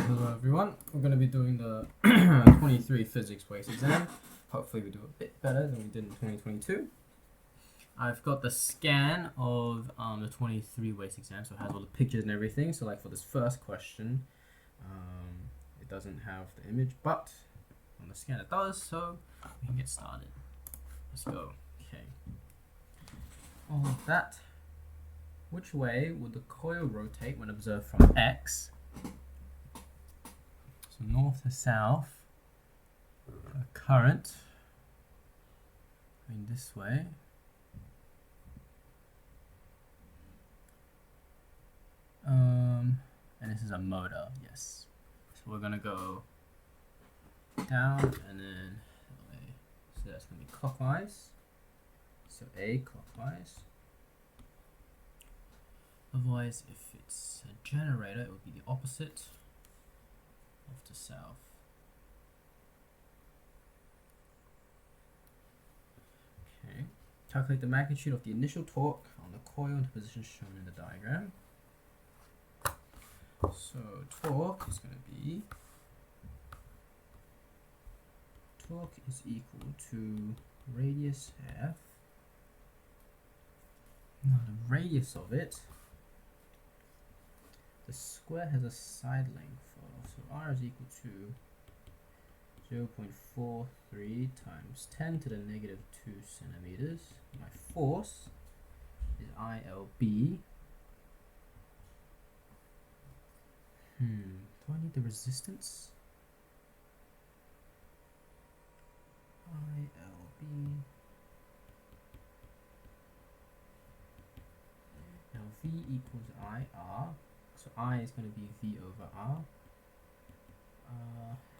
Hello everyone, we're going to be doing the 23 physics WACE exam. Hopefully we do a bit better than we did in 2022. I've got the scan of the 23 WACE exam, so it has all the pictures and everything. So like for this first question, it doesn't have the image, but on the scan it does, so we can get started. Let's go. Okay. All of that. Which way would the coil rotate when observed from X? So north to south, a current going this way. And this is a motor, yes. So we're gonna go down and then, so that's gonna be clockwise. So A clockwise. Otherwise, if it's a generator, it would be the opposite, north to south. Okay. Calculate the magnitude of the initial torque on the coil in the position shown in the diagram. So torque is going to be equal to radius F. Now the radius of it, the square has a side length of, so R is equal to 0.43 times 10 to the negative 2 centimeters. My force is ILB. Do I need the resistance? ILB. Now V equals IR. So I is going to be V over R.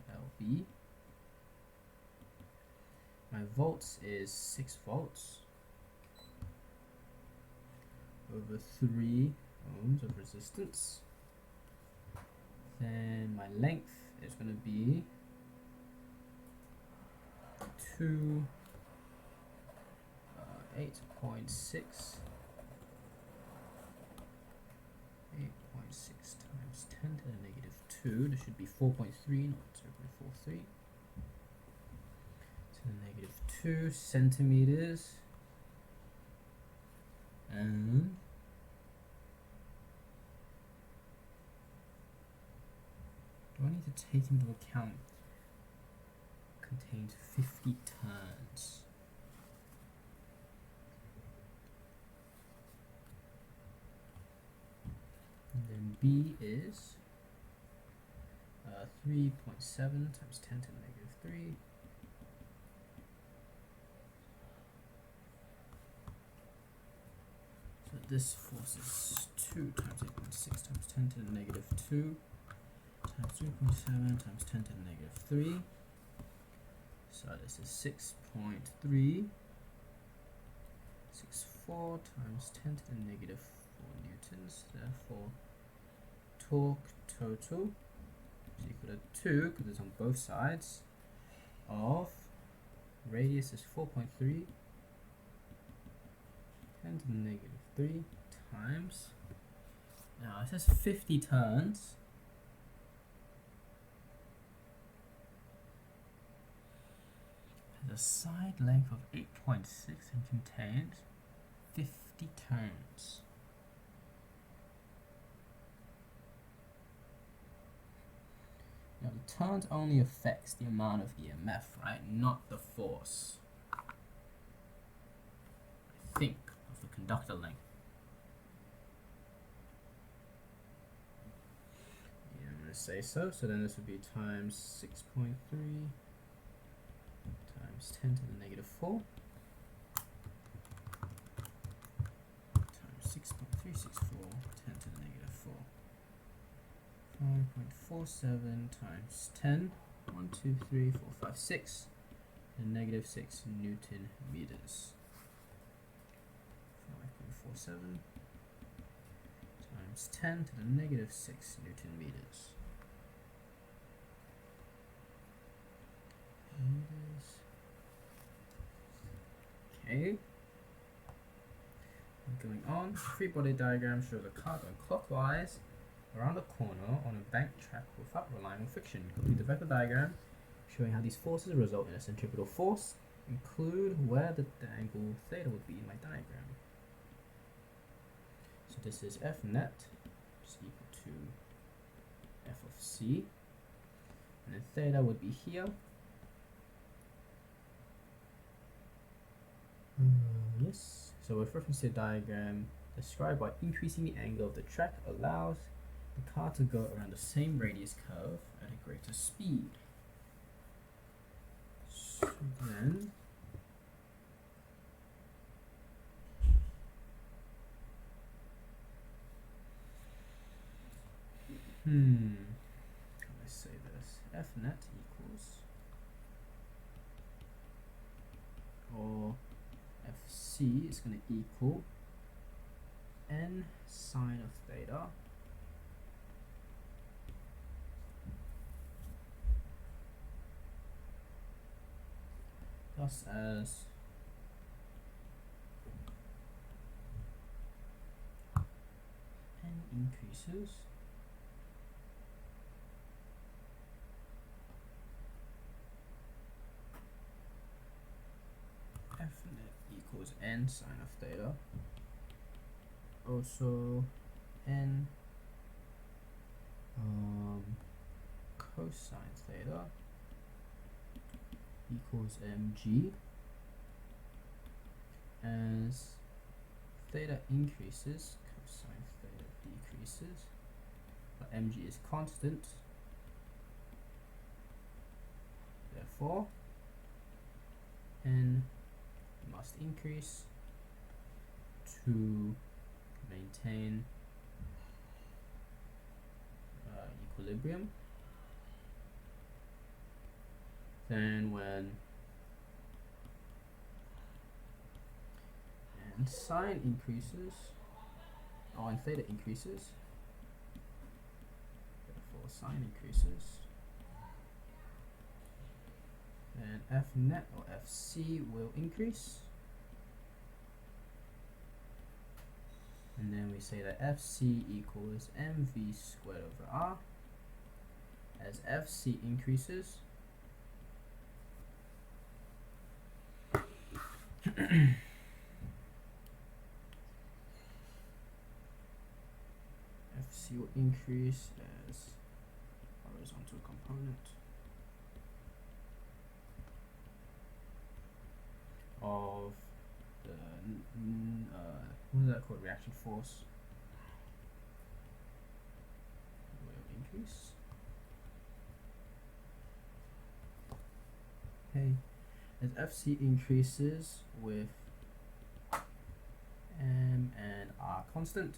LB. My volts is 6 volts over 3 ohms of resistance. Then my length is going to be 8.6 times 10 to the negative 2. This should be 4.3, not 0.43. To the negative 2 centimeters. And do I need to take into account contains 50 turns? And then B is 3.7 times 10 to the negative 3. So this force is 2 times 8.6 times 10 to the negative 2 times 3.7 times 10 to the negative 3. So this is 6.364 times 10 to the negative 4 newtons. Therefore, torque total is equal to 2, because it's on both sides, of radius is 4.3 10 to the negative 3 times, now it says 50 turns. The side length of 8.6 and contains 50 turns. Now the turns only affects the amount of EMF, right? Not the force. I think of the conductor length. Yeah, I'm going to say so. So then this would be times 6.3 times 10 to the negative 4 times 6.364 10 to the negative 4. 5.47 times 10, 1, 2, 3, 4, 5, 6, and negative 6 Newton meters. 5.47 times 10 to the negative 6 Newton meters. Okay. Going on, free body diagram shows a car going clockwise around a corner on a bank track with without relying on friction. Complete the vector diagram showing how these forces result in a centripetal force. Include where the angle theta would be in my diagram. So this is F net is equal to F of C, and then theta would be here. Yes. So with reference to the diagram, describe why increasing the angle of the track allows the car to go around the same radius curve at a greater speed. So then, how do I say this? F net equals, or FC is going to equal n sine of theta plus as n increases F net equals n sine of theta, also n cosine theta equals mg. As theta increases, cosine theta decreases, but mg is constant. Therefore, n must increase to maintain equilibrium. Then when n sine increases, or n theta increases, therefore sine increases, then F net or FC will increase. And then we say that FC equals mv squared over r. As FC increases, FC will increase as horizontal component of the what is that called? Reaction force will increase. Okay, as FC increases with m and r constant,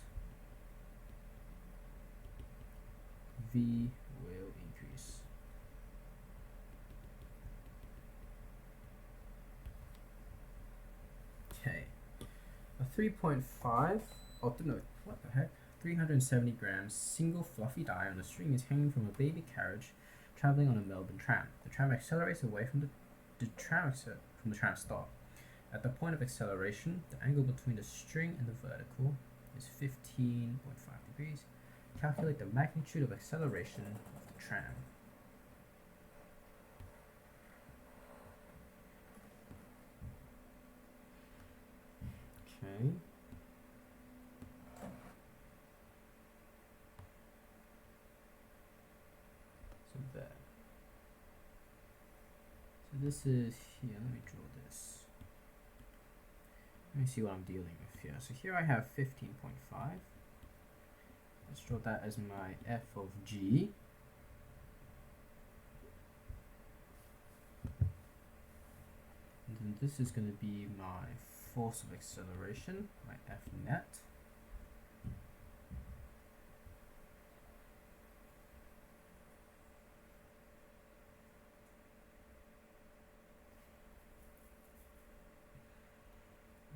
V will increase. Okay, a 3.5, oh no, what the heck? 370 grams single fluffy die on a string is hanging from a baby carriage traveling on a Melbourne tram. The tram accelerates away from the tram stop. At the point of acceleration, the angle between the string and the vertical is 15.5 degrees. Calculate the magnitude of acceleration of the tram. Okay. So there. So this is here. Let me draw this. Let me see what I'm dealing with here. So here I have 15.5. Let's draw that as my f of g. And then this is going to be my force of acceleration, my F net.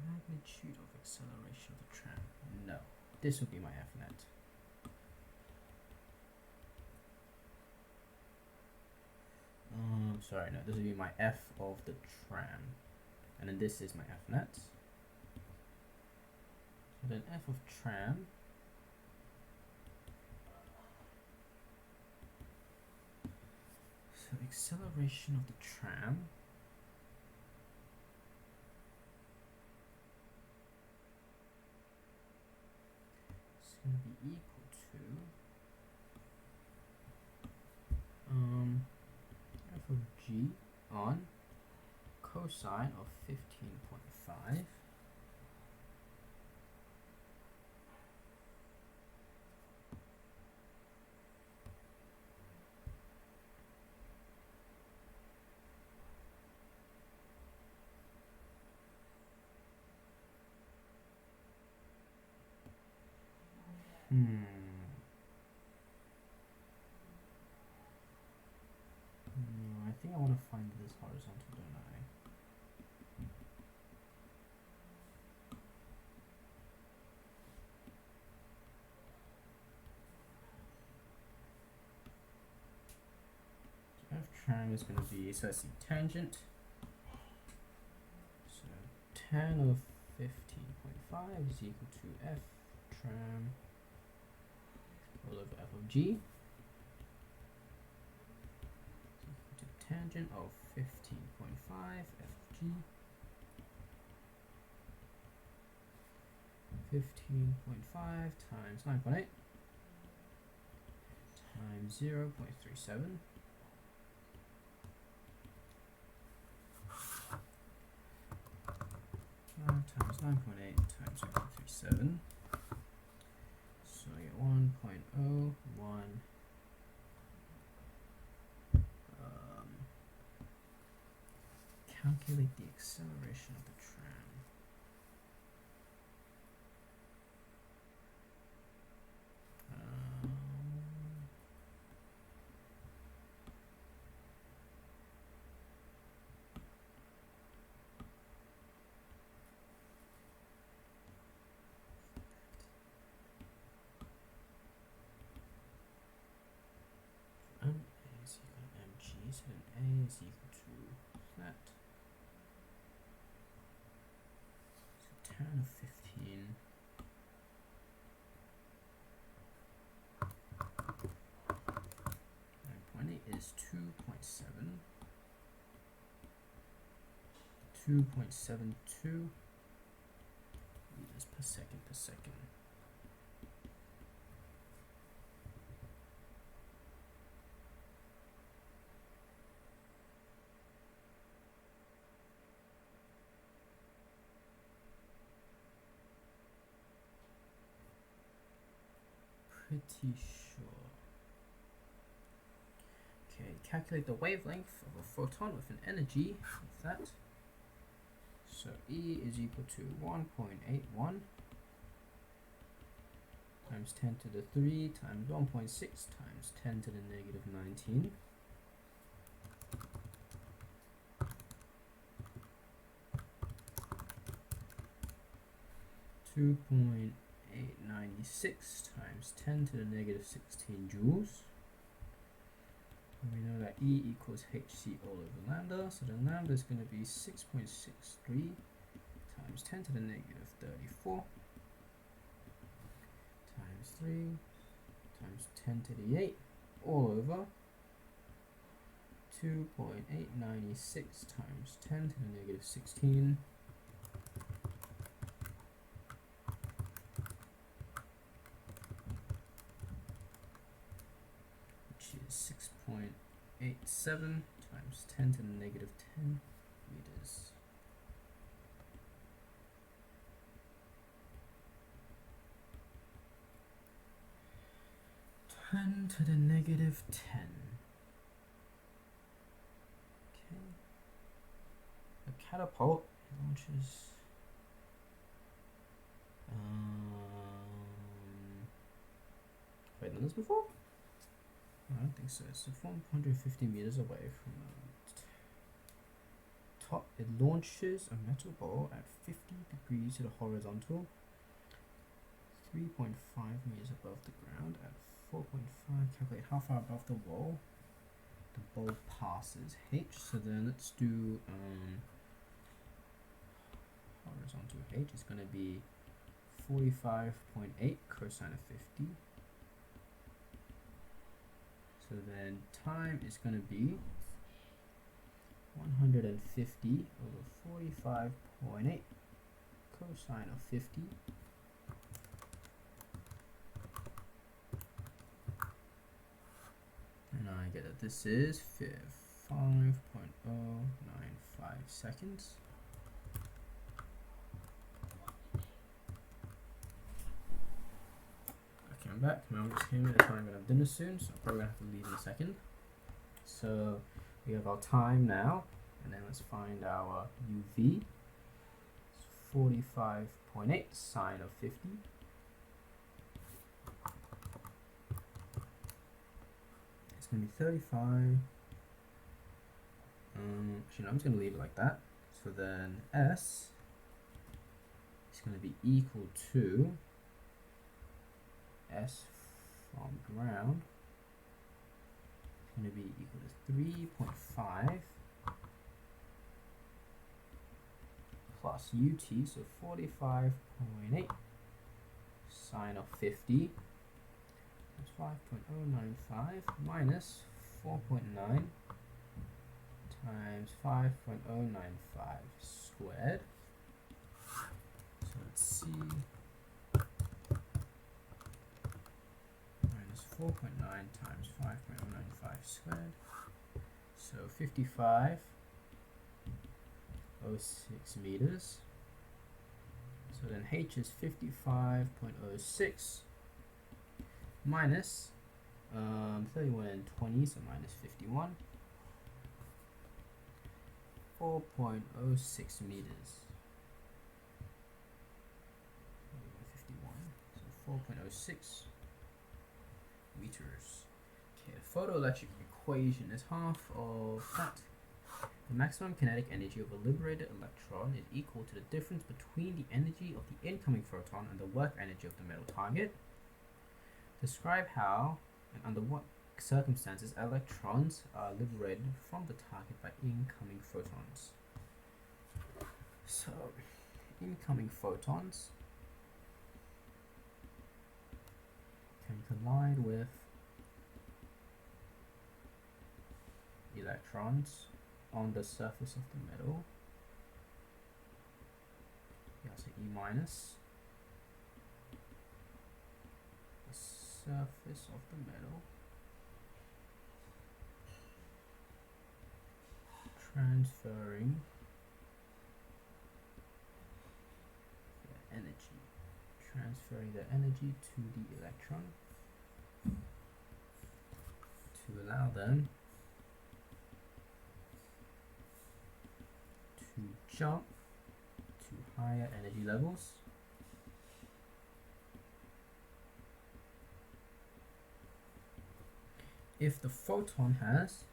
Magnitude of acceleration of the tram. No, this would be my F net. Sorry, no, this would be my F of the tram. And then this is my F net. So then F of tram acceleration of the tram is going to be equal to f of g on cosine of 15.5 I think I want to find this horizontal, don't I? F tram is going to be, so let's see, tangent. So tan of 15.5 is equal to F tram all over F of G. Tangent of 15.5 f of g, 15.5 times 9.8 times 0.37 times 9.8 times 0.37. So I get 1.01. Calculate the acceleration of the tram. A is equal to mg, so then a is equal to that. Tan of 15 9.8 is 2.72 meters per second per second. Pretty sure. Okay, calculate the wavelength of a photon with an energy of that. So E is equal to 1.81 times 10 to the 3 times 1.6 times 10 to the negative 19. Two point 896 times 10 to the negative 16 joules. And we know that E equals hc all over lambda, so the lambda is going to be 6.63 times 10 to the negative 34 times 3 times 10 to the 8 all over 2.896 times 10 to the negative 16 6.87 times 10 to the negative 10 meters. Ten to the negative 10. Okay. A catapult launches. Have I done this before? I don't think so. It's 450 meters away from the top. It launches a metal ball at 50 degrees to the horizontal, 3.5 meters above the ground at 4.5. Calculate how far above the wall the ball passes. H. So then let's do horizontal H is going to be 45.8 cosine of 50. So then time is going to be 150 over 45.8 cosine of 50 and I get that this is 5.095 seconds. Okay, I'm back. Mom just came in and I'm gonna have dinner soon, so I'm probably gonna have to leave in a second. So we have our time now, and then let's find our UV. It's 45.8 sine of 50. It's going to be 35. Actually, no, I'm just going to leave it like that. So then S is going to be equal to S from ground. It's going to be equal to 3.5 plus UT, so 45.8 sine of 50. That's 5.095 minus 4.9 times 5.095 squared. So let's see. Minus 4.9 times 5.095 squared. So 55.06 meters. So then H is 55.06 minus 31 and 20, so minus 51. 4.06 meters. 51. So 4.06 meters. Okay, the photoelectric equation is half of that. The maximum kinetic energy of a liberated electron is equal to the difference between the energy of the incoming photon and the work energy of the metal target. Describe how and under what circumstances electrons are liberated from the target by incoming photons. So, incoming photons can collide with electrons on the surface of the metal. Yeah, so E minus. The surface of the metal. Transferring the energy. Transferring the energy to the electron to allow them to jump to higher energy levels. If the photon has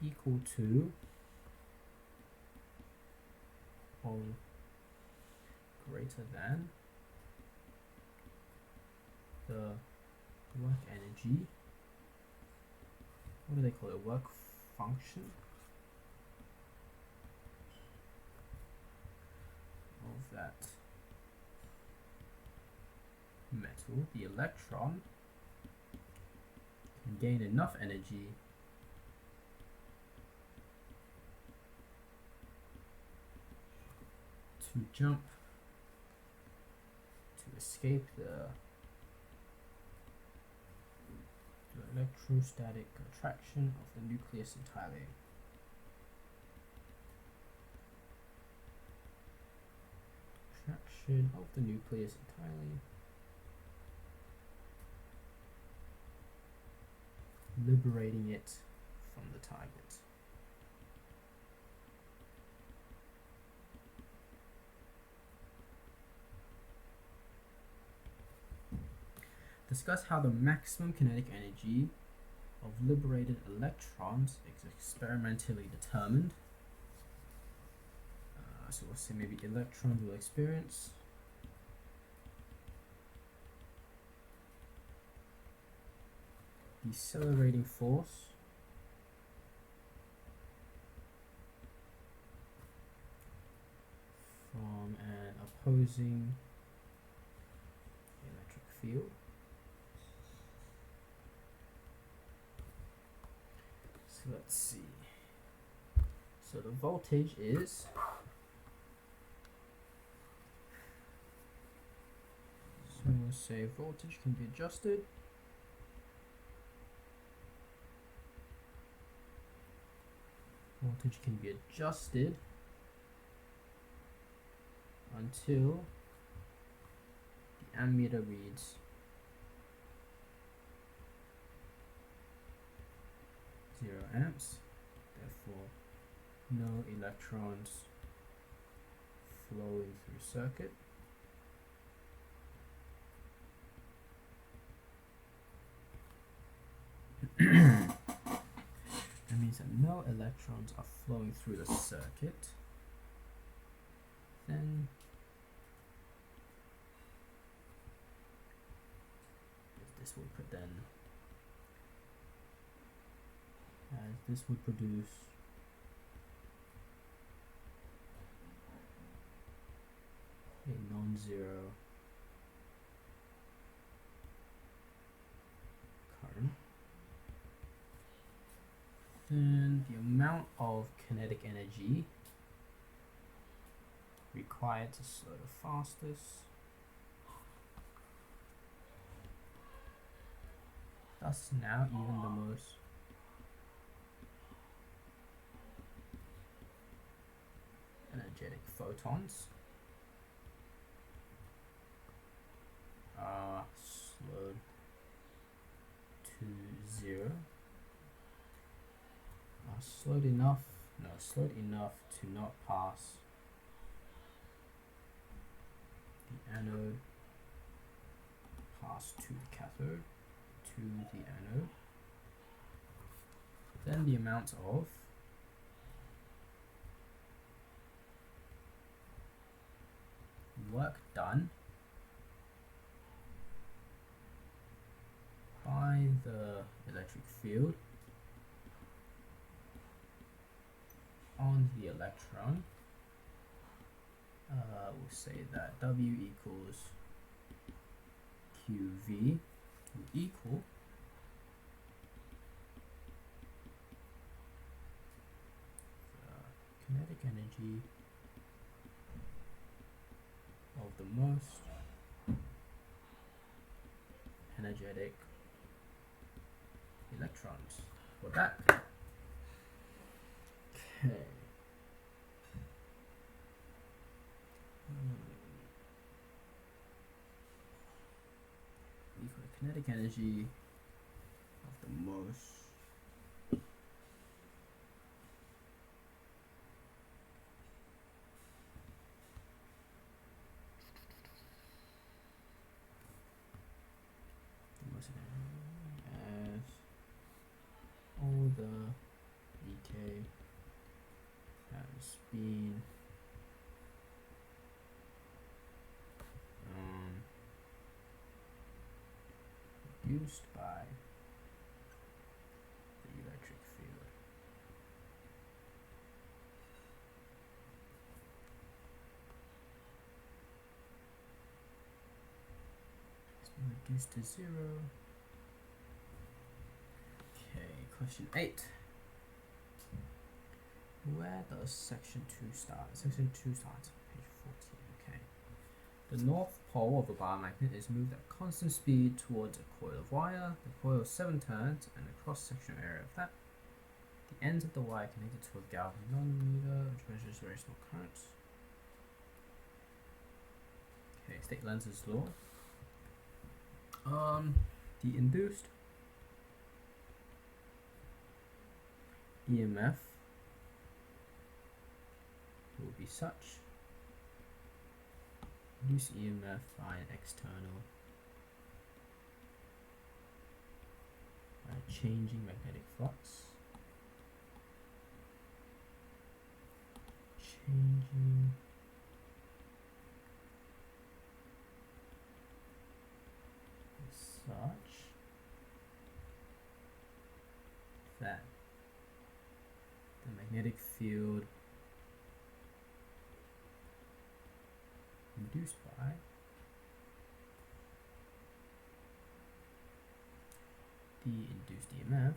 equal to or greater than the work energy, what do they call it, work function of that metal, the electron can gain enough energy to jump, to escape the electrostatic attraction of the nucleus entirely. Attraction of the nucleus entirely. Liberating it from the target. Discuss how the maximum kinetic energy of liberated electrons is experimentally determined. So we'll say maybe electrons will experience decelerating force from an opposing electric field. let's see. So the voltage is so we'll say voltage can be adjusted. Voltage can be adjusted until the ammeter reads 0 amps. Therefore, no electrons flowing through circuit. That means that no electrons are flowing through the circuit. Then this will put then this would produce a non-zero current. Then the amount of kinetic energy required to slow the fastest. Thus now even the most energetic photons are slowed to 0. Slowed enough to not pass the anode, pass to the cathode, to the anode. Then the amount of work done by the electric field on the electron, we'll say that W equals QV will equal the kinetic energy of the most energetic electrons. For that. Okay. Equal the kinetic energy of the most as all the decay has been reduced by the electric field. It's been reduced to 0. Okay, question 8. Where does section 2 start? Section 2 starts on page 14. Okay. The north pole of a biomagnet is moved at constant speed towards a coil of wire. The coil has 7 turns and the cross-sectional area of that. The ends of the wire connected to a galvanometer, which measures very small currents. Okay, state Lenz's law. The induced EMF will be such. Induced EMF by an external changing magnetic flux. Changing such that the magnetic field induced by the induced EMF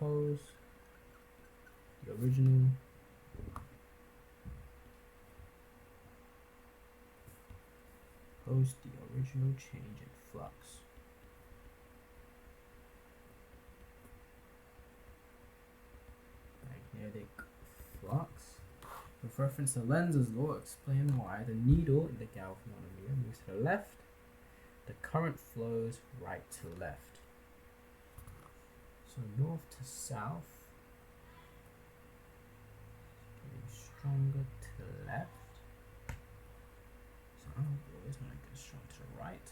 oppose the original change in flux. Magnetic flux. With reference to Lenz's law, explain why the needle in the galvanometer moves to the left. The current flows right to left. So north to south, getting stronger to the left. So our boy is going to get strong to the right.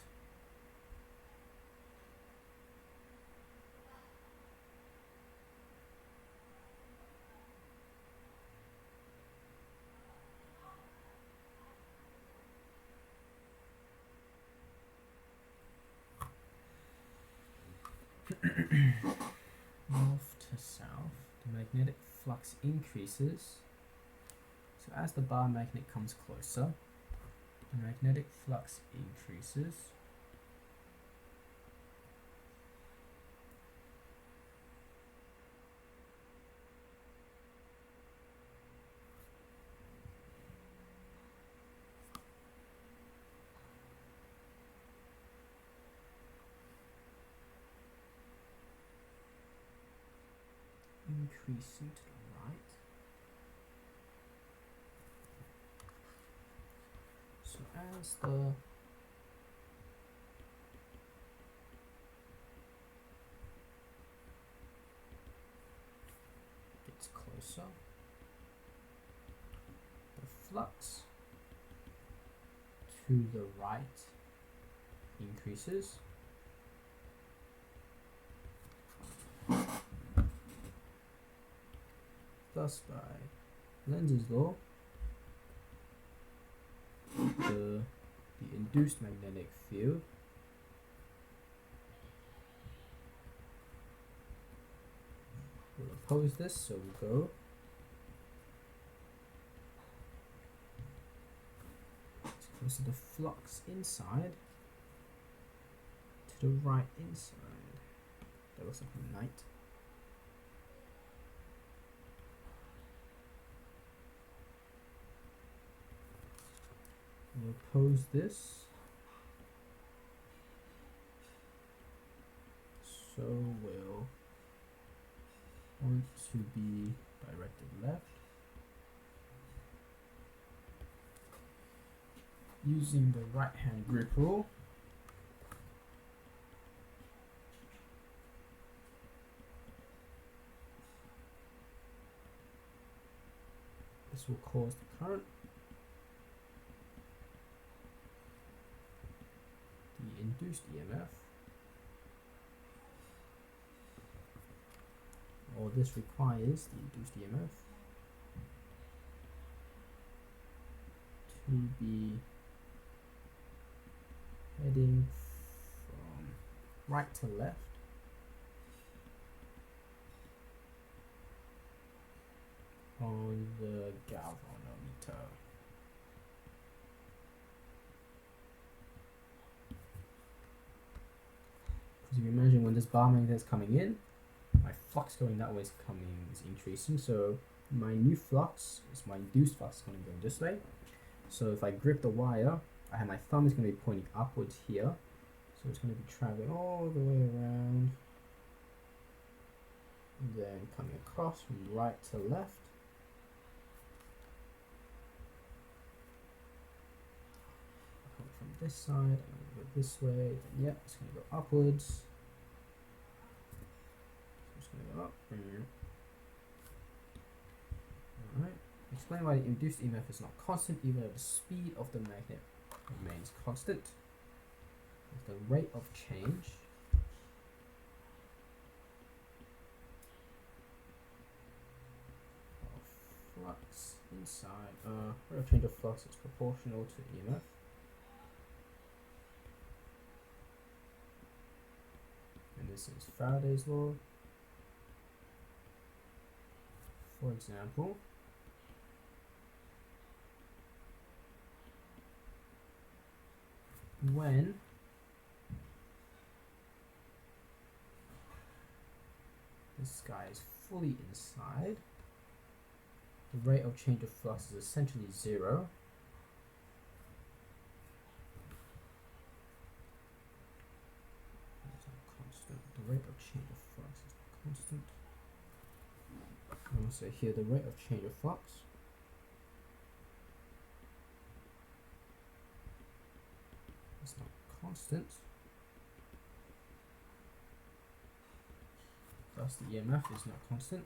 North to south, the magnetic flux increases. So as the bar magnet comes closer, the magnetic flux increases. Increasing to the right. So as the gets closer, the flux to the right increases. Thus, by Lenz's law, the induced magnetic field will oppose this, so we go as close to the flux inside to the right inside. That looks like a knight. We'll oppose this, so we'll want to be directed left. Using the right hand grip rule, this will cause the current. The induced EMF, or this requires the induced EMF to be heading from right to left on the galvanometer. Because if you imagine when this bar magnet is coming in, my flux going that way is increasing. So my new flux is my induced flux going to go this way. So if I grip the wire, I have my thumb is going to be pointing upwards here. So it's going to be traveling all the way around, and then coming across from right to left. From this side, I'm going to go this way, then yep, it's going to go upwards. So it's going to go up. Alright, explain why the induced EMF is not constant, even though the speed of the magnet remains constant. The rate of change of flux inside, rate of change of flux is proportional to EMF. And this is Faraday's law. For example, when this this guy is fully inside, the rate of change of flux is essentially 0. It's not constant. The rate of change of flux is not constant. I'm going to say here the rate of change of flux is not constant. Thus the EMF is not constant.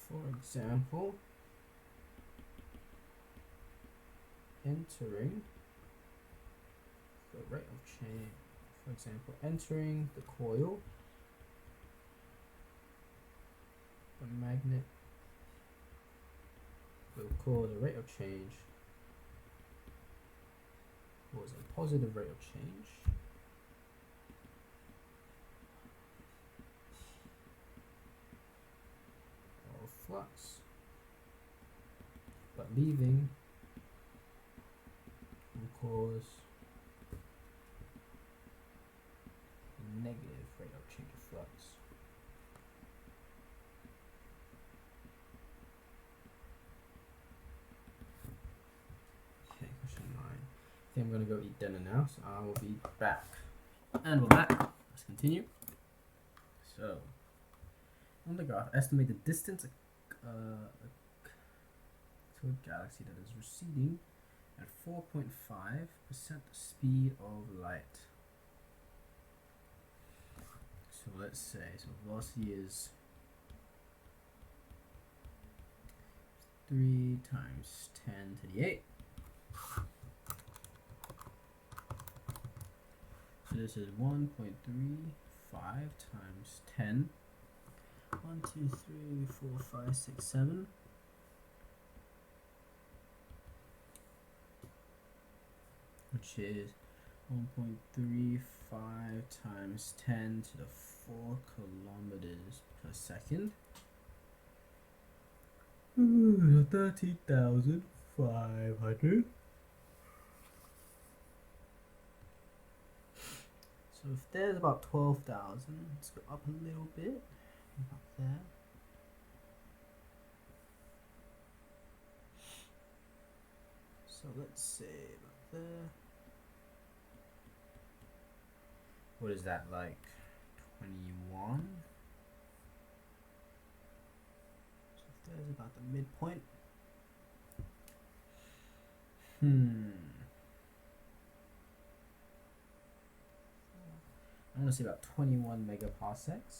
For example, entering the rate of change, for example, entering the coil, the magnet will cause a rate of change, cause a positive rate of change, or flux, but leaving will cause a negative rate of change of flux. Okay, question 9. I think I'm gonna go eat dinner now, so I will be back. And we're back. Let's continue. So, on the graph, estimate the distance to a galaxy that is receding at 4.5% the speed of light. So let's say, so velocity is 3 times 10 to the 8. So this is 1.35 times 10. 1, 2, 3, 4, 5, 6, 7. Which is 1.35 times 10 to the 4 kilometers per second. 30,500. So if there's about 12,000, let's go up a little bit. About there. So let's say about there. What is that, like 21? So if there's about the midpoint. I want to say about 21 megaparsecs.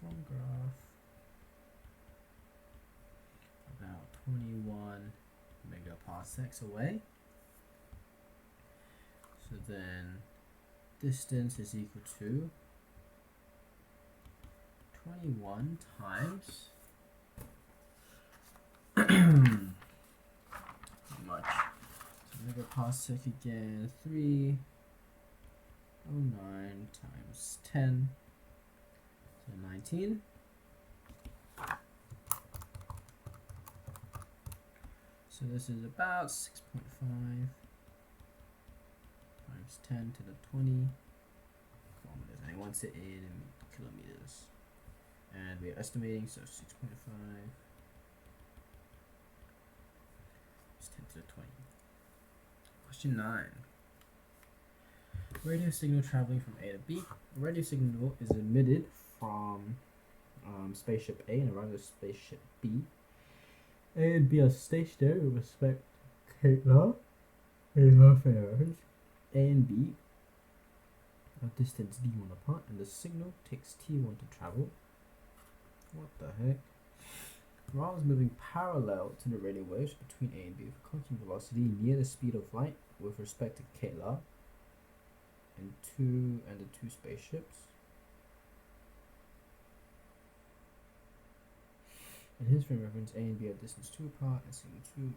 From graph, about 21 megaparsecs away. So then distance is equal to 21 times how much? So megaparsec again, 309 times 10 to 19. So this is about 6.5 times 10 to the 20 kilometers. And he wants it in kilometers. And we are estimating, so 6.5 is 10 to the 20. Question 9. Radio signal traveling from A to B. A radio signal is emitted from spaceship A and arrives at spaceship B. A and B are stationary with respect to Kepler in half hours. A and B are distance d1 apart, and the signal takes t1 to travel. What the heck? Raw is moving parallel to the radio waves between A and B with constant velocity near the speed of light with respect to Kepler and the two spaceships. In his frame reference, A and B are distance 2 apart and signal 2.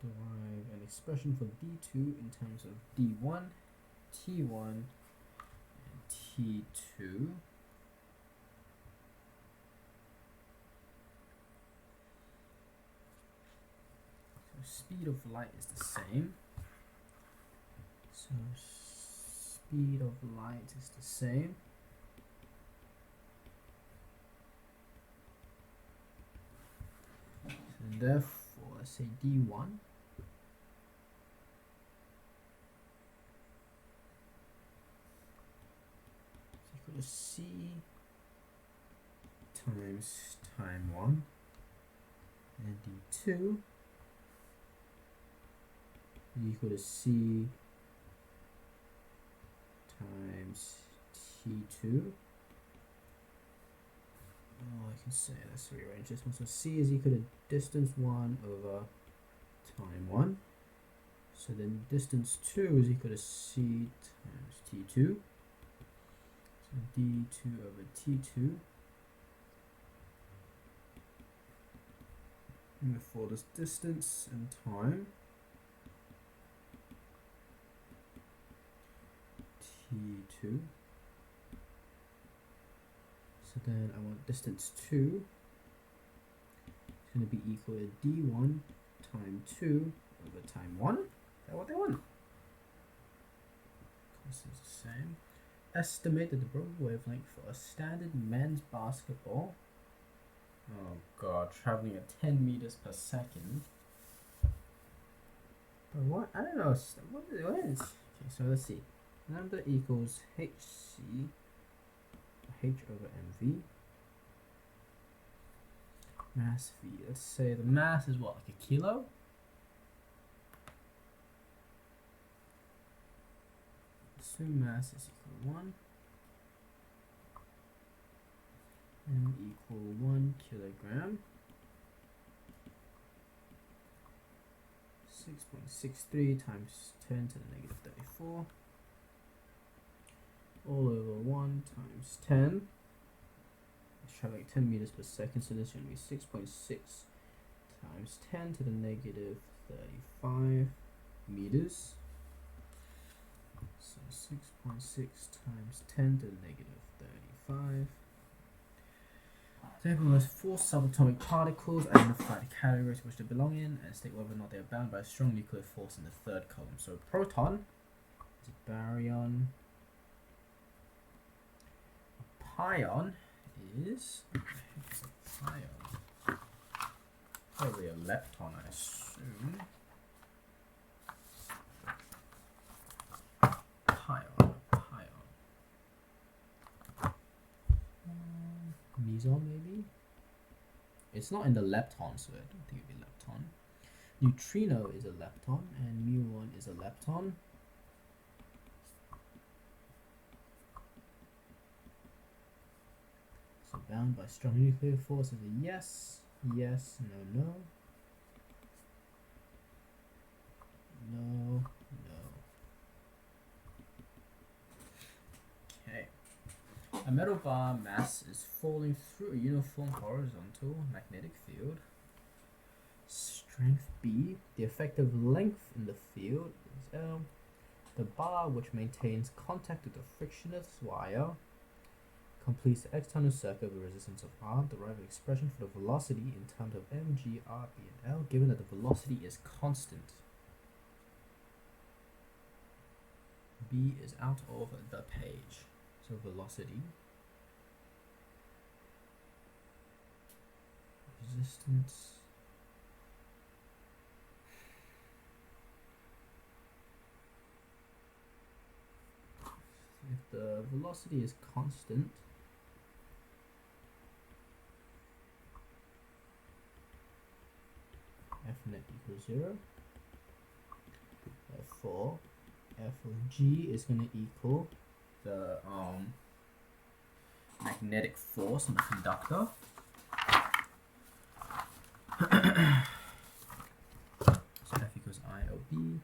derive an expression for D2 in terms of D1, T1, and T2. So speed of light is the same. So speed of light is the same. So therefore, let's say D1 is equal to C times time 1, and D2 is equal to C times T2. Oh, I can say, let's rearrange this one. So C is equal to distance 1 over time 1. So then distance 2 is equal to C times T2. So D2 over T2. And for this distance and time, T2. So then I want distance 2 is going to be equal to D1 time 2 over time 1. Is that what they want? Constant's the same. Estimate the broad wavelength for a standard men's basketball. Oh god, traveling at 10 meters per second. But what? I don't know. What is? Okay, so let's see. Lambda equals HC, H over mv. Mass v. Let's say the mass is what, like a kilo? Assume mass is equal to 1. M equal 1 kilogram. 6.63 times 10 to the negative 34. All over 1 times 10. Let's try like 10 meters per second, so this is going to be 6.6 times 10 to the negative 35 meters. So 6.6 times 10 to the negative 35. Table has 4 subatomic particles. Identify the categories which they belong in and state whether or not they are bound by a strong nuclear force in the third column. So proton is a baryon. A pion is a pion. Probably a lepton, I assume. Pion. Meson maybe? It's not in the lepton, so I don't think it'd be lepton. Neutrino is a lepton, and muon is a lepton. So bound by strong nuclear force is a yes, yes, no, no. No, no. Okay. A metal bar mass is falling through a uniform horizontal magnetic field. Strength B. The effective length in the field is L. The bar, which maintains contact with the frictionless wire, completes the external circuit with resistance of R. Derive an expression for the velocity in terms of mg, r, b, and L, given that the velocity is constant. B is out of the page. So velocity, resistance, if the velocity is constant, F net equals 0, therefore F of G is going to equal the magnetic force on the conductor. So F equals ILB.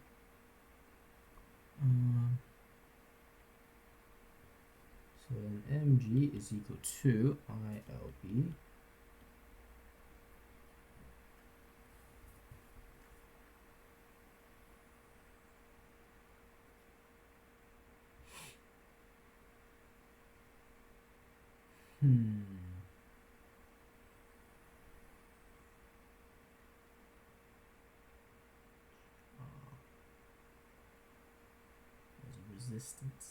So then mg is equal to ILB. There's a resistance.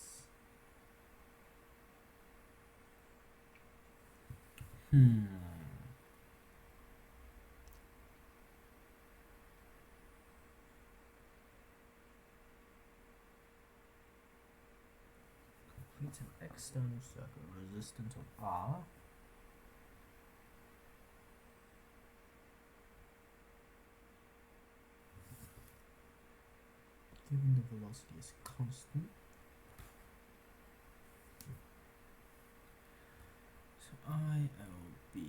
Complete an external circuit resistance of R. Given the velocity is constant. So ILB.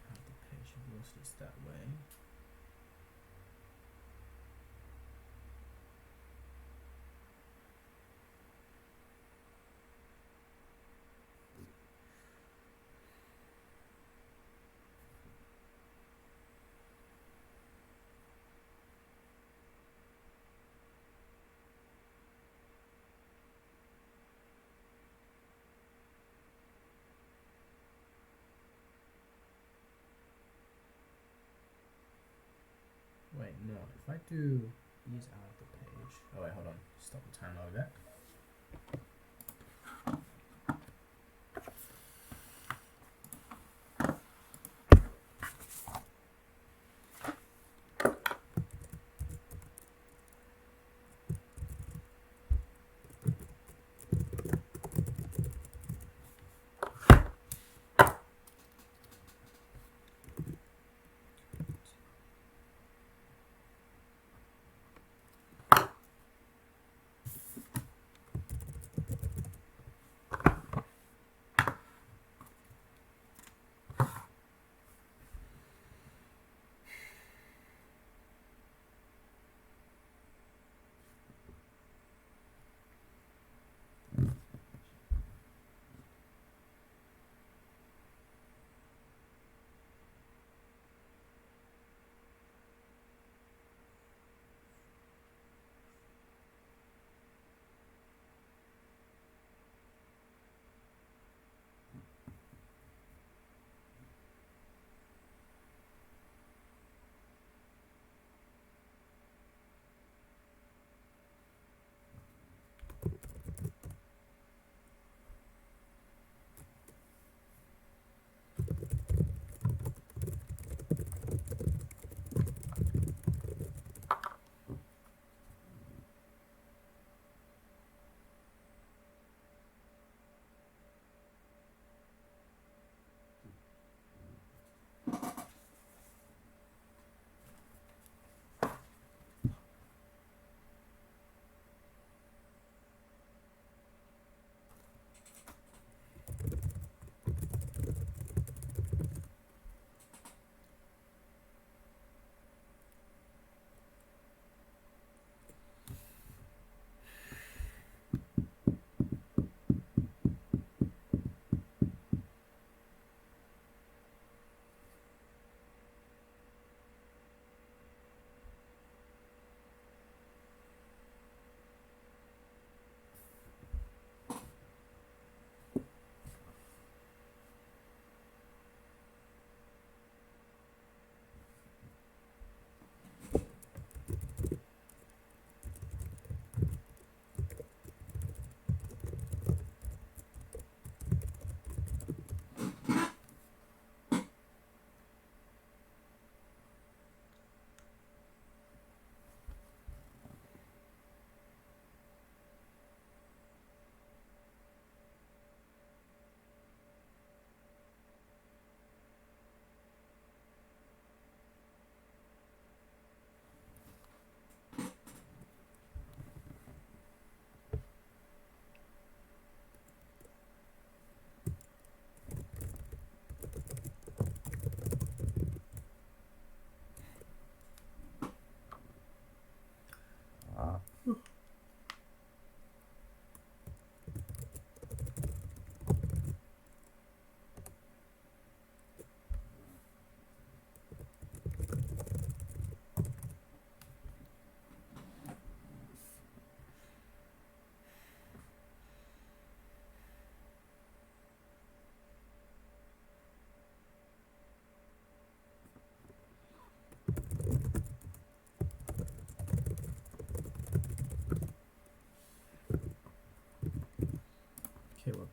Have the page velocities that way. Wait, no. If I do these out of the page. Oh wait, hold on. Stop the time over there.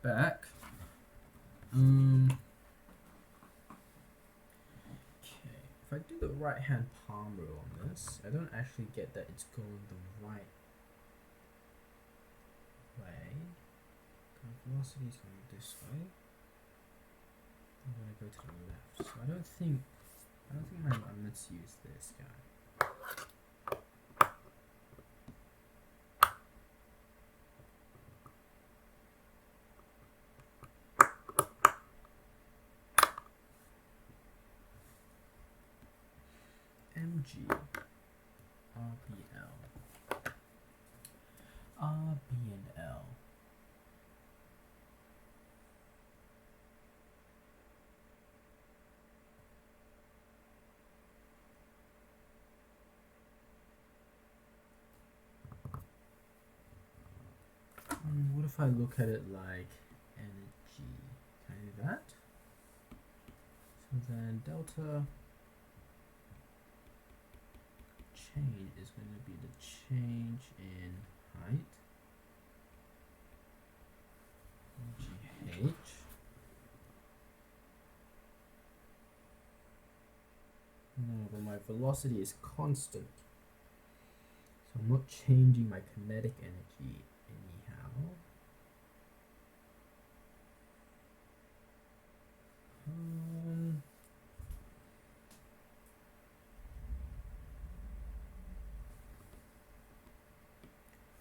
back. Okay, if I do the right hand palm rule on this, I don't actually get that it's going the right way. Velocity is going this way. I'm gonna go to the left. So I don't think I'm let's use this guy. MG RBL RB and L. What if I look at it like energy? Can I do that? So then delta change is going to be the change in height. GH. No, but my velocity is constant. So I'm not changing my kinetic energy anyhow.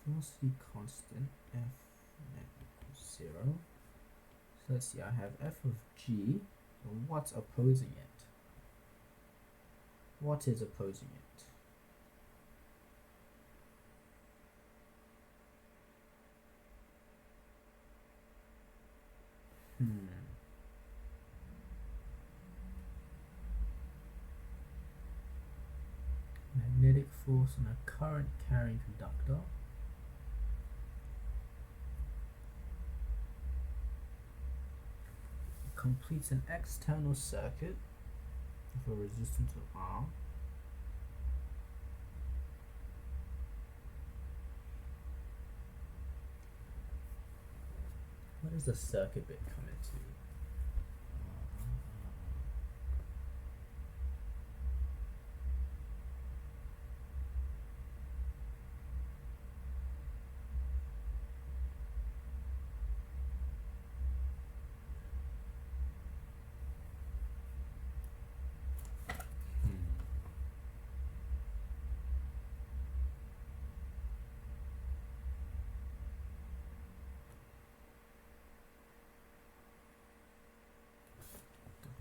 Velocity constant F net equals 0. So let's see, I have F of G. Well, what's opposing it? What is opposing it? Magnetic force on a current carrying conductor. It completes an external circuit with a resistance of R. What does the circuit bit come into?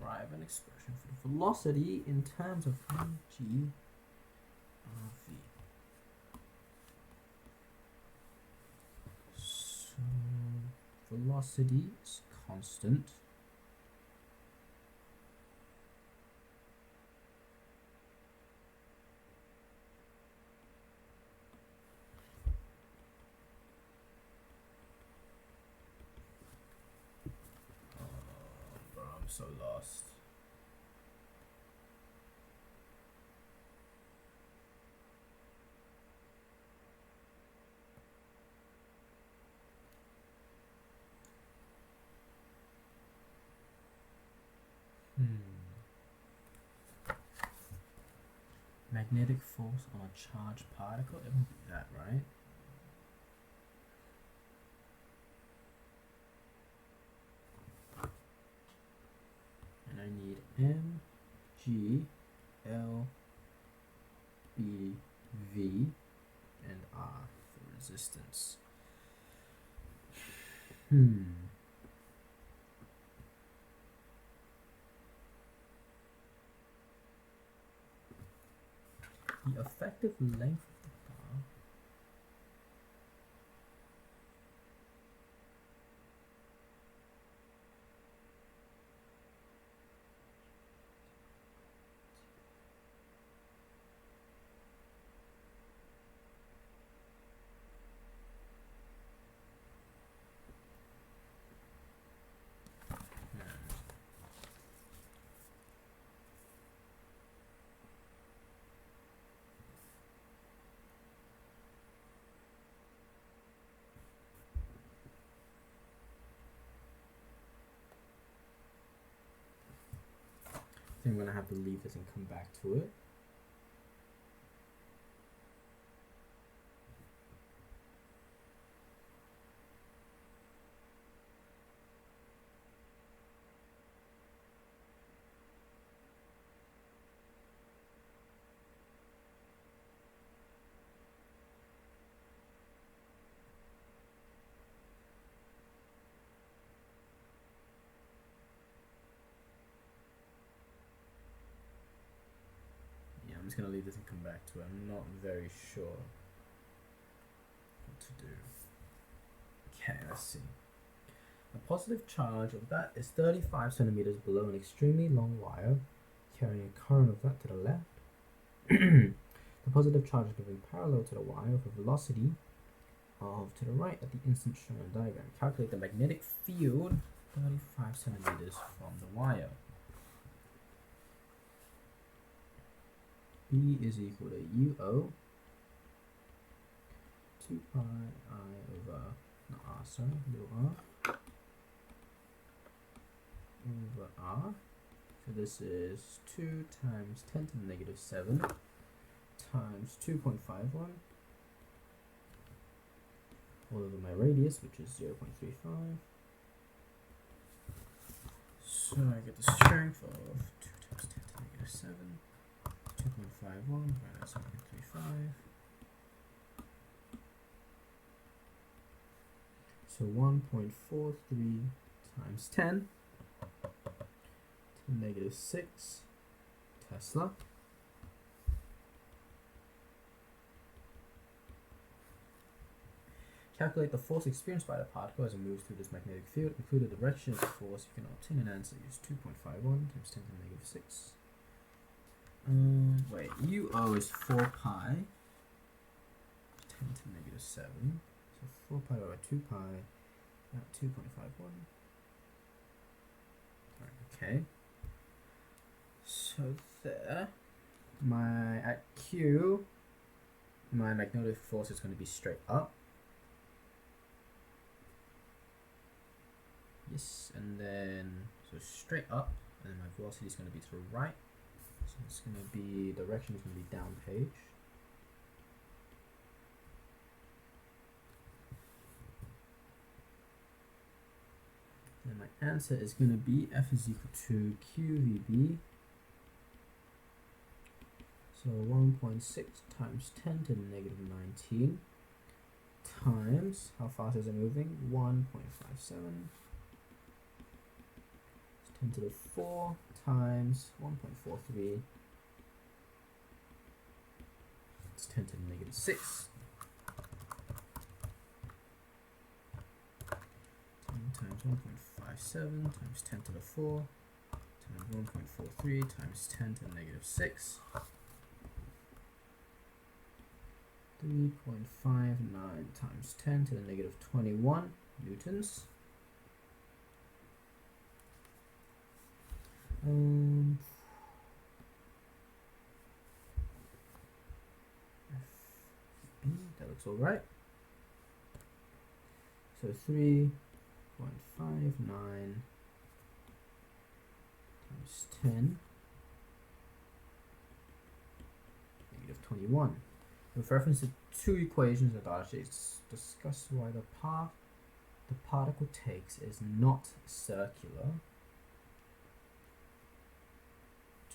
Derive an expression for the velocity in terms of mg rv. So velocity is constant. Bro, I'm so lost. Magnetic force on a charged particle? It won't be that, right? And I need M, G, L, B, V, and R for resistance. The effective length of the bar think I'm gonna have to leave this and come back to it. I'm just gonna leave this and come back to it. I'm not very sure what to do. Okay, let's see. A positive charge of that is 35 centimeters below an extremely long wire, carrying a current of that to the left. The positive charge is moving parallel to the wire with a velocity of to the right at the instant shown in the diagram. Calculate the magnetic field 35 centimeters from the wire. B is equal to UO 2 pi I over, not R, sorry, little r, over r. So this is 2 times 10 to the negative 7 times 2.51 all over my radius, which is 0.35. So I get the strength of 2 times 10 to the negative 7. 2.51 minus 0.35. So 1.43 times 10 to the negative 6 Tesla. Calculate the force experienced by the particle as it moves through this magnetic field. Include the direction of the force. You can obtain an answer. Use 2.51 times 10 to the negative 6. Wait, UO is 4 pi 10 to the negative 7. So 4 pi over 2 pi at 2.51. Okay. So there, at Q, my magnetic force is going to be straight up. Yes, and then, so straight up, and then my velocity is going to be to the right. So it's going to be, direction is going to be down page. And my answer is going to be F is equal to QVB. So 1.6 times 10 to the negative 19 times, how fast is it moving? 1.57. 10 to the 4 times 1.43. It's 10 to the negative 6. 10 times 1.57 times 10 to the 4 times 1.43 times 10 to the negative 6. 3.59 times 10 to the negative 21 newtons. That looks all right. So 3.59 times 10 negative 21. With reference to two equations in the data sheet, discuss why the path the particle takes is not circular.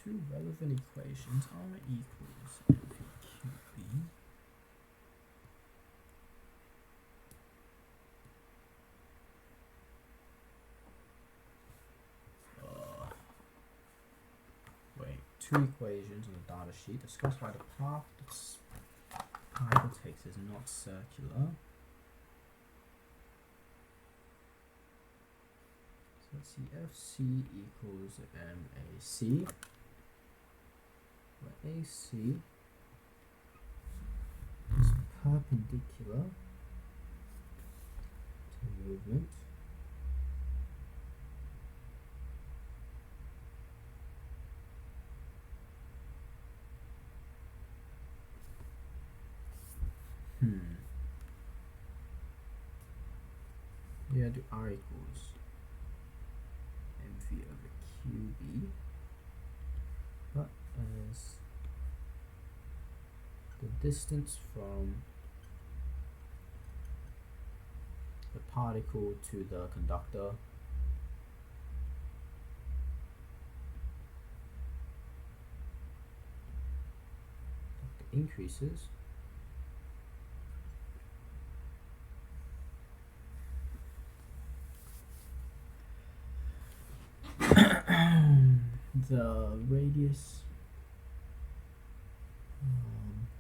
Two relevant equations are equals MPQB. Wait, two equations on the data sheet. Discuss why the path the particle takes is not circular. So let's see, FC equals MAC. Where AC is perpendicular to movement. Yeah, do R equals MV over QB. distance from the particle to the conductor increases, the radius,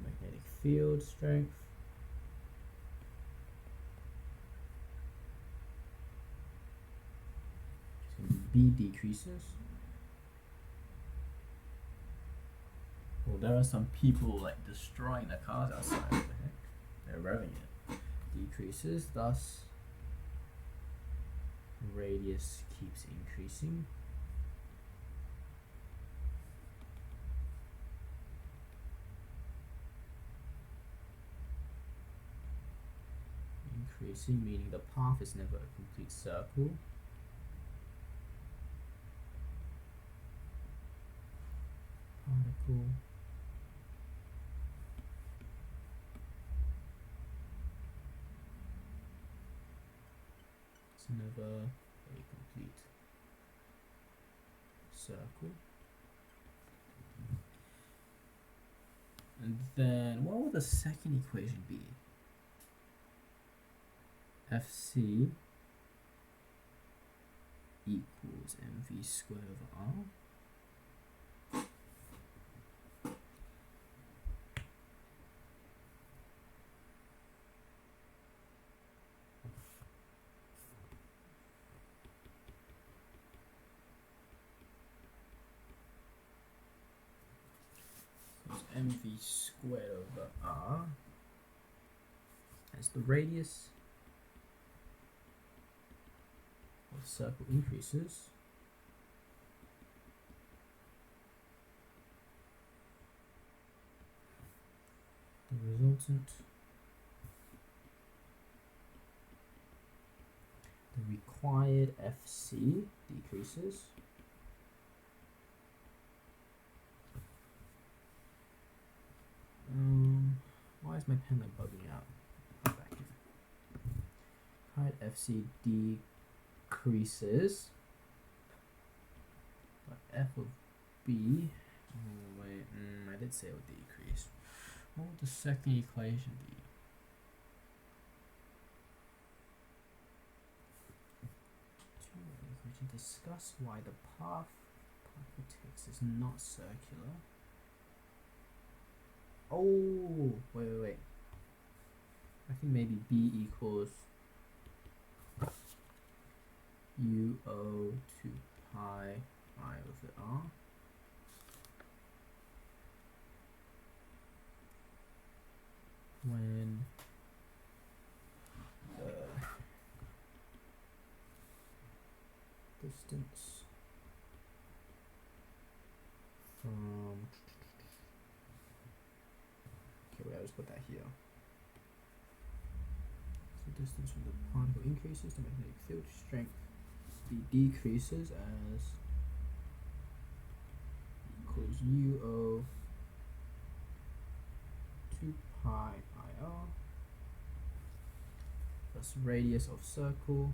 magnetic field strength, B decreases. Well, there are some people like destroying the cars outside. What the heck? They're revving it. Decreases, thus radius keeps increasing. Increasing, meaning the path is never a complete circle. Particle it's never a complete circle. And then what would the second equation be? FC equals mv squared over r. Mv squared over r as the radius of the circle increases. The resultant, the required FC decreases. Why is my pen like bugging out? Back here. Required FC decreases, but f of b. Oh wait, I did say it would decrease. What would the second equation be? Discuss why the path particle takes is not circular. Oh, wait. I think maybe B equals UO to pi I over R. When the distance from I'll just put that here. So distance from the particle increases, the magnetic field strength B decreases as equals UO 2 pi IR. That's radius of circle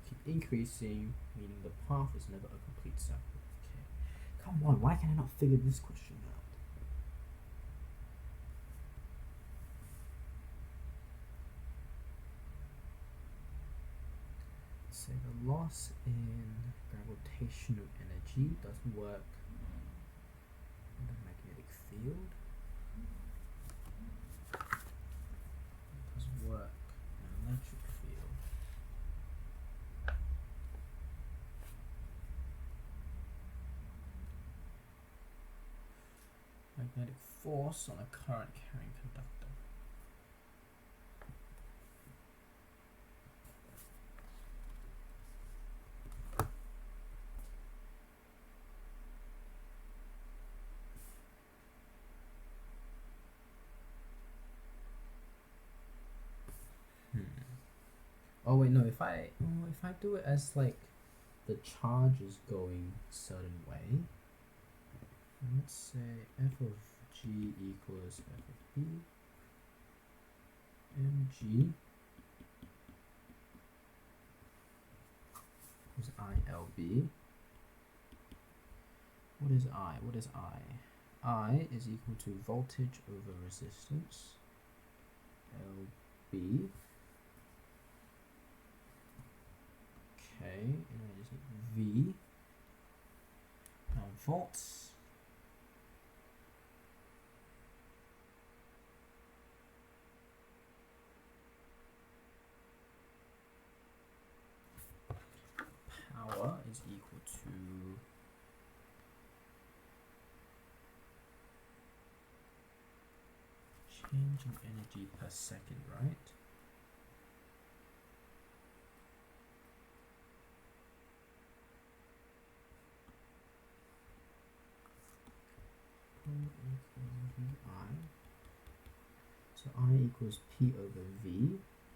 keep increasing, meaning the path is never a complete circle. Come on, why can I not figure this question out? Say the loss in gravitational energy doesn't work in the magnetic field. It does work in an electric field. Magnetic force on a current carrying conductor. Oh wait, no. If I do it as like the charge is going a certain way. And let's say f of g equals f of b, mg is ILB. What is I? What is I? I is equal to voltage over resistance, LB. Okay, and I just need V, volts. Power is equal to change in energy per second, right? Equals VI. So I equals P over V,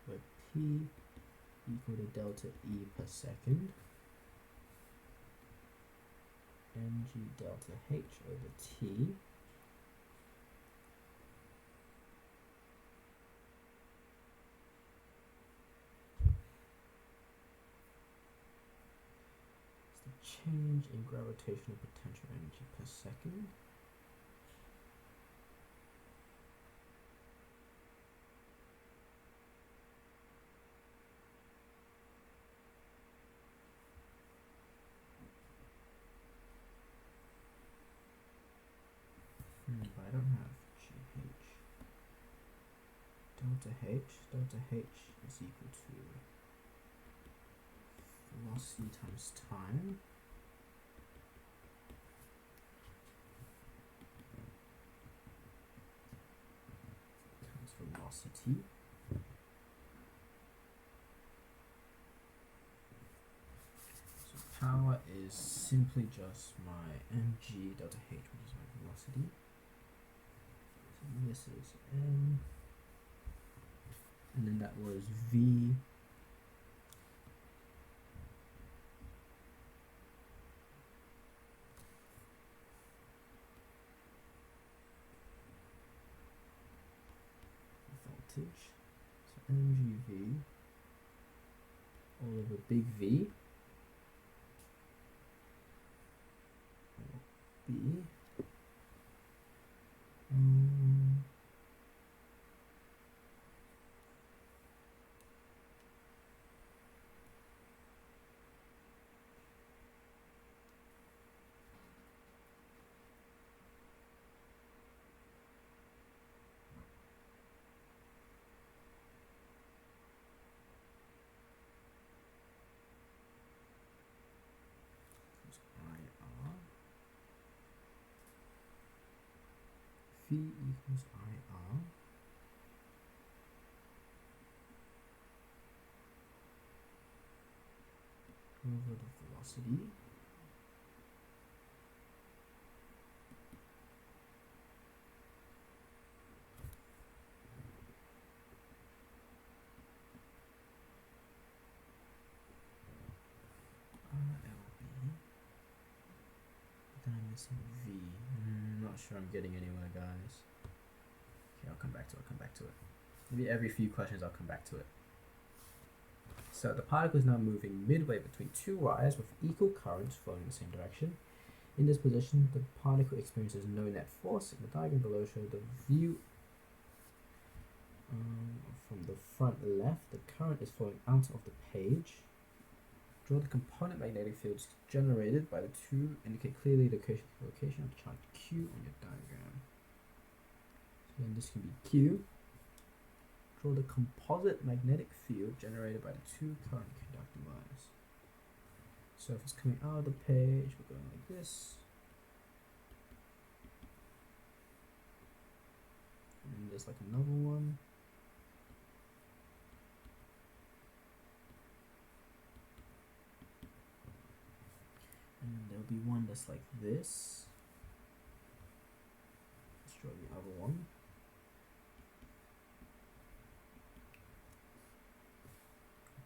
where P equal to delta E per second. Mg delta H over T. It's the change in gravitational potential energy per second. But I don't have GH. Delta H is equal to velocity times time. Times velocity. So power is simply just my mg delta H, which is my velocity. This is M, and then that was V voltage, so mgV all over big V, B, V equals IR. Over the velocity. Then I'm missing V. Not sure I'm getting anywhere, guys. Okay, I'll come back to it. Maybe every few questions I'll come back to it. So the particle is now moving midway between two wires with equal currents flowing in the same direction. In this position, the particle experiences no net force. In the diagram below shows the view from the front left. The current is flowing out of the page. Draw the component magnetic fields generated by the two. Indicate clearly the location of the charge Q on your diagram. So then this can be Q. Draw the composite magnetic field generated by the two current conducting wires. So if it's coming out of the page, we're going like this. And then there's like another one. And then there'll be one that's like this. Let's draw the other one.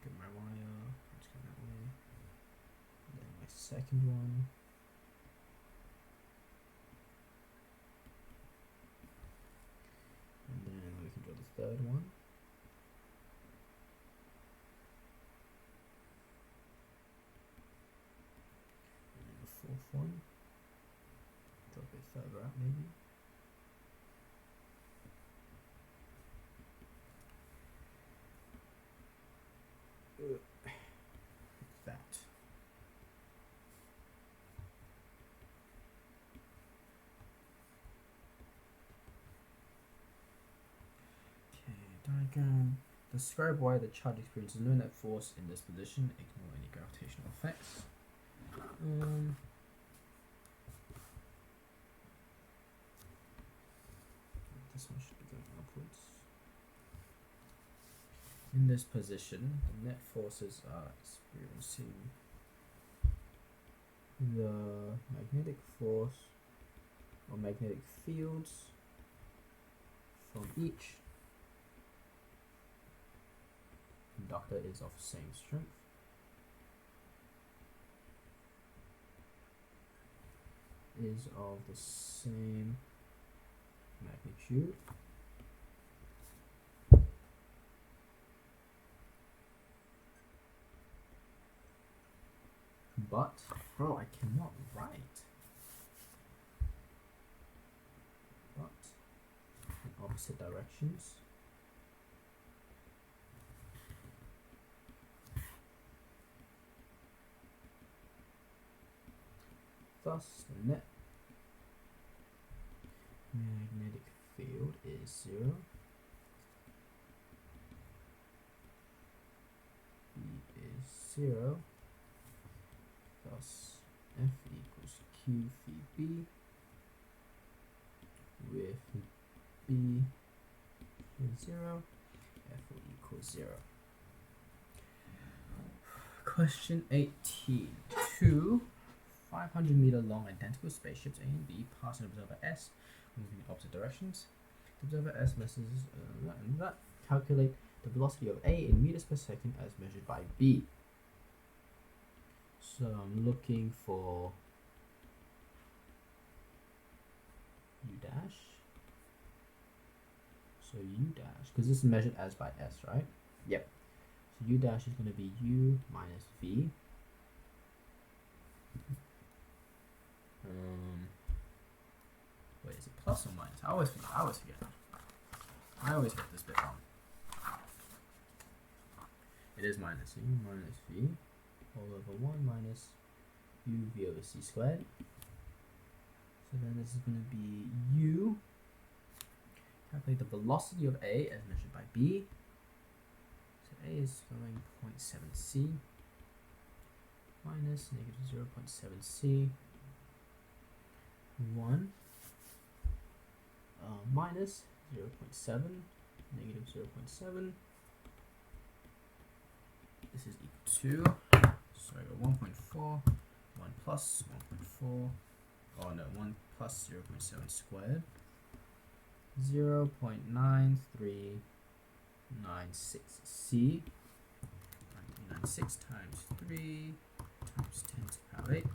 Get my wire, let's go that way. The second one. And then we can draw the third one. And then the fourth one. Draw a bit further out maybe. That. Okay, diagram. Describe why the child experiences no net force in this position. Ignore any gravitational effects. This one should be going upwards. In this position, the net forces are experiencing the magnetic force or magnetic fields from each conductor is of same strength. Is of the same magnitude. But, bro, I cannot write. But, in opposite directions. Thus, the net magnetic field is 0. B is 0. Thus, F equals Q phi B, with B is 0, F will equal 0. Question 18. Two 500-meter long identical spaceships A and B pass an observer S moving in opposite directions. The observer S messes that. Calculate the velocity of A in meters per second as measured by B. So I'm looking for U dash. So U dash, because this is measured as by S, right? Yep. So U dash is going to be U minus V. Wait, is it plus or minus? I always forget. I always get this bit wrong. It is minus U minus V all over 1 minus UV over C squared. So then this is going to be U. Calculate the velocity of A as measured by B. So A is going 0.7 C minus negative 0.7 C 1 minus 0.7 negative 0.7. This is equal to, so I got 1.4, 1 plus 1.4, oh no, 1 plus 0.7 squared, 0.9396 C, 9396 times 3 times 10 to the power 8,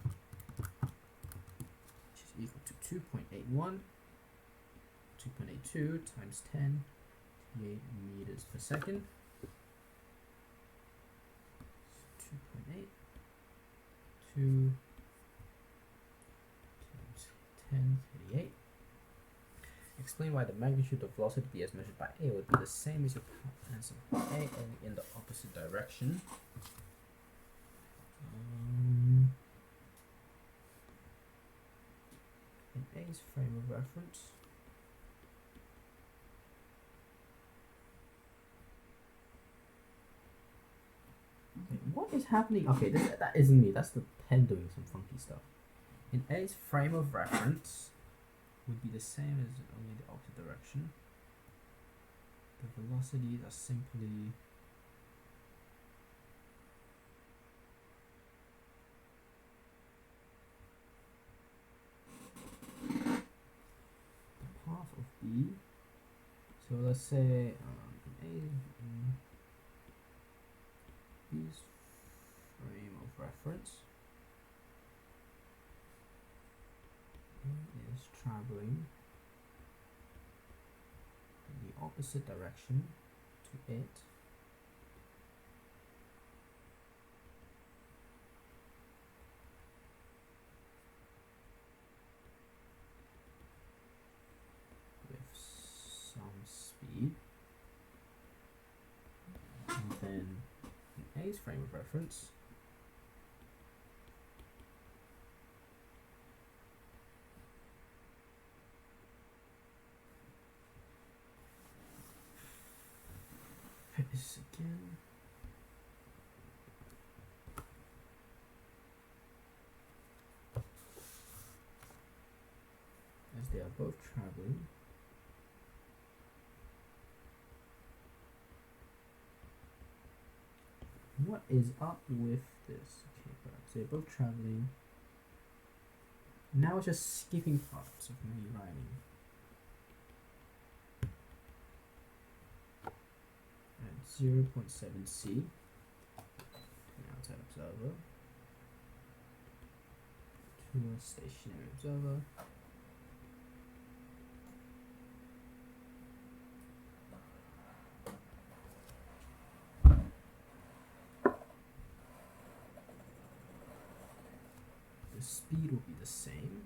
which is equal to 2.81, 2.82 times 10, 8 meters per second. 2.8, 2 times 10, 38. Explain why the magnitude of velocity B as measured by A would be the same as your answer for A, only in the opposite direction. In A's frame of reference, okay, what is happening? Okay, that isn't me. That's the pen doing some funky stuff. In A's frame of reference would be the same as only the opposite direction. The velocities are simply the path of B. So let's say B's frame of reference is traveling in the opposite direction to it. With some speed. And then in A's frame of reference, this again. As they are both traveling what is up with this? Okay, right, so they're both traveling. Now it's just skipping parts of me writing. At 0.7 C, an outside observer to a stationary observer. The speed will be the same.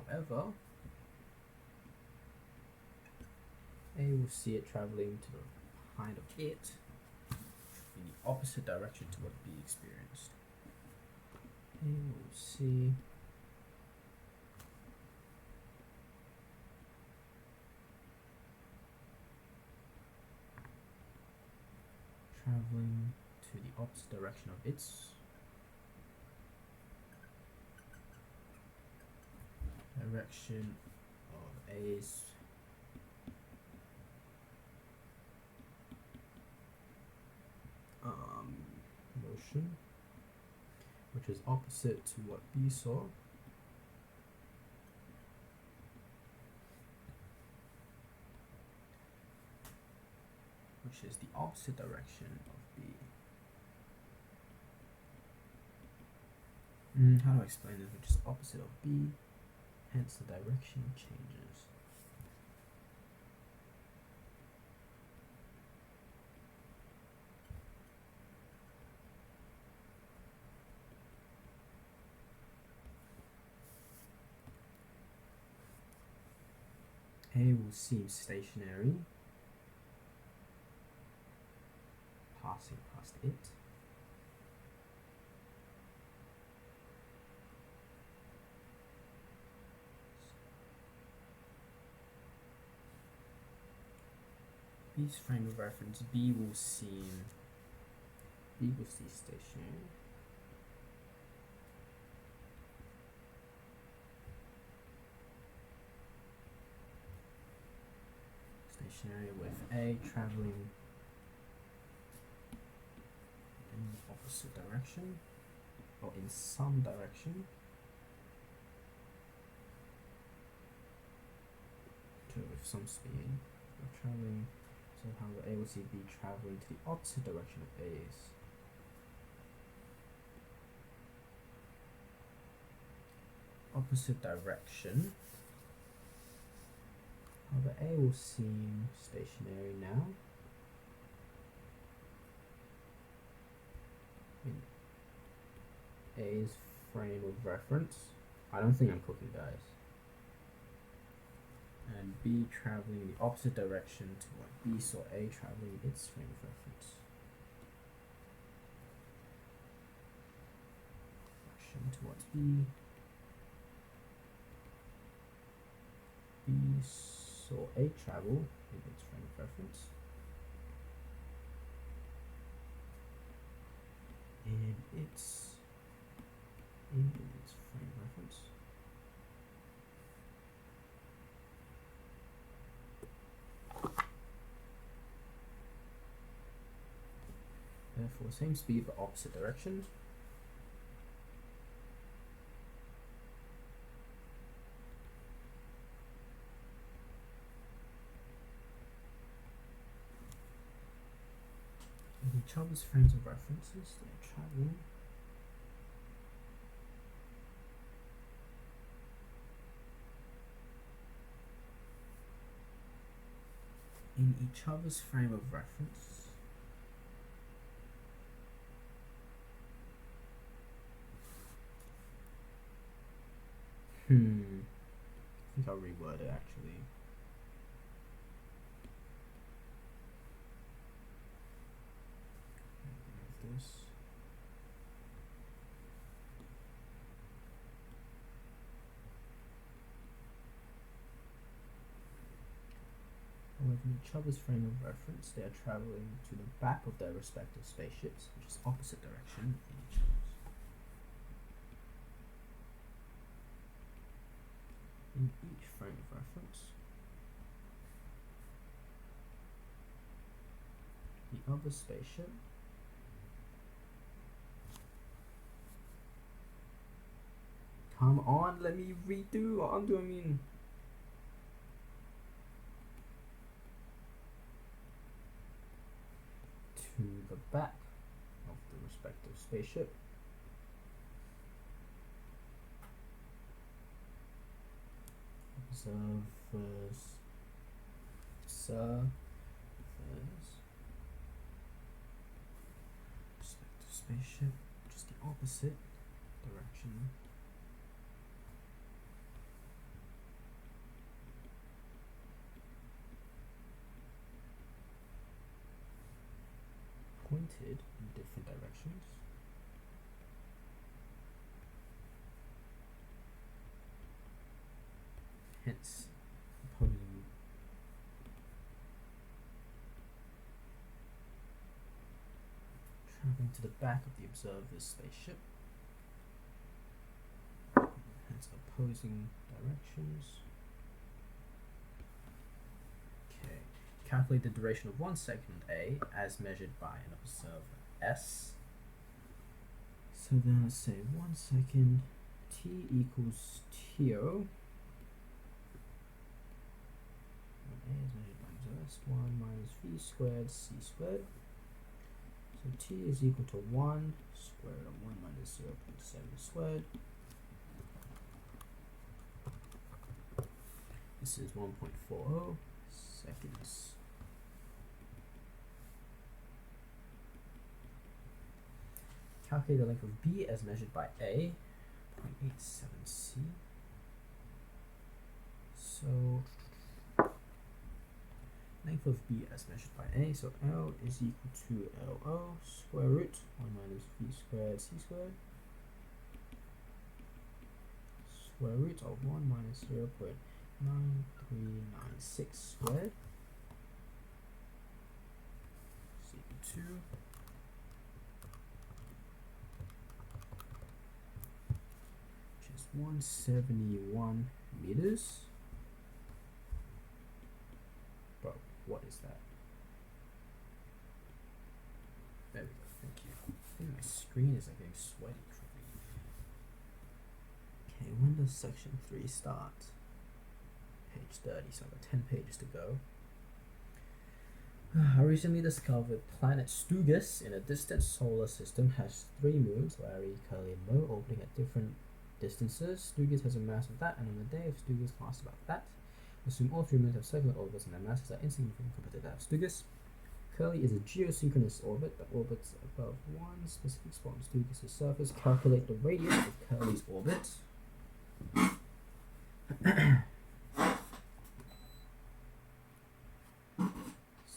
However, A will see it traveling to the behind of it in the opposite direction to what B experienced. A will see traveling to the opposite direction of its direction of A's motion, which is opposite to what B saw. Which is the opposite direction of B. How do I explain this? Which is opposite of B, hence the direction changes. A will seem stationary, passing past it. B's frame of reference, B will see stationary. Stationary with A traveling in the opposite direction, or in some direction, with some speed. We're traveling, so how will A will see B traveling to the opposite direction of A's. Opposite direction. However, A will seem stationary now. In A's frame of reference. I don't think I'm cooking, guys. And B traveling in the opposite direction to what B saw A traveling in its frame of reference. Direction towards B. B saw A travel in its frame of reference. And it's in its frame of reference. Therefore, same speed but opposite direction. each other's frames of references, they're traveling in each other's frame of reference. I think I'll reword it actually. This. However, in each other's frame of reference, they are traveling to the back of their respective spaceships, which is opposite direction in each other's. In each frame of reference, the other spaceship come on, let me redo what I'm doing. To the back of the respective spaceship. Observers. Respective spaceship, just the opposite direction. Pointed in different directions. Hence, opposing traveling to the back of the observer's spaceship. Hence, opposing directions. Okay. Calculate the duration of 1 second A as measured by an observer S. So then let's say 1 second T equals TO. A is measured by observer S1 minus V squared C squared. So T is equal to 1 square root of 1 minus 0.7 squared. This is 1.40 seconds. Calculate the length of B as measured by A, 0.87 C. So length of B as measured by A, so L is equal to LO square root 1 minus V squared C squared. Square root of 1 minus 0.9396 squared is equal to which is 171 meters. Bro, what is that? There we go, thank you. I think my screen is like getting sweaty. Okay, when does section 3 start? Page 30, so I've got 10 pages to go. I recently discovered planet Stugus in a distant solar system has 3 moons, Larry, Curly, and Mo, orbiting at different distances. Stugus has a mass of that, and on the day of Stugus mass about that. Assume all 3 moons have circular orbits and their masses are insignificant compared to that of Stugus. Curly is a geosynchronous orbit that orbits above one specific spot on Stugus' surface. Calculate the radius of Curly's orbit.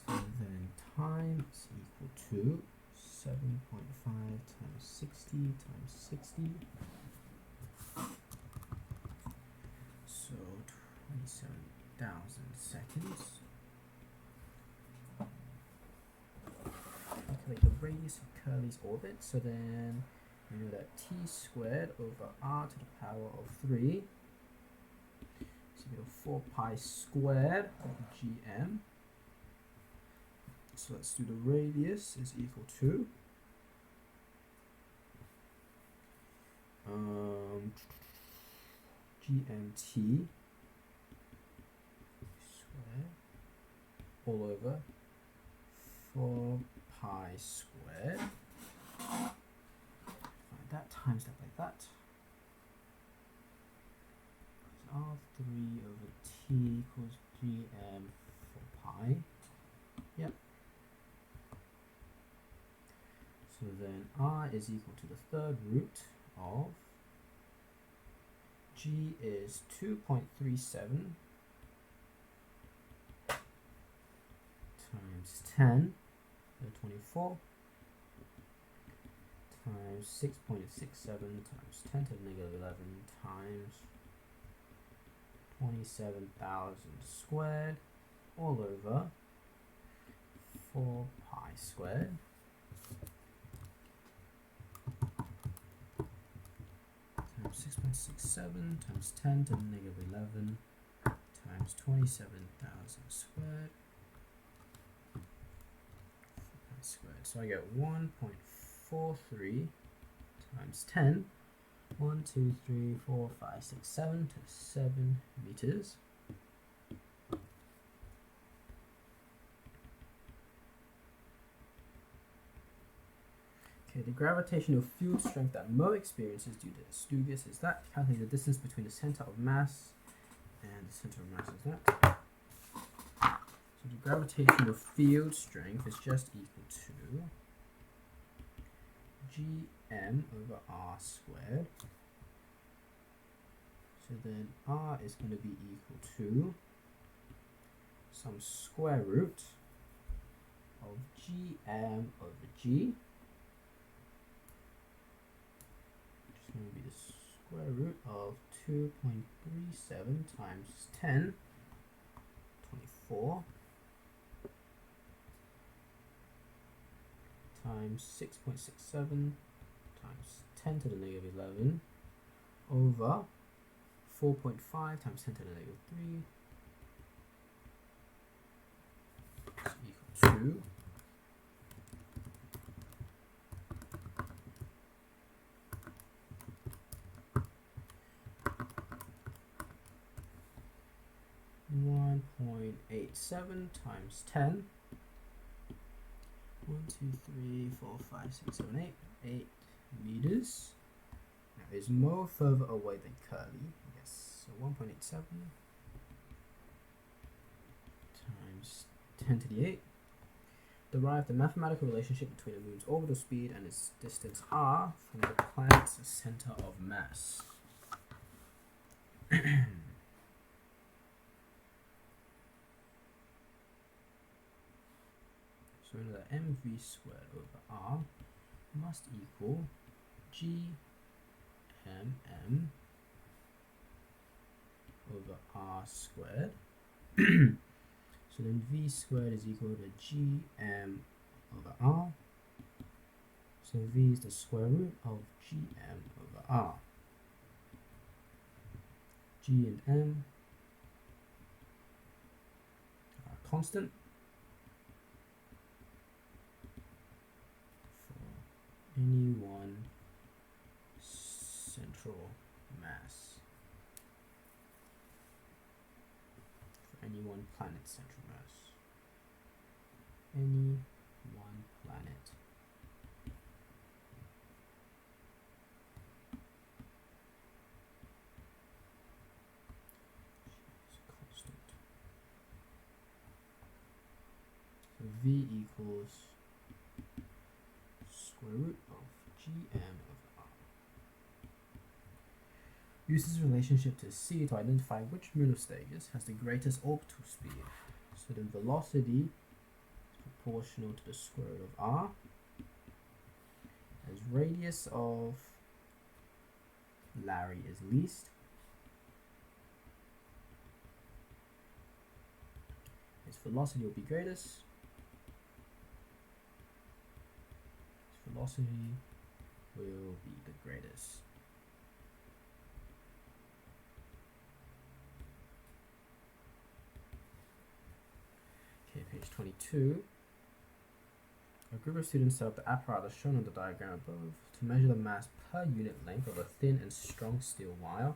So then time is equal to 7.5 times 60 times 60. So 27,000 seconds. Calculate the radius of Curly's orbit. So then we know that t squared over r to the power of 3 is equal to 4 pi squared over gm. So let's do the radius is equal to gmt squared all over 4 pi pi squared. Find that times that by that. R3 over t equals gm for pi. Yep. So then r is equal to the third root of g is 2.37 times 10 to the 24 times 6.67 times 10 to the negative 11 times 27,000 squared all over 4 pi squared. Times 6.67 times 10 to the negative 11 times 27,000 squared. 4 pi squared. So I get 1.43 times 10. 1, 2, 3, 4, 5, 6, 7 to 7 meters. Okay, the gravitational field strength that Mo experiences due to this is that. Calculate the distance between the center of mass and the center of mass is that. So the gravitational field strength is just equal to gm over r squared. So then r is going to be equal to some square root of gm over g, which is going to be the square root of 2.37 times 10, 24, times 6.67 times 10 to the negative 11 over 4.5 times 10 to the negative 3 is equal to 1.87 times 10. 1, 2, 3, 4, 5, 6, 7, 8 meters. Now is Mo further away than Curly? Yes. So 1.87 times 10 to the 8. Derive the mathematical relationship between the moon's orbital speed and its distance r from the planet's center of mass. So the mv squared over r must equal g mm over r squared. So then v squared is equal to gm over r. So v is the square root of gm over r. G and m are constant for any one central mass. For any one planet's central mass. Any one planet. V equals square root of gm over r. Use this relationship to C to identify which monostagus has the greatest orbital speed. So then velocity is proportional to the square root of r, as radius of Larry is least. Its velocity will be greatest. Velocity will be the greatest. Okay, page 22. A group of students set up the apparatus shown on the diagram above to measure the mass per unit length of a thin and strong steel wire.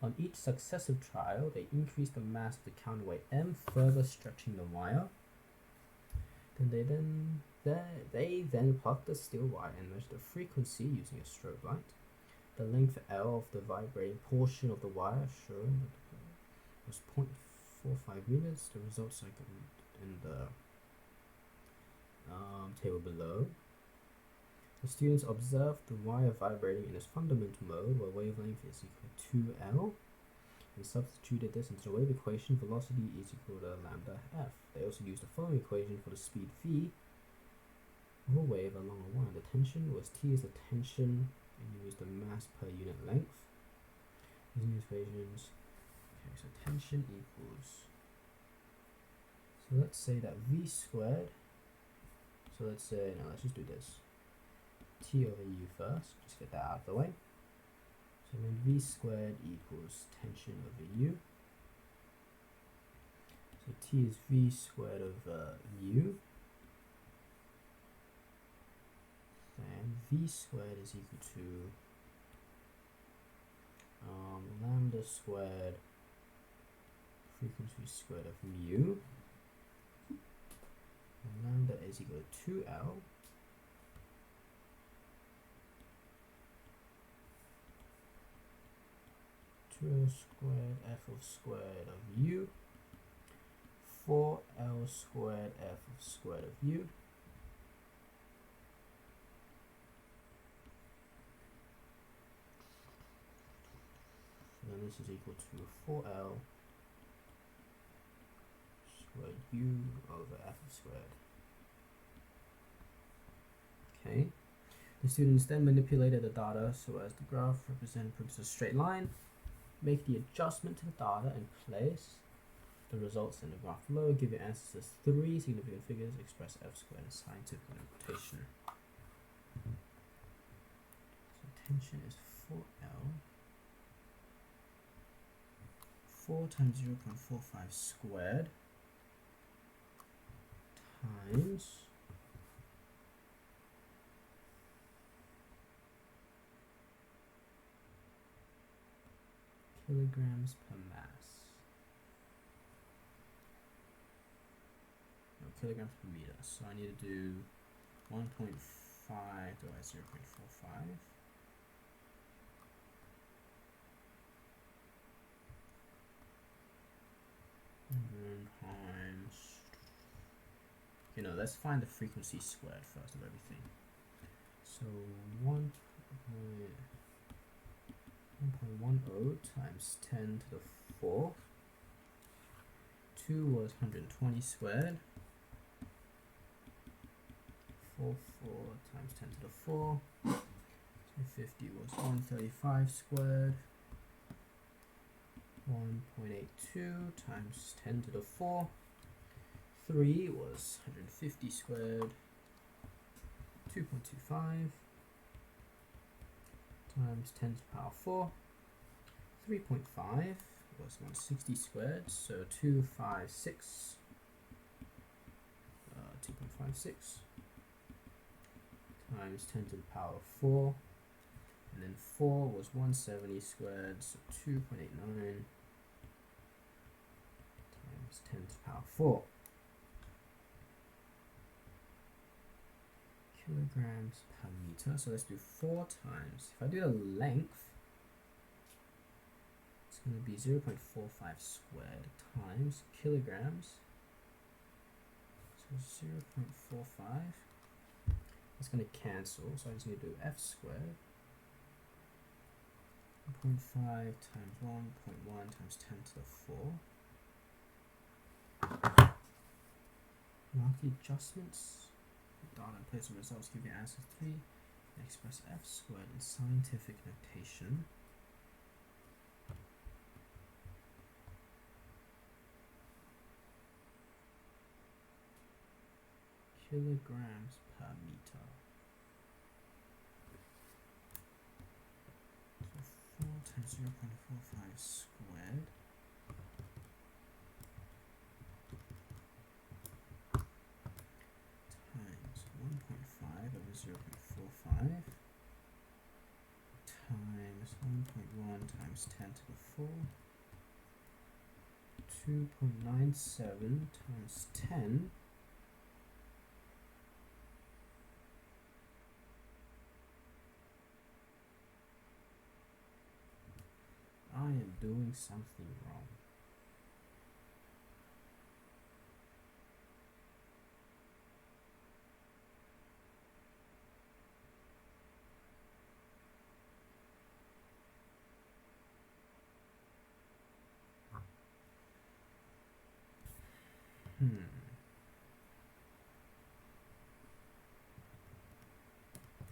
On each successive trial, they increased the mass of the counterweight m, further stretching the wire. And they then plug the steel wire and measure the frequency using a strobe light. The length L of the vibrating portion of the wire shown was 0.45 meters. The results are in the table below. The students observed the wire vibrating in its fundamental mode where wavelength is equal to L, and substituted this into the wave equation. Velocity is equal to lambda f. They also used the following equation for the speed v of a wave along a wire. The tension was T is the tension, and you use the mass per unit length. Using these equations, okay, so tension equals, so let's say that V squared, so let's say, now let's just do this, T over U first, just get that out of the way. So then V squared equals tension over U. So T is V squared over U. And V squared is equal to lambda squared frequency squared of mu. And lambda is equal to 2L. Squared f of squared of u, 4L squared f of squared of u. So then this is equal to 4L squared u over f of squared. Okay. The students then manipulated the data so as the graph represents a straight line. Make the adjustment to the data and place the results in the graph below. Give your answers as 3 significant figures. Express f squared in scientific notation. So tension is 4L. 4 times 0.45 squared times kilograms per mass. No, kilograms per meter. So I need to do 1.5 divided by 0.45. And then times, you know, let's find the frequency squared first of everything. So 1.10 times 10 to the 4. 2 was 120 squared. 4 times 10 to the 4. 250 was 135 squared. 1.82 times 10 to the 4. 3 was 150 squared. 2.25 times 10 to the power 4. 3.5 was 160 squared, so 256. 2.56 times 10 to the power 4, and then 4 was 170 squared, so 2.89 times 10 to the power 4. Kilograms per meter. So let's do 4 times. If I do the length, it's going to be 0.45 squared times kilograms. So 0.45. It's going to cancel, so I just need to do f squared. 1.5 times 1.1 times 10 to the 4. Mark the adjustments. Data and place the results, give your answer 3, and express f squared in scientific notation. Kilograms per meter. So 4 times 0.45 squared times 1.5 over 0.45 times 1.1 times 10 to the 4. 2.97 times 10 I am doing something wrong.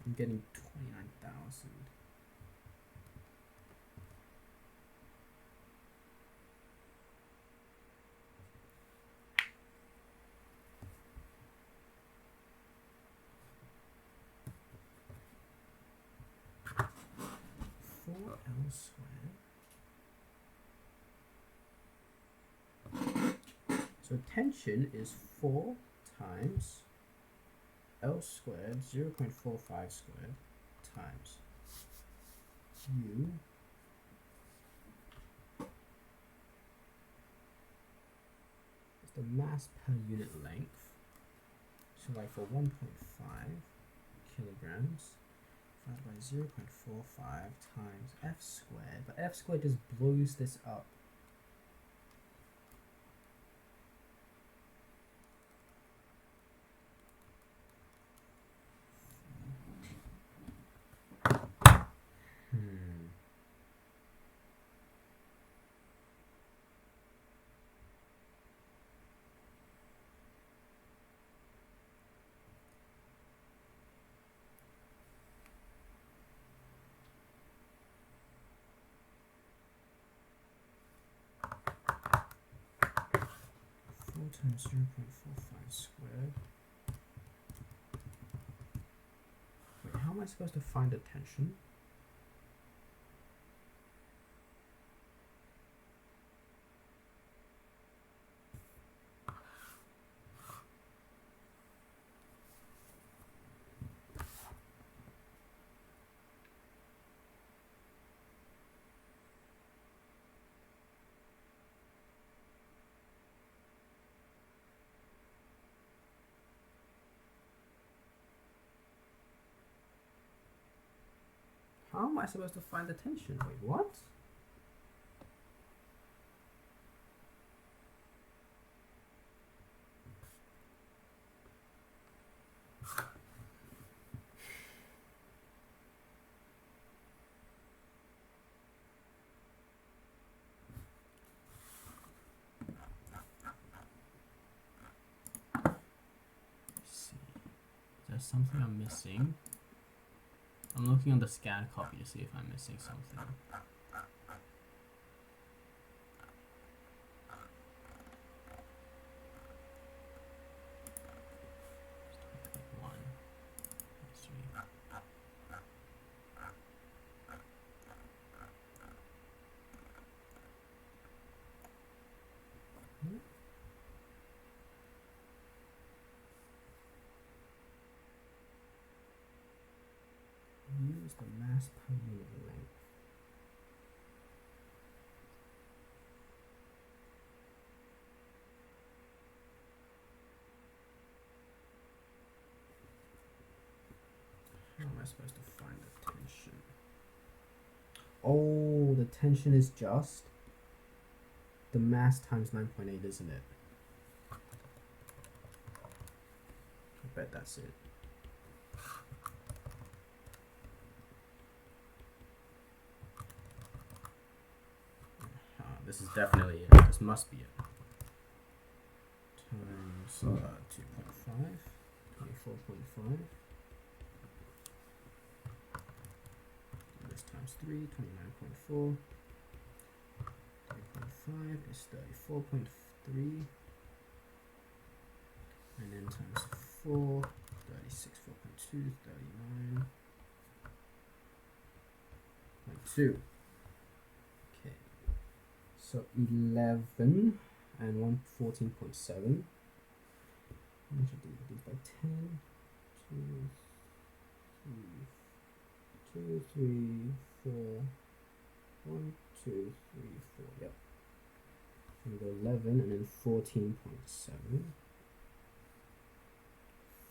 I'm getting 29,000. L squared. So tension is 4 times L squared 0.45 squared times U is the mass per unit length. So like for 1.5 kilograms divided by 0.45 times F squared, but F squared just blows this up. Times 0.45 squared. Wait, how am I supposed to find the tension? How am I supposed to find the tension? Wait, what? Let's see. Is there something I'm missing? I'm looking on the scan copy to see if I'm missing something. Use the mass per unit length. How am I supposed to find the tension? Oh, the tension is just the mass times 9.8, isn't it? I bet that's it. This is definitely it. This must be it. Times 2.5, 24.5. This times 3, 29.4. 3.5 is 34.3. And then times 4, 36, 4.2, 39.2. Okay. So 11 and 114.7. I should divide these by 10. 2, 3, 4. 1, 2, 3, 4. Yep. So we go 11 and then 14.7.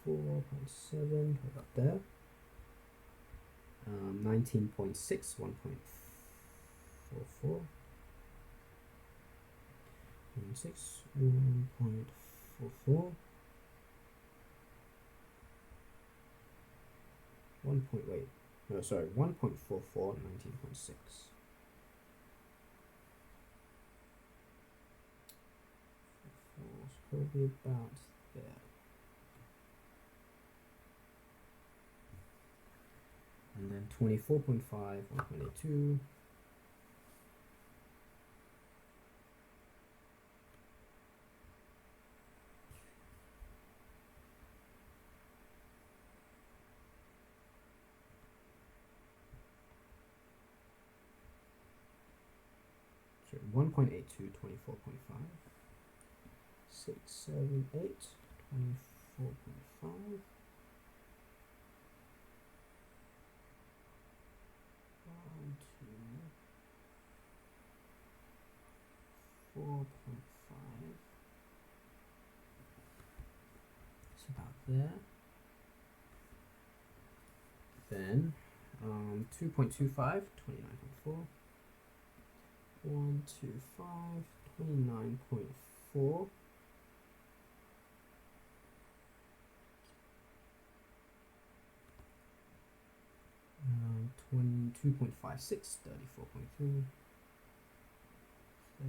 4.7, about there. 19.6, 1.44. And 6, 1.44. 1.44, 19.6. It's probably about there. And then 24.5, 1.82. Sorry, 1.82, 24.5. 6, 7, 8, 24.5. 4.5. It's about there. Then 2.25, 29.4. 125, 29.4. 22.56, 34.3. 34.3.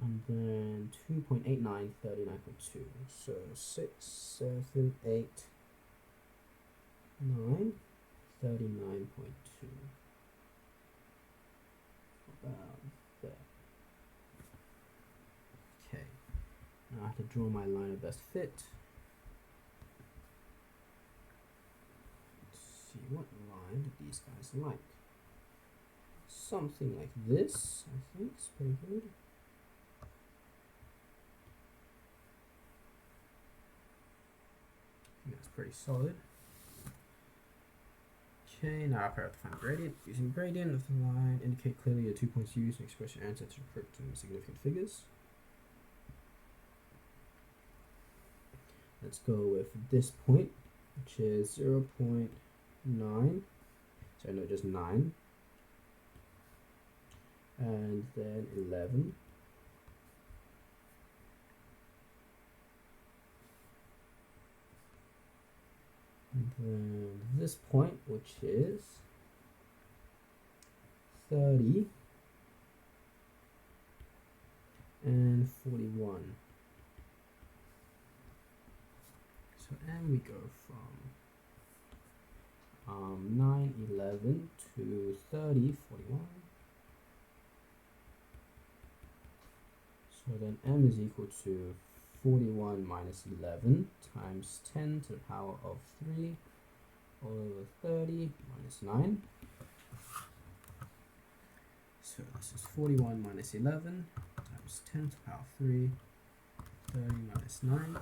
And then 2.89, 39.2. So 6, 7, 8, 9, 39.2. About there. Okay. Now I have to draw my line of best fit. Let's see, what line do these guys like? Something like this, I think, is pretty good. I think that's pretty solid. Okay, now I have to find gradient. Using gradient of the line, indicate clearly the 2 points used and express your answer to correct significant figures. Let's go with this point, which is 0.9. So no, just 9. And then 11. And then this point, which is 30 and 41. So, and we go from 9, 11 to 30, 41. So then m is equal to 41 minus 11 times 10 to the power of 3 all over 30 minus 9. So this is 41 minus 11 times 10 to the power of 3, 30 minus 9.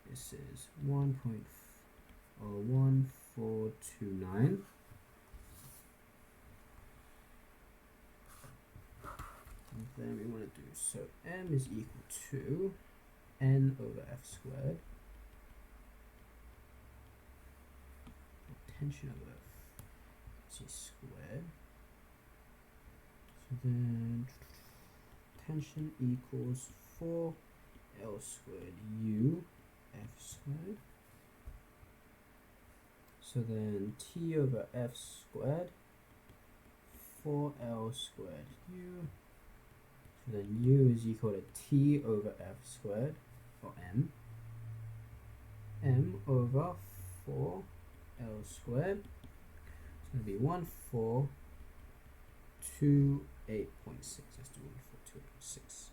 This is 1.1429. And then we want to do, so m is equal to n over f squared, tension over c squared. So then tension equals 4l squared u f squared. So then t over f squared, 4l squared u. So then u is equal to t over f squared for m. M over 4l squared. It's going to be 1428.6. Let's do 1428.6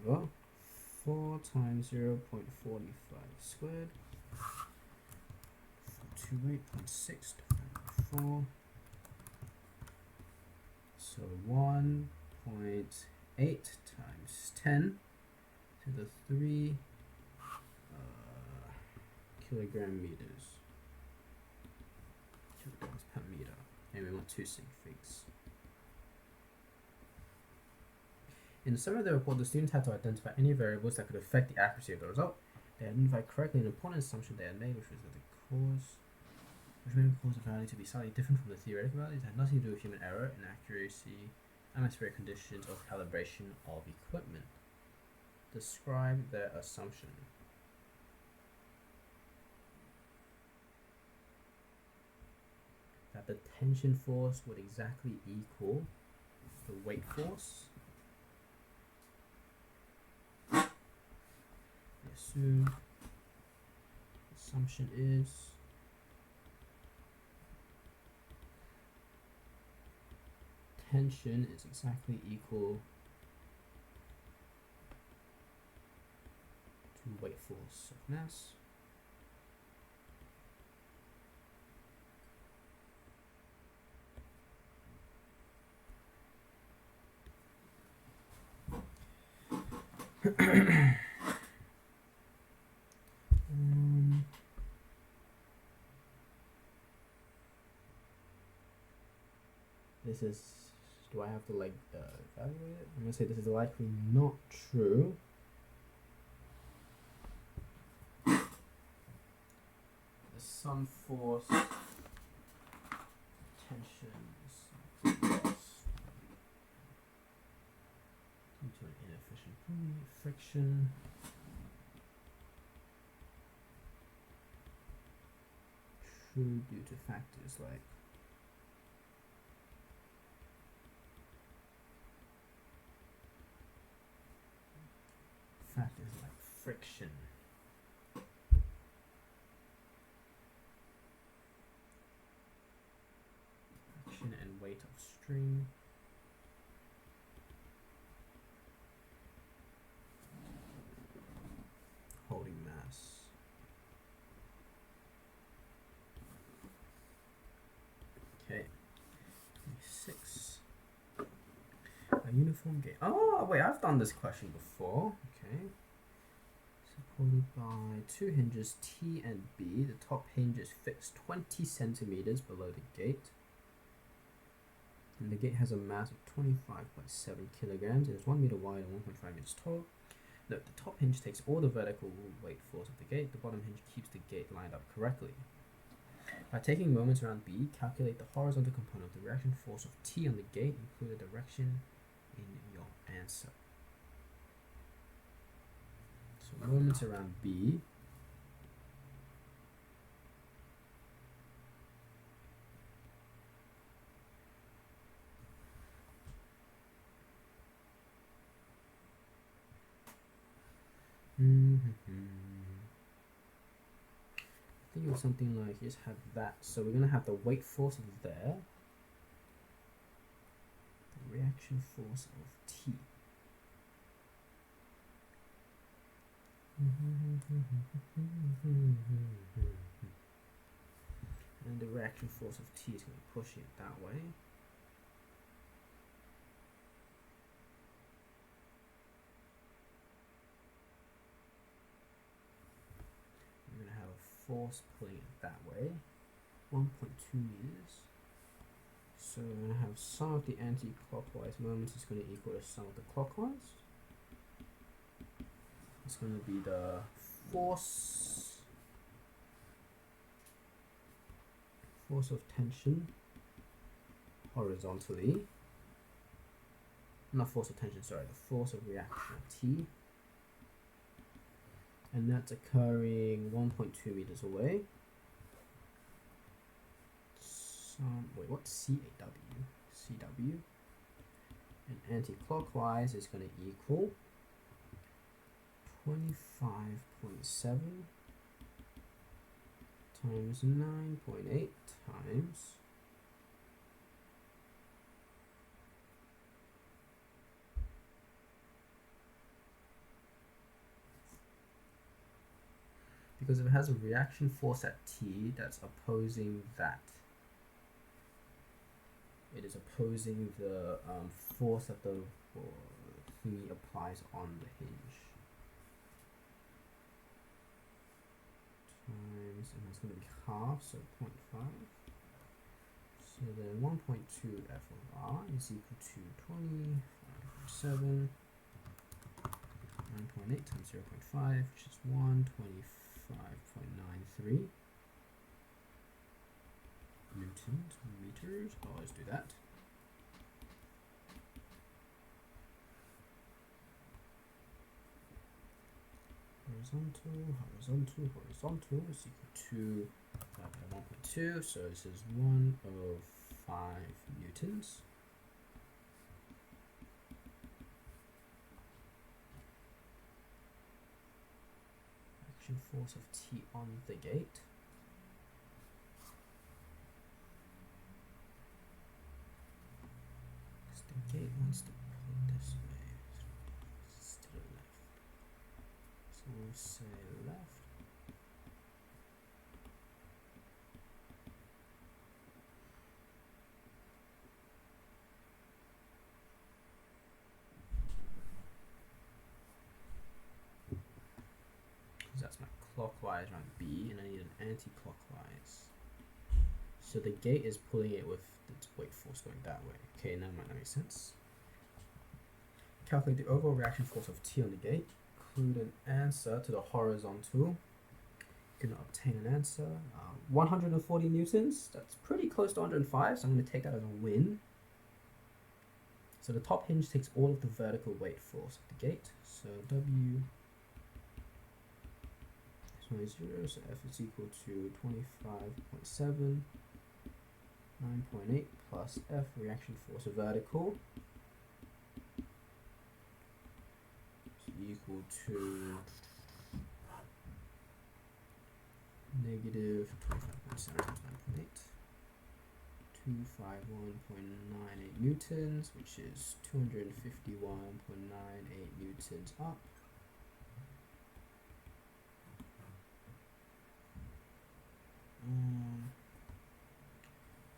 over 4 times 0.45 squared. 428.6 divided by 4. So 1.8 times 10 to the 3 kilogram meters. Kilograms per meter. And we want 2 sig figs. In the summary of the report, the students had to identify any variables that could affect the accuracy of the result. They They identified correctly an important assumption they had made, which was that the cause, which made the cause of value to be slightly different from the theoretical values. It had nothing to do with human error, inaccuracy, atmospheric conditions, or calibration of equipment. Describe their assumption. That the tension force would exactly equal the weight force. They assume assumption is tension is exactly equal to weight force of mass. This is, do I have to like evaluate it? I'm gonna say this is likely not true. The sum force tension is loss due to an inefficient friction. True due to factors like friction. Friction and weight of string. Holding mass. Okay. 26. A uniform gauge. Oh, wait, I've done this question before. Okay. Supported by two hinges T and B. The top hinge is fixed 20 centimeters below the gate. And the gate has a mass of 25.7 kilograms. It is 1 meter wide and 1.5 meters tall. Note, the top hinge takes all the vertical weight force of the gate. The bottom hinge keeps the gate lined up correctly. By taking moments around B, calculate the horizontal component of the reaction force of T on the gate. Include a direction in your answer. So moments around B. I think it was something like, you just have that. So we're going to have the weight force of there. The reaction force of T. And the reaction force of T is going to push it that way. We're going to have a force pulling it that way. 1.2 meters. So we're going to have sum of the anti-clockwise moments is going to equal the sum of the clockwise. It's going to be the force of tension horizontally. Not force of tension, sorry, the force of reaction T. And that's occurring 1.2 meters away. Wait, what's CAW? CW. And anti-clockwise is going to equal 25.7 times 9.8 times because if it has a reaction force at T that's opposing that. It is opposing the force that the thingy applies on the hinge. Times, and that's going to be half, so 0.5. So then 1.2 F of R is equal to 25.7 9.8 times 0.5, which is 125.93 newtons meters. I'll always do that. Horizontal is equal to 1.2, so this is 105 newtons. Action force of T on the gate. Because the gate wants to pull this way. It's to the left. So we'll say left. That's my clockwise around B, and I need an anti-clockwise. So the gate is pulling it with its weight force going that way. Okay, now that makes sense. Calculate the overall reaction force of T on the gate. Include an answer to the horizontal. You can obtain an answer. 140 newtons. That's pretty close to 105, so I'm going to take that as a win. So the top hinge takes all of the vertical weight force of the gate. So W is 0, so F is equal to 25.7, 9.8 plus F, reaction force vertical, is equal to negative 25.7 times 9.8, 251.98 newtons, which is 251.98 newtons up.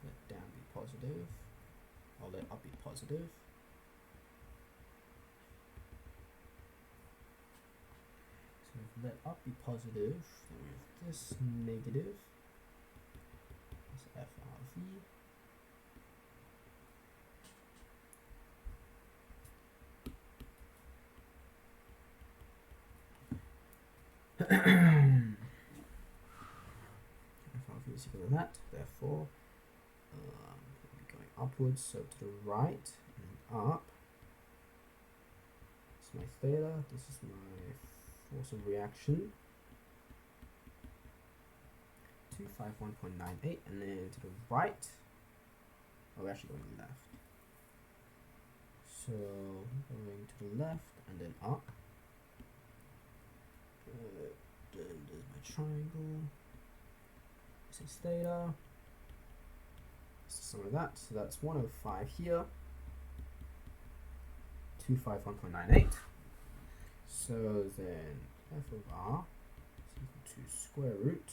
Let down be positive, or let up be positive. So if let up be positive, then we have this negative. That's FRV. Is equal to that, therefore we'll be going upwards, so to the right and up. This is my theta, this is my force of reaction, 251.98, and then to the right, we're actually going left. So going to the left and then up. Then there's my triangle. This is theta. This is some of that. So that's 105 here. 251.98. So then F of R is equal to square root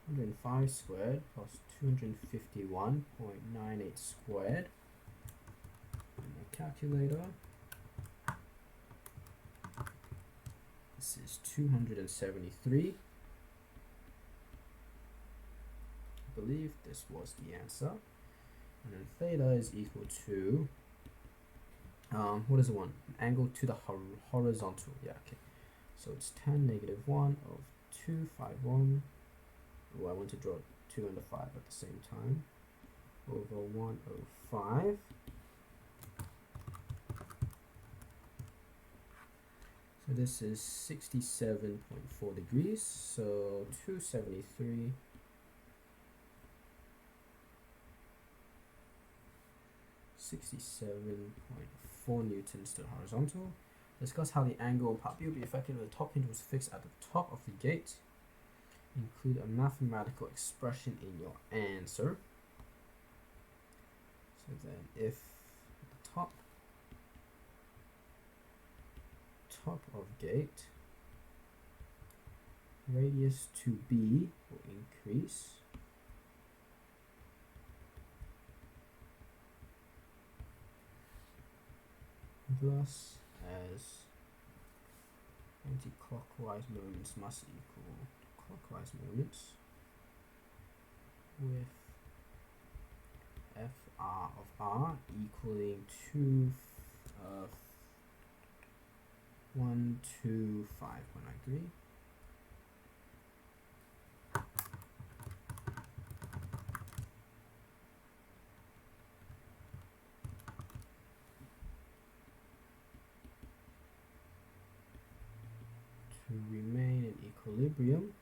105 squared plus 251.98 squared. And my calculator. This is 273. I believe this was the answer. And then theta is equal to, what is the one? An angle to the horizontal. Yeah, okay. So it's tan negative 1 of 251. Oh, I want to draw 2 and a 5 at the same time. Over 105. So this is 67.4 degrees. So 273. 67.4 newtons to the horizontal. Discuss how the angle on part B will be affected when the top hinge was fixed at the top of the gate. Include a mathematical expression in your answer. So then if the top of gate, radius to B will increase. Thus, as anti-clockwise moments must equal clockwise moments with Fr of R equaling 2 125.93. To remain in equilibrium,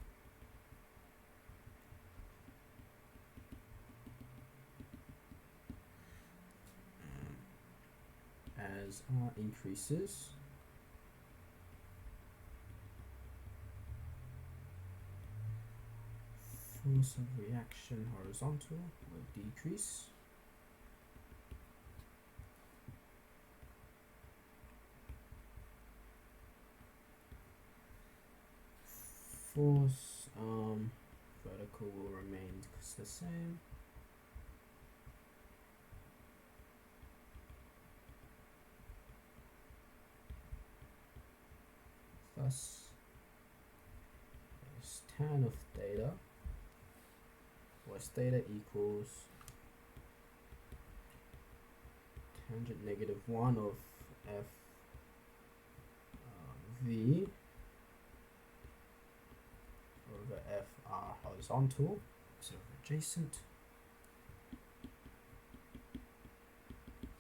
as R increases, force of reaction horizontal will decrease. Force vertical will remain the same. Thus, is tan of theta, where theta equals tangent -1 of f v over fr horizontal, so adjacent.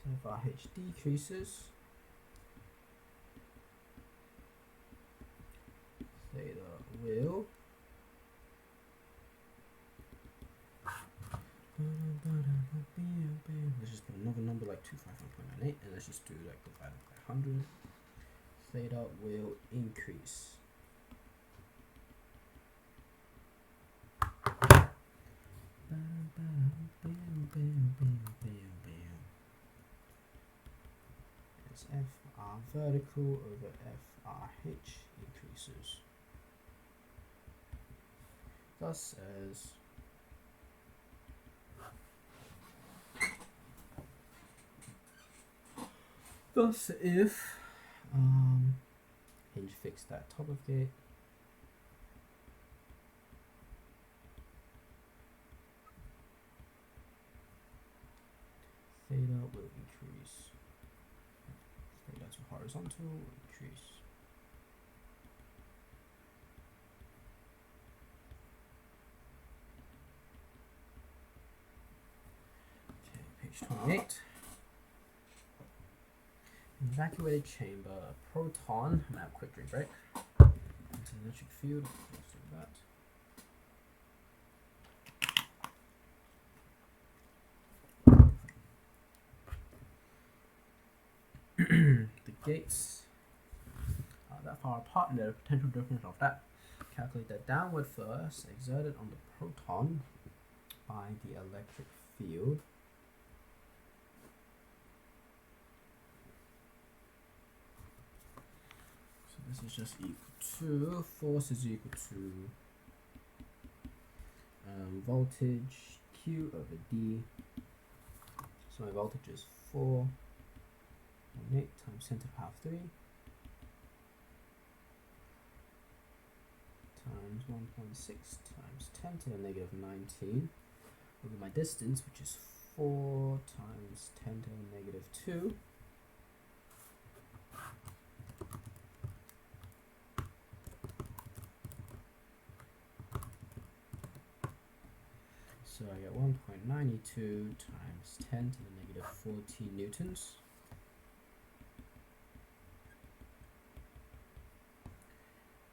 So if RH decreases, theta will let's just put another number like 251.98, and let's just do like divided by 100. Theta will increase. As FR vertical over FRH increases. Thus if hinge fixed at top of gate, theta will increase. Theta to horizontal will increase. Okay, page 28. Evacuated chamber, proton. I'm gonna have a quick drink break. Into the electric field. Let's do that. The gates are that far apart, and the potential difference of that. Calculate the downward force exerted on the proton by the electric field. So this is just equal to, force is equal to voltage Q over D. So my voltage is 4.8 times 10 to the power 3 times 1.6 times 10 to the -19 over my distance, which is 4 times 10 to the -2. So I get 1.92 times 10 to the -14 newtons.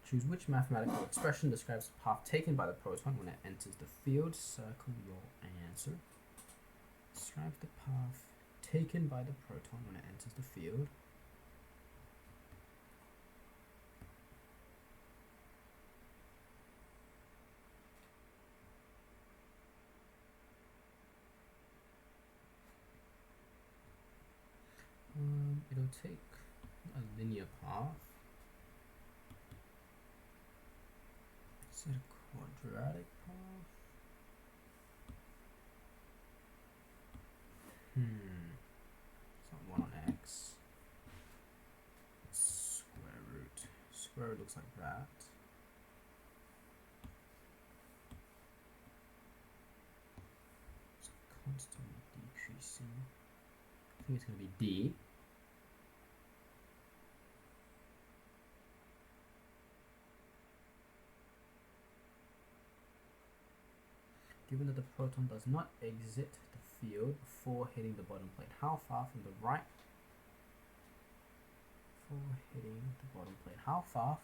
Choose which mathematical expression describes the path taken by the proton when it enters the field. Circle your answer. Describe the path taken by the proton when it enters the field. It'll take a linear path. Is it a quadratic path? It's not 1 on x. Square root. Square root looks like that. It's constantly decreasing. I think it's going to be D. Given that the proton does not exit the field before hitting the bottom plate, how far from the right? Before hitting the bottom plate, how far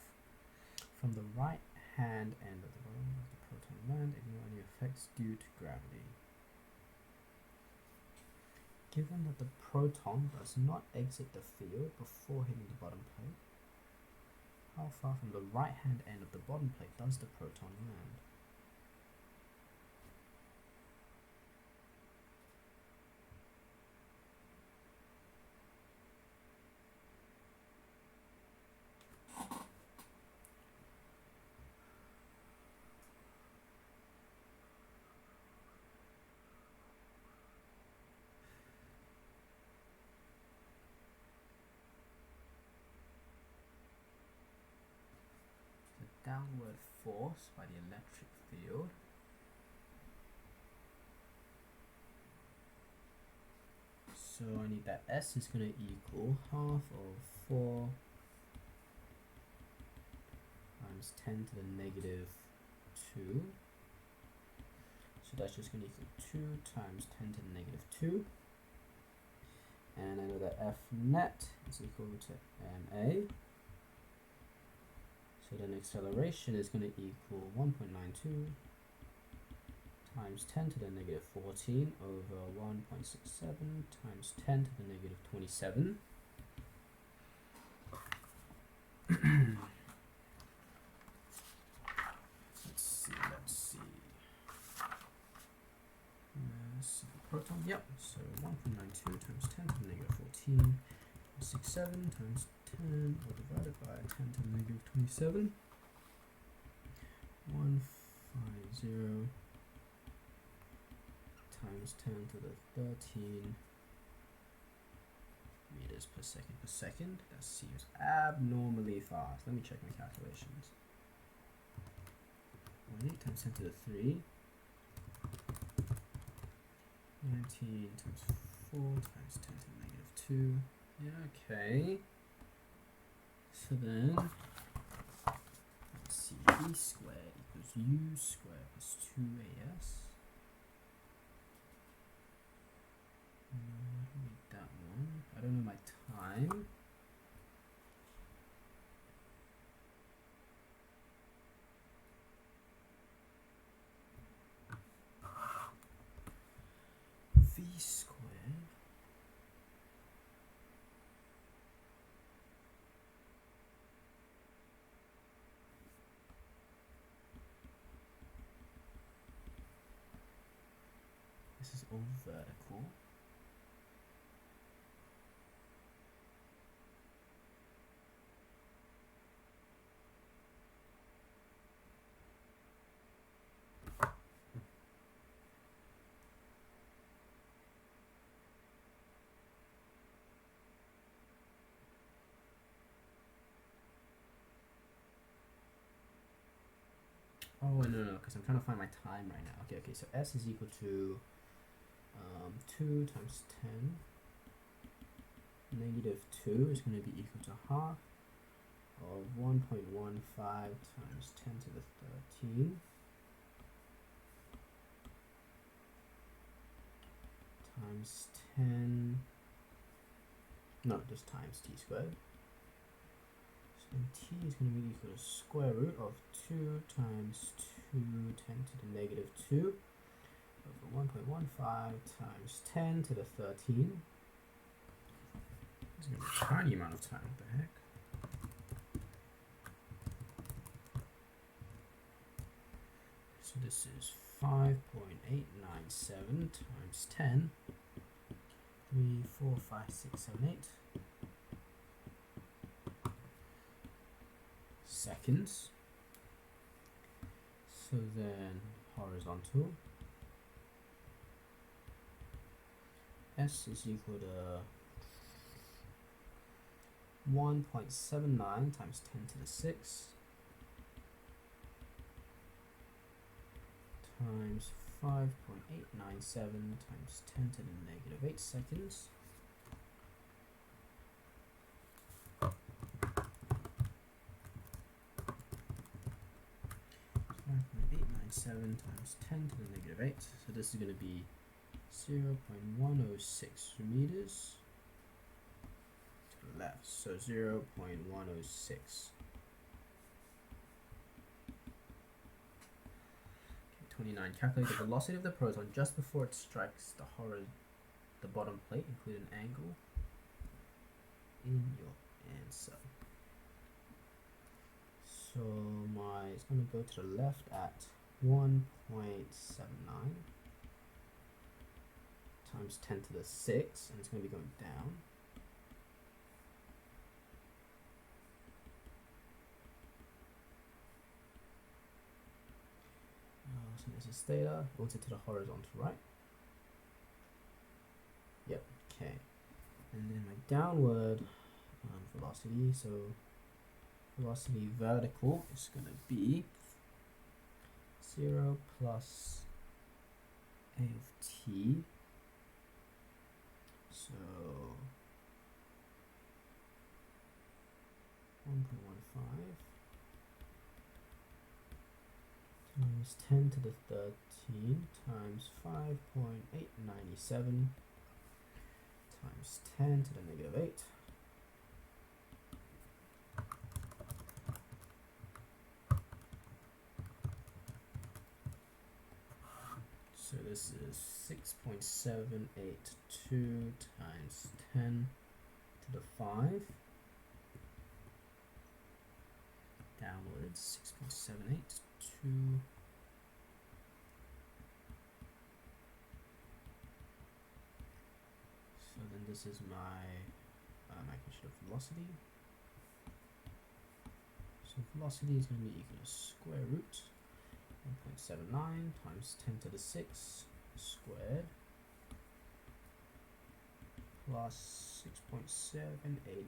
from the right hand end of the bottom of the proton land? Ignore any effects due to gravity. Given that the proton does not exit the field before hitting the bottom plate, how far from the right hand end of the bottom plate does the proton land? Downward force by the electric field so I need that S is going to equal half of 4 times 10 to the negative 2, so that's just going to equal 2 times 10 to the negative 2, and I know that F net is equal to ma. So then acceleration is going to equal 1.92 times 10 to the negative 14 over 1.67 times 10 to the negative 27. Let's see. Proton, yep. So 1.92 times 10 to the negative 14. 67 times 10 all divided by 10 to the negative 27. 150 times 10 to the 13 meters per second. That seems abnormally fast. Let me check my calculations. 1.8 times 10 to the 3. 19 times 4 times 10 to the negative 2. Yeah, okay. So then, let's see, B squared equals U squared plus 2AS. I don't need that one. I don't know my time. V squared. This is all vertical. Oh, no, because I'm trying to find my time right now. Okay, so S is equal to 2 times 10. Negative 2 is going to be equal to half of 1.15 times 10 to the 13 times 10, no, just times t squared. So t is going to be equal to square root of 2 times 2 10 to the negative 2 over 1.15 times 10 to the 13. It's going to be a tiny amount of time, what the heck? So this is 5.897 times 10, 3, 4, 5, 6, 7, 8 seconds. So then horizontal, S is equal to 1.79 times 10 to the 6 times 5.897 times 10 to the negative 8 seconds. times 10 to the negative 8. So this is going to be 0.106 meters to the left. So 0.106. 29. Calculate the velocity of the proton just before it strikes the bottom plate. Include an angle in your answer. So it's going to go to the left at 1.79 times 10 to the 6, and it's going to be going down. So this is theta, wants it to the horizontal, right? Yep, okay. And then my downward velocity, so velocity vertical is going to be 0 plus a of t. So 1.15 times 10 to the 13 times 5.897 times 10 to the negative 8. So this is 6.782 times 10 to the 5. Downwards, 6.782. So then this is my magnitude of velocity. So velocity is going to be equal to square root 1.79 times 10 to the 6 squared plus 6.782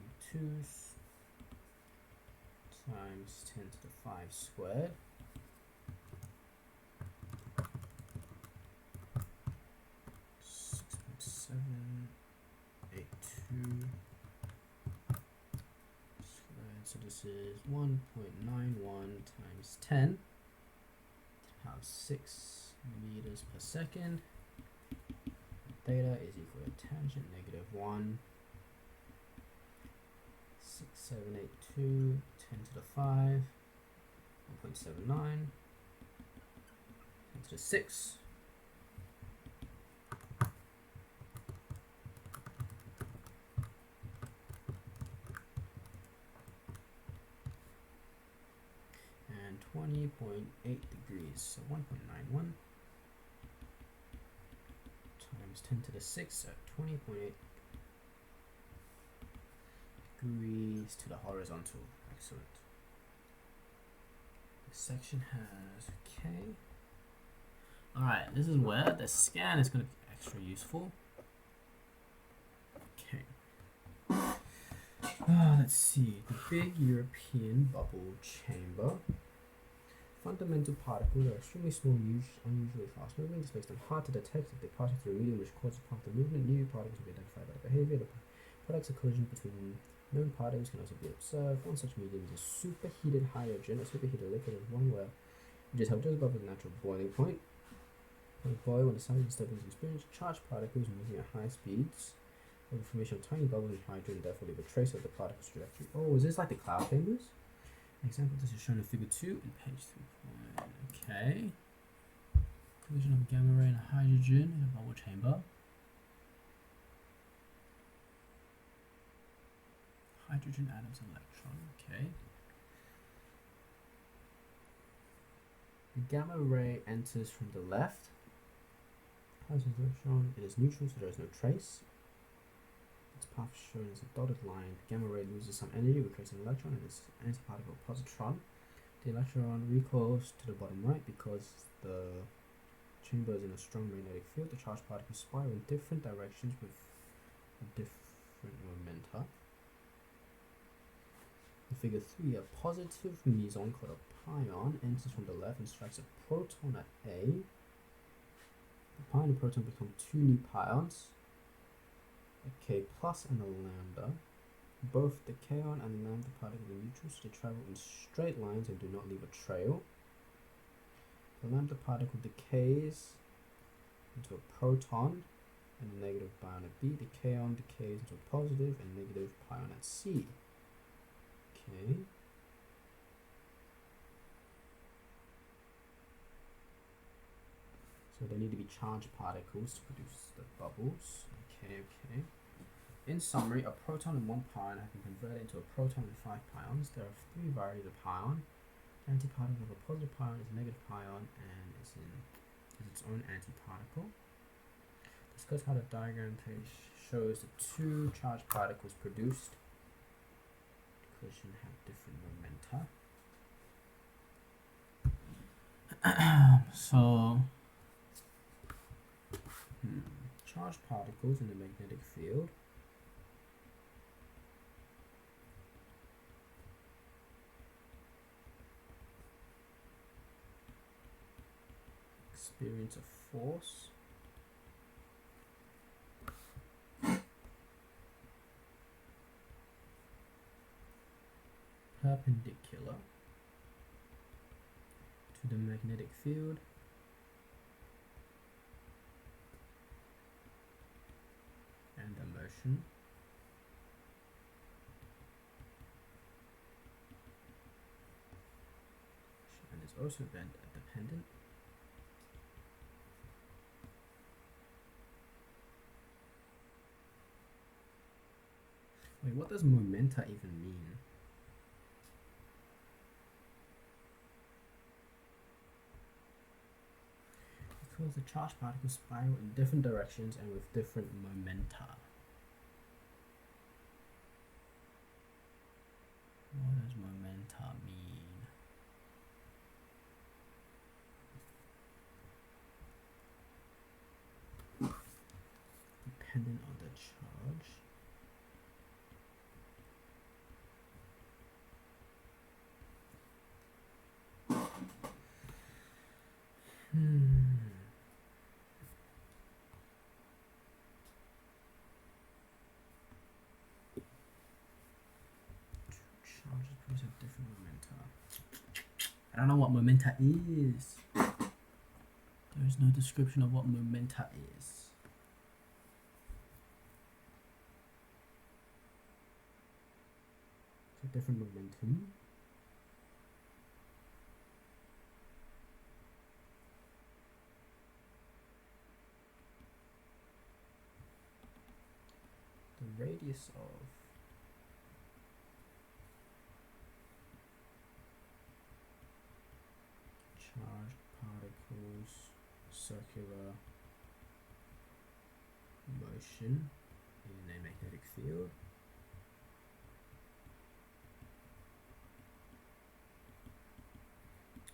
times 10 to the 5 squared squared. So this is 1.91 times 10 times 6 meters per second. Theta is equal to tangent negative 1. 6782 10 to the 5 1.79 10 to the 6. And 20.8 degrees, so 1.91 times 10 to the 6 at 20.8 degrees to the horizontal. Excellent. This section has K. Alright, this is where the scan is going to be extra useful. Okay. Let's see. The big European bubble chamber. Fundamental particles are extremely small, unusually fast moving. This makes them hard to detect. If they pass through a medium which causes prompt movement, new particles will be identified by the behavior. The products of collision between known particles can also be observed. One such medium is a superheated hydrogen, a superheated liquid is one where it is held just above the natural boiling point. When it boils, when the size of disturbance is experienced, charged particles moving at high speeds of the formation of tiny bubbles in hydrogen, therefore leave a trace of the particle's trajectory. Oh, is this like the cloud chambers? An example, this is shown in figure 2 in page 3. Okay. Collision of a gamma ray and a hydrogen in a bubble chamber. Hydrogen atoms and electron. Okay. The gamma ray enters from the left. Hydrogen electron. It is neutral, so there is no trace. Its path shown as a dotted line. The gamma ray loses some energy, we create an electron, and its antiparticle positron. The electron recoils to the bottom right because the chamber is in a strong magnetic field. The charged particles spiral in different directions with different momenta. In figure 3, a positive meson called a pion enters from the left and strikes a proton at A. The pion and proton become two new pions, a K plus and a lambda. Both the kaon and the lambda particles are neutral, so they travel in straight lines and do not leave a trail. The lambda particle decays into a proton and a negative pion at B. The kaon decays into a positive and negative pion at C. Okay. So they need to be charged particles to produce the bubbles. Okay. In summary, a proton and 1 pion have been converted into a proton and 5 pions. There are 3 varieties of pion. The antiparticle of a positive pion is a negative pion and is its own antiparticle. Discuss how the diagram page shows the 2 charged particles produced. Collision have different momenta. Charged particles in the magnetic field experience a force perpendicular to the magnetic field and the motion and is also bend dependent. Wait, what does momenta even mean? Because the charged particles spiral in different directions and with different momenta. What does momenta mean? Dependent on the charge. Charges have different momenta. I don't know what momenta is. There is no description of what momenta is. It's a different momentum. The radius of charged particles, circular motion in a magnetic field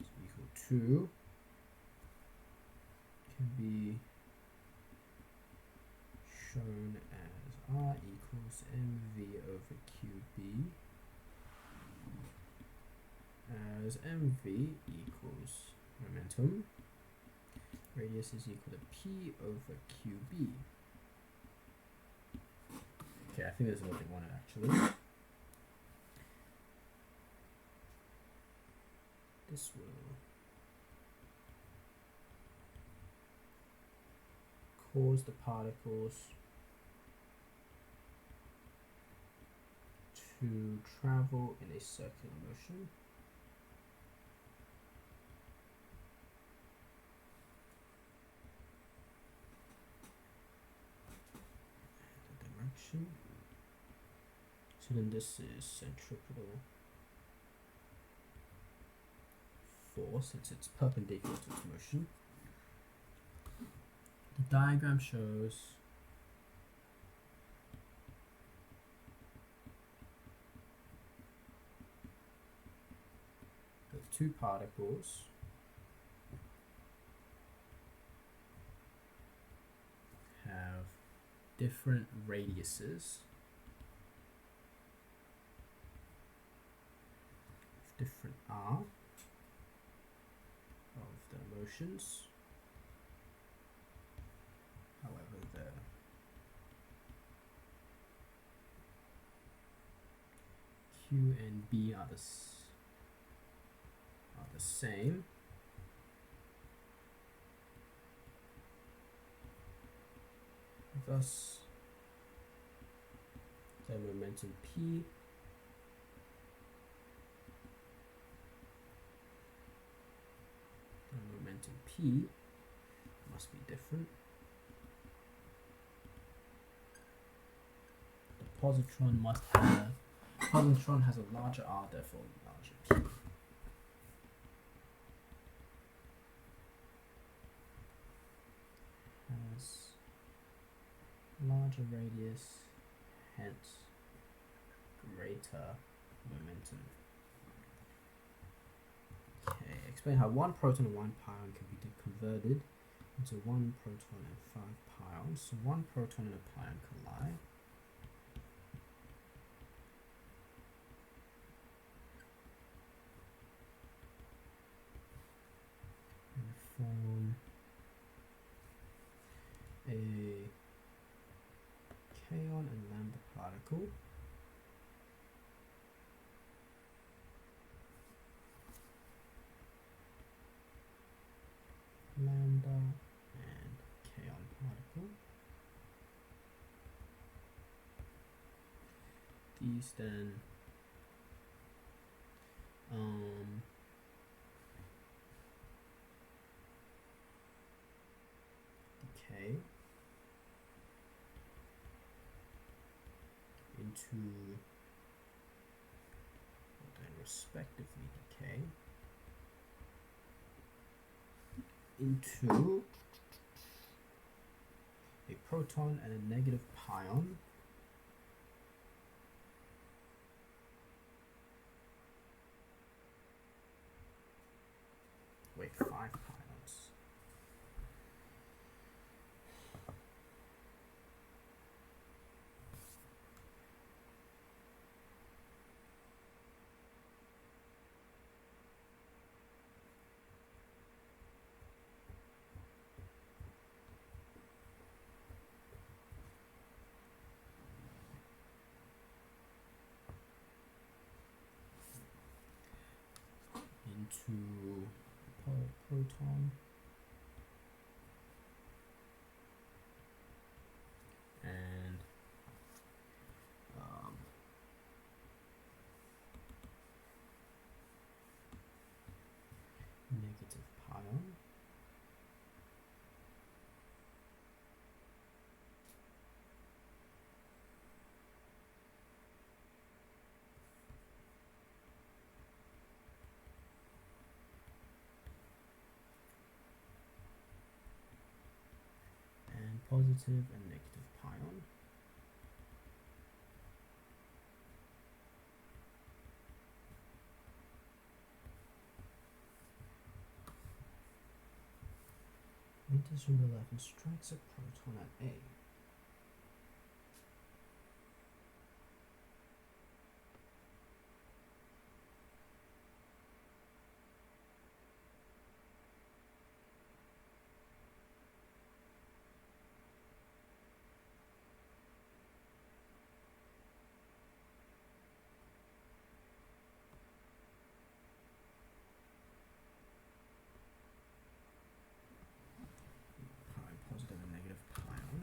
is equal to, can be shown as R equals mv over qb, as mv equals momentum, radius is equal to p over qb. Okay, I think this is what they wanted actually. This will cause the particles to travel in a circular motion. The direction. So then this is centripetal force since it's perpendicular to its motion. The diagram shows the 2 particles have different radiuses, different R of the motions. However, the Q and B are the same. Thus, the momentum P must be different. The positron must have, positron has a larger R, therefore larger P. Has larger radius, hence greater momentum. Okay, explain how one proton and one pion can be converted into one proton and 5 pions. So one proton and a pion collide. And form a kaon and lambda particle. Lambda and kaon particle. These then decay into, or then respectively decay into a proton and a negative pion. Wait, 5 pions. Into proton and negative pion. Positive and negative pion. Enters from the left and strikes a proton at A. Positive and negative pion.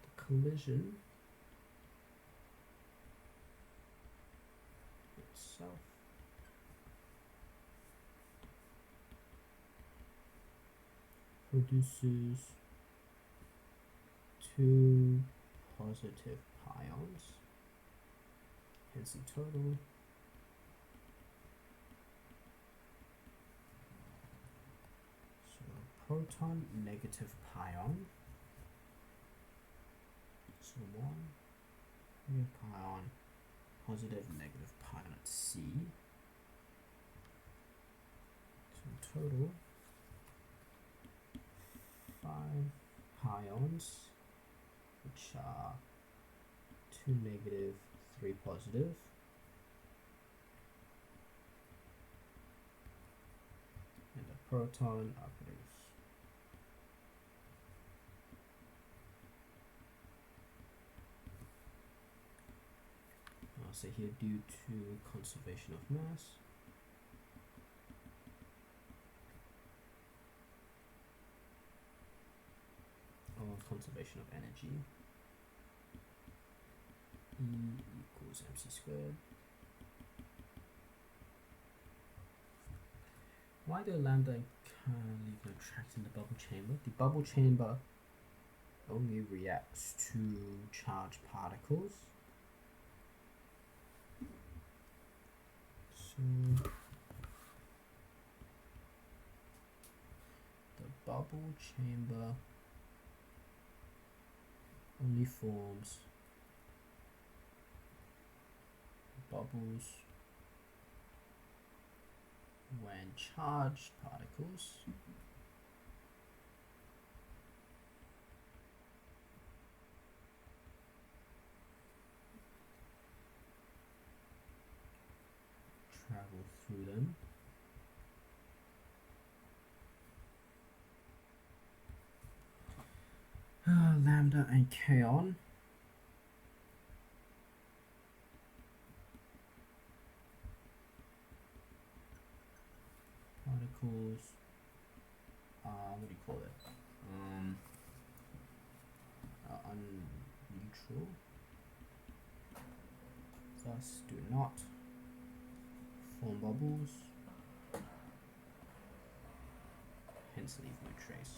The collision itself produces 2 positive pions, hence in total proton, negative pion. So 1 negative pion, positive, negative pion at C. So in total, 5 pions, which are 2 negative, 3 positive. And a proton are produced. So here, due to conservation of mass, of conservation of energy. E equals mc squared. Why do lambda leave no tracks in the bubble chamber? The bubble chamber only reacts to charged particles. So the bubble chamber only forms bubbles when charged particles travel through them. Lambda and kaon particles what do you call it? Unneutral, thus do not form bubbles, hence leave no trace.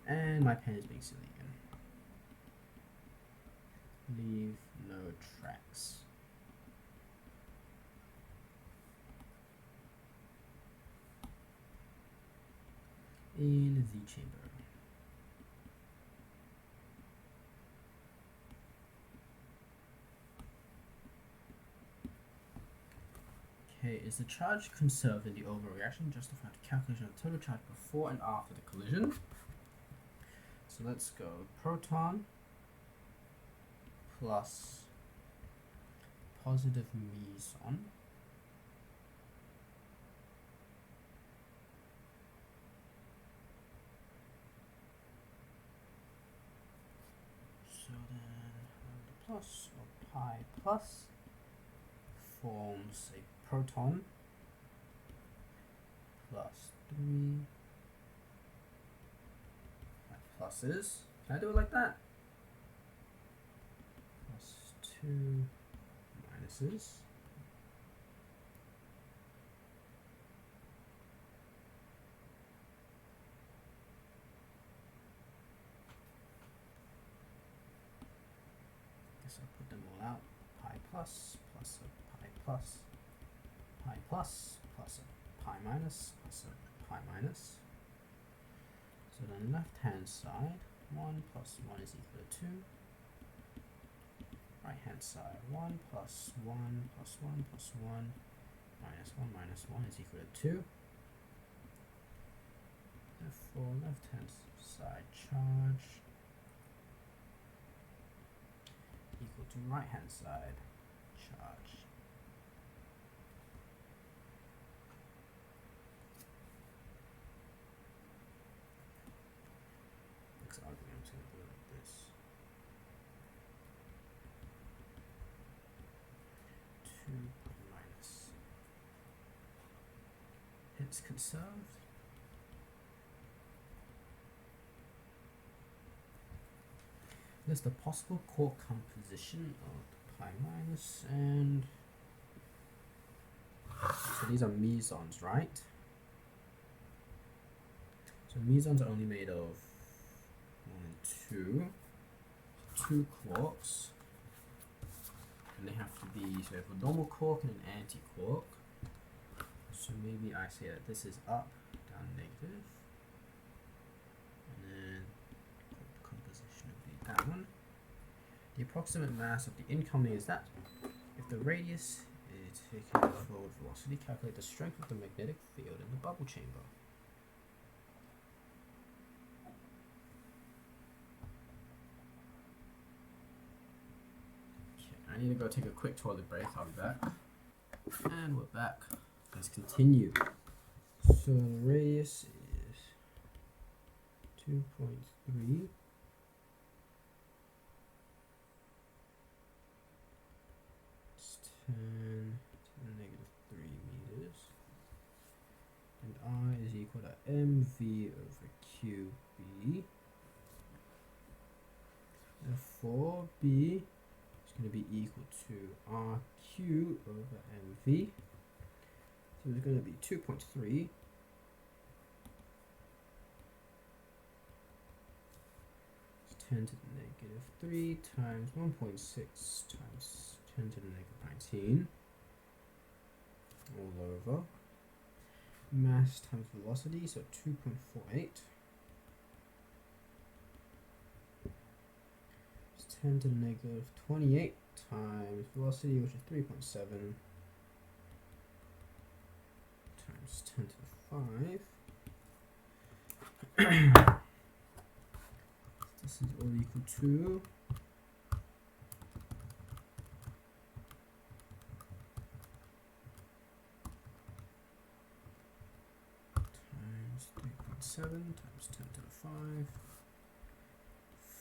And my pen is being silly again. Leave no tracks. In the chamber. Okay, is the charge conserved in the overreaction justified the calculation of total charge before and after the collision? So let's go proton plus positive meson so then the plus or pi plus forms a proton plus 3 pluses. Can I do it like that? Plus 2 minuses. Guess I'll put them all out. Pi plus, plus a pi plus, pi plus, plus a pi minus, plus a pi minus. So then left hand side, 1 plus 1 is equal to 2. Right hand side, 1 plus 1 plus 1 plus 1 minus 1 is equal to 2. Therefore, left hand side charge equal to right hand side charge. I'm just going to do it like this. 2 minus. Hence conserved. List the possible core composition of the pi minus and so these are mesons, right? So mesons are only made of 1 and 2 quarks, and they have to be, so we have a normal quark and an anti-quark. So maybe I say that this is up, down, negative, and then the composition would be that one. The approximate mass of the incoming is that. If the radius is taken forward velocity, calculate the strength of the magnetic field in the bubble chamber. I need to go take a quick toilet break. I'll be back. And we're back. Let's continue. So the radius is 2.3. It's 10 to the negative 3 meters. And I is equal put a mv over qb. Therefore, b is going to be equal to rq over mv. So it's going to be 2.3 10 to the negative 3 times 1.6 times 10 to the negative 19 all over mass times velocity, so 2.48 is 10 to the negative 28 times velocity, which is 3.7 times 10 to the 5. This is all equal to times 3.7 times 10 to the 5,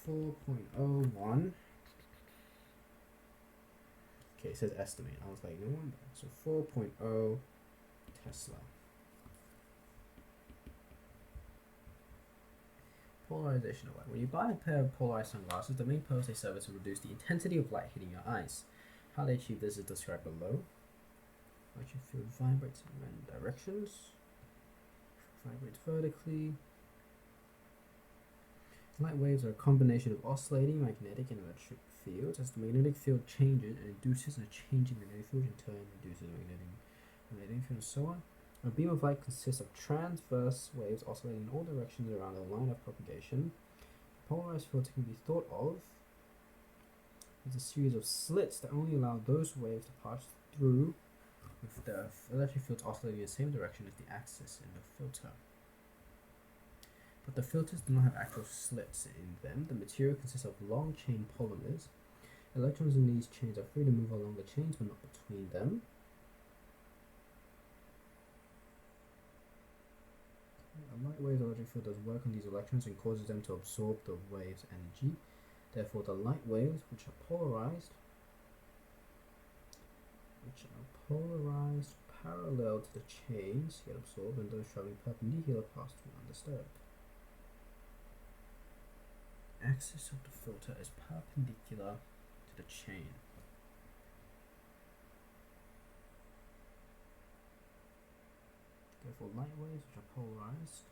4.01. Okay, it says estimate. I was like, no wonder. So 4.0 Tesla. Polarization of light. When you buy a pair of polarized sunglasses, the main purpose they serve is to reduce the intensity of light hitting your eyes. How they achieve this is described below. Electric field vibrates in random directions. Vibrates vertically. Light waves are a combination of oscillating magnetic and electric fields. As the magnetic field changes, it induces a change in magnetic field, in turn induces a magnetic field, and so on. A beam of light consists of transverse waves oscillating in all directions around a line of propagation. A polarized filter can be thought of as a series of slits that only allow those waves to pass through, with the electric fields oscillating in the same direction as the axis in the filter. But the filters do not have actual slits in them. The material consists of long chain polymers. Electrons in these chains are free to move along the chains but not between them. A light wave's electric field does work on these electrons and causes them to absorb the wave's energy. Therefore, the light waves, which are polarized parallel to the chains, get absorbed, and those traveling perpendicular pass through undisturbed. Axis of the filter is perpendicular to the chain. Therefore, light waves which are polarized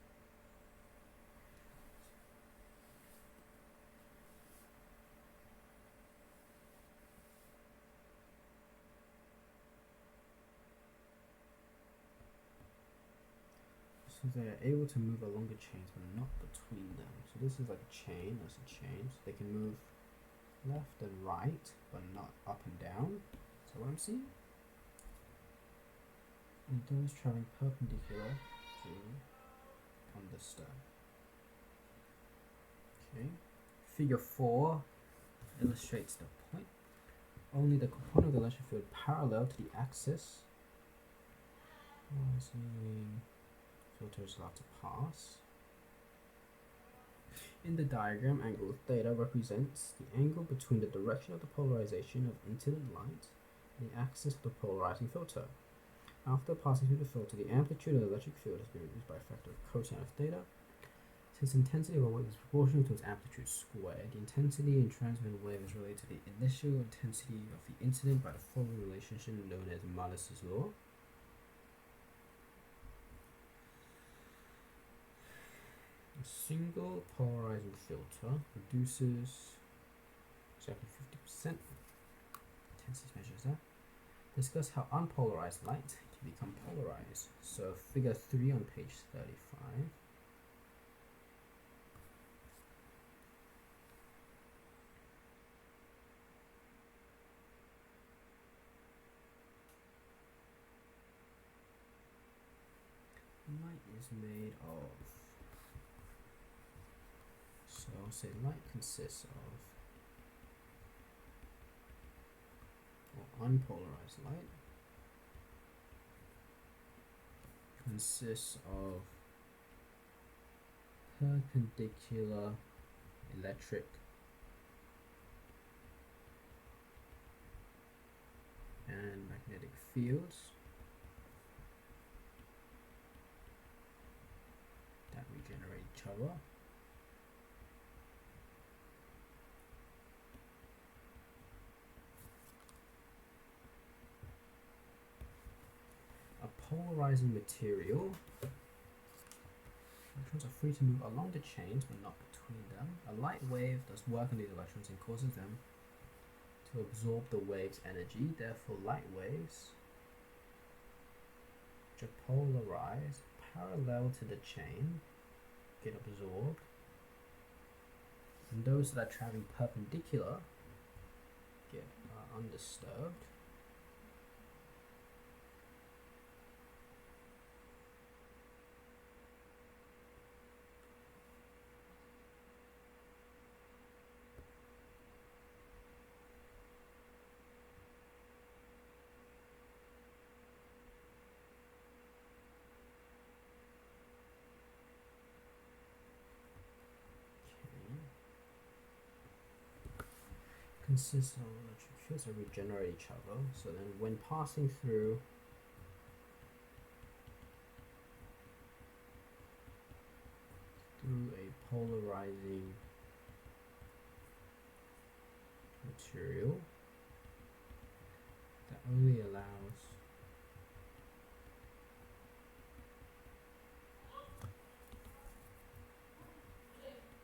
so they are able to move along the chains but not between them. So this is like a chain, that's a chain. So they can move left and right but not up and down. Is that what I'm seeing? And those traveling perpendicular to undisturbed. Okay. Figure 4 illustrates the point. Only the component of the electric field parallel to the axis. Filter is allowed to pass. In the diagram, angle theta represents the angle between the direction of the polarization of incident light and the axis of the polarizing filter. After passing through the filter, the amplitude of the electric field has been reduced by a factor of cosine of theta. Since intensity of a wave is proportional to its amplitude squared, the intensity in transmitted wave is related to the initial intensity of the incident by the following relationship known as Malus' law. A single polarizing filter reduces exactly 50%. Intensity measures that. Discuss how unpolarized light can become polarized. So figure 3 on page 35. Light is made of, so I'll say light consists of, or unpolarized light consists of perpendicular electric and magnetic fields each other. A polarizing material. Electrons are free to move along the chains but not between them. A light wave does work on these electrons and causes them to absorb the wave's energy. Therefore, light waves, which are polarized parallel to the chain, get absorbed, and those that are traveling perpendicular get undisturbed. Consists of electric fields that regenerate each other. So then when passing through a polarizing material that only allows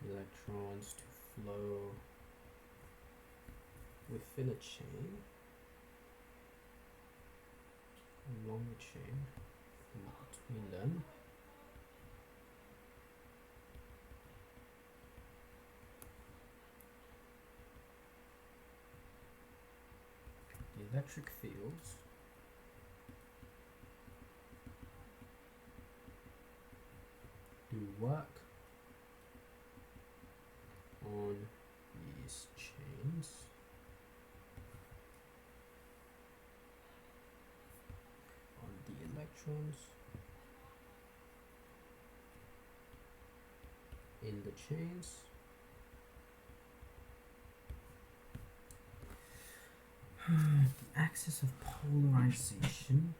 electrons to flow within a chain, along the chain, and between them. The electric fields do work on these chains. Electrons in the chains. The axis of polarization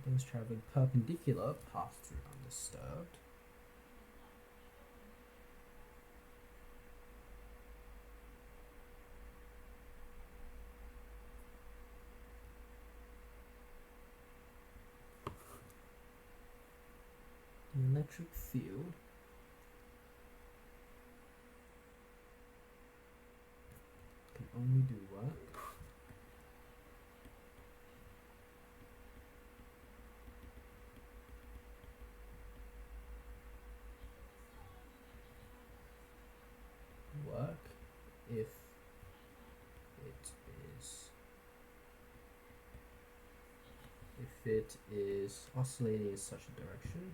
those traveling perpendicular pass through undisturbed. The electric field can only do work if it is oscillating in such a direction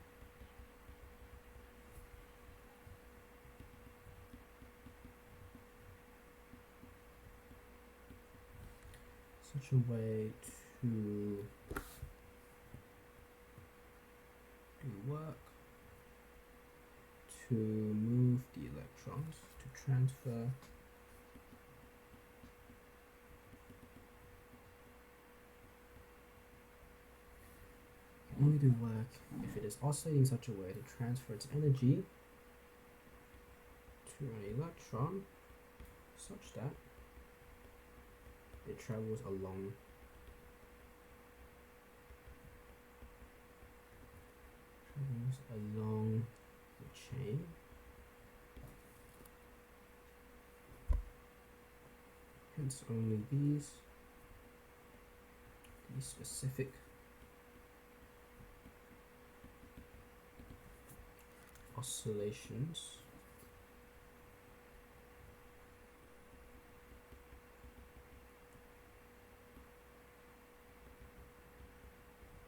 such a way to do work to move the electrons, to transfer only do work if it is oscillating in such a way to transfer its energy to an electron such that it travels along the chain. Hence only these specific oscillations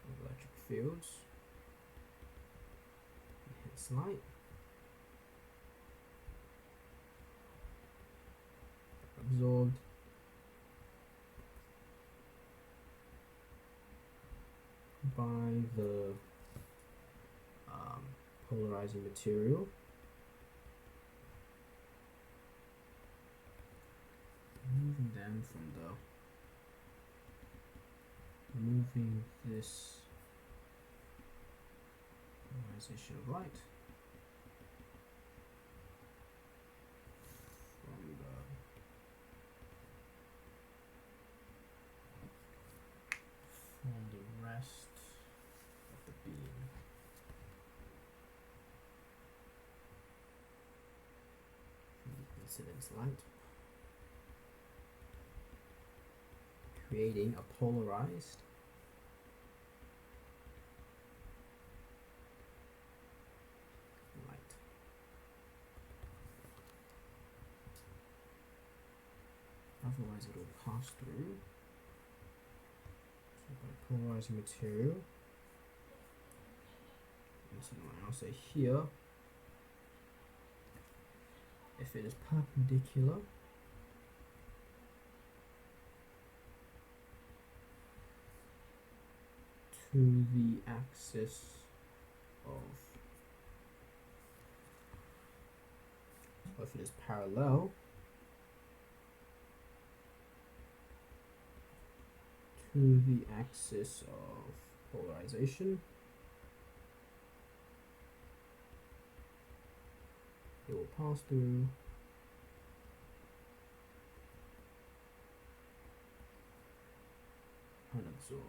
of electric fields, hence light, absorbed by the polarizing material, moving them from the removing this polarization of light from the rest of the beam. From the incidence light, creating a polarized light. Otherwise it will pass through. So by polarizing material, I'll say here, if it is perpendicular to the axis of, or if it is parallel to the axis of polarization, it will pass through unabsorbed.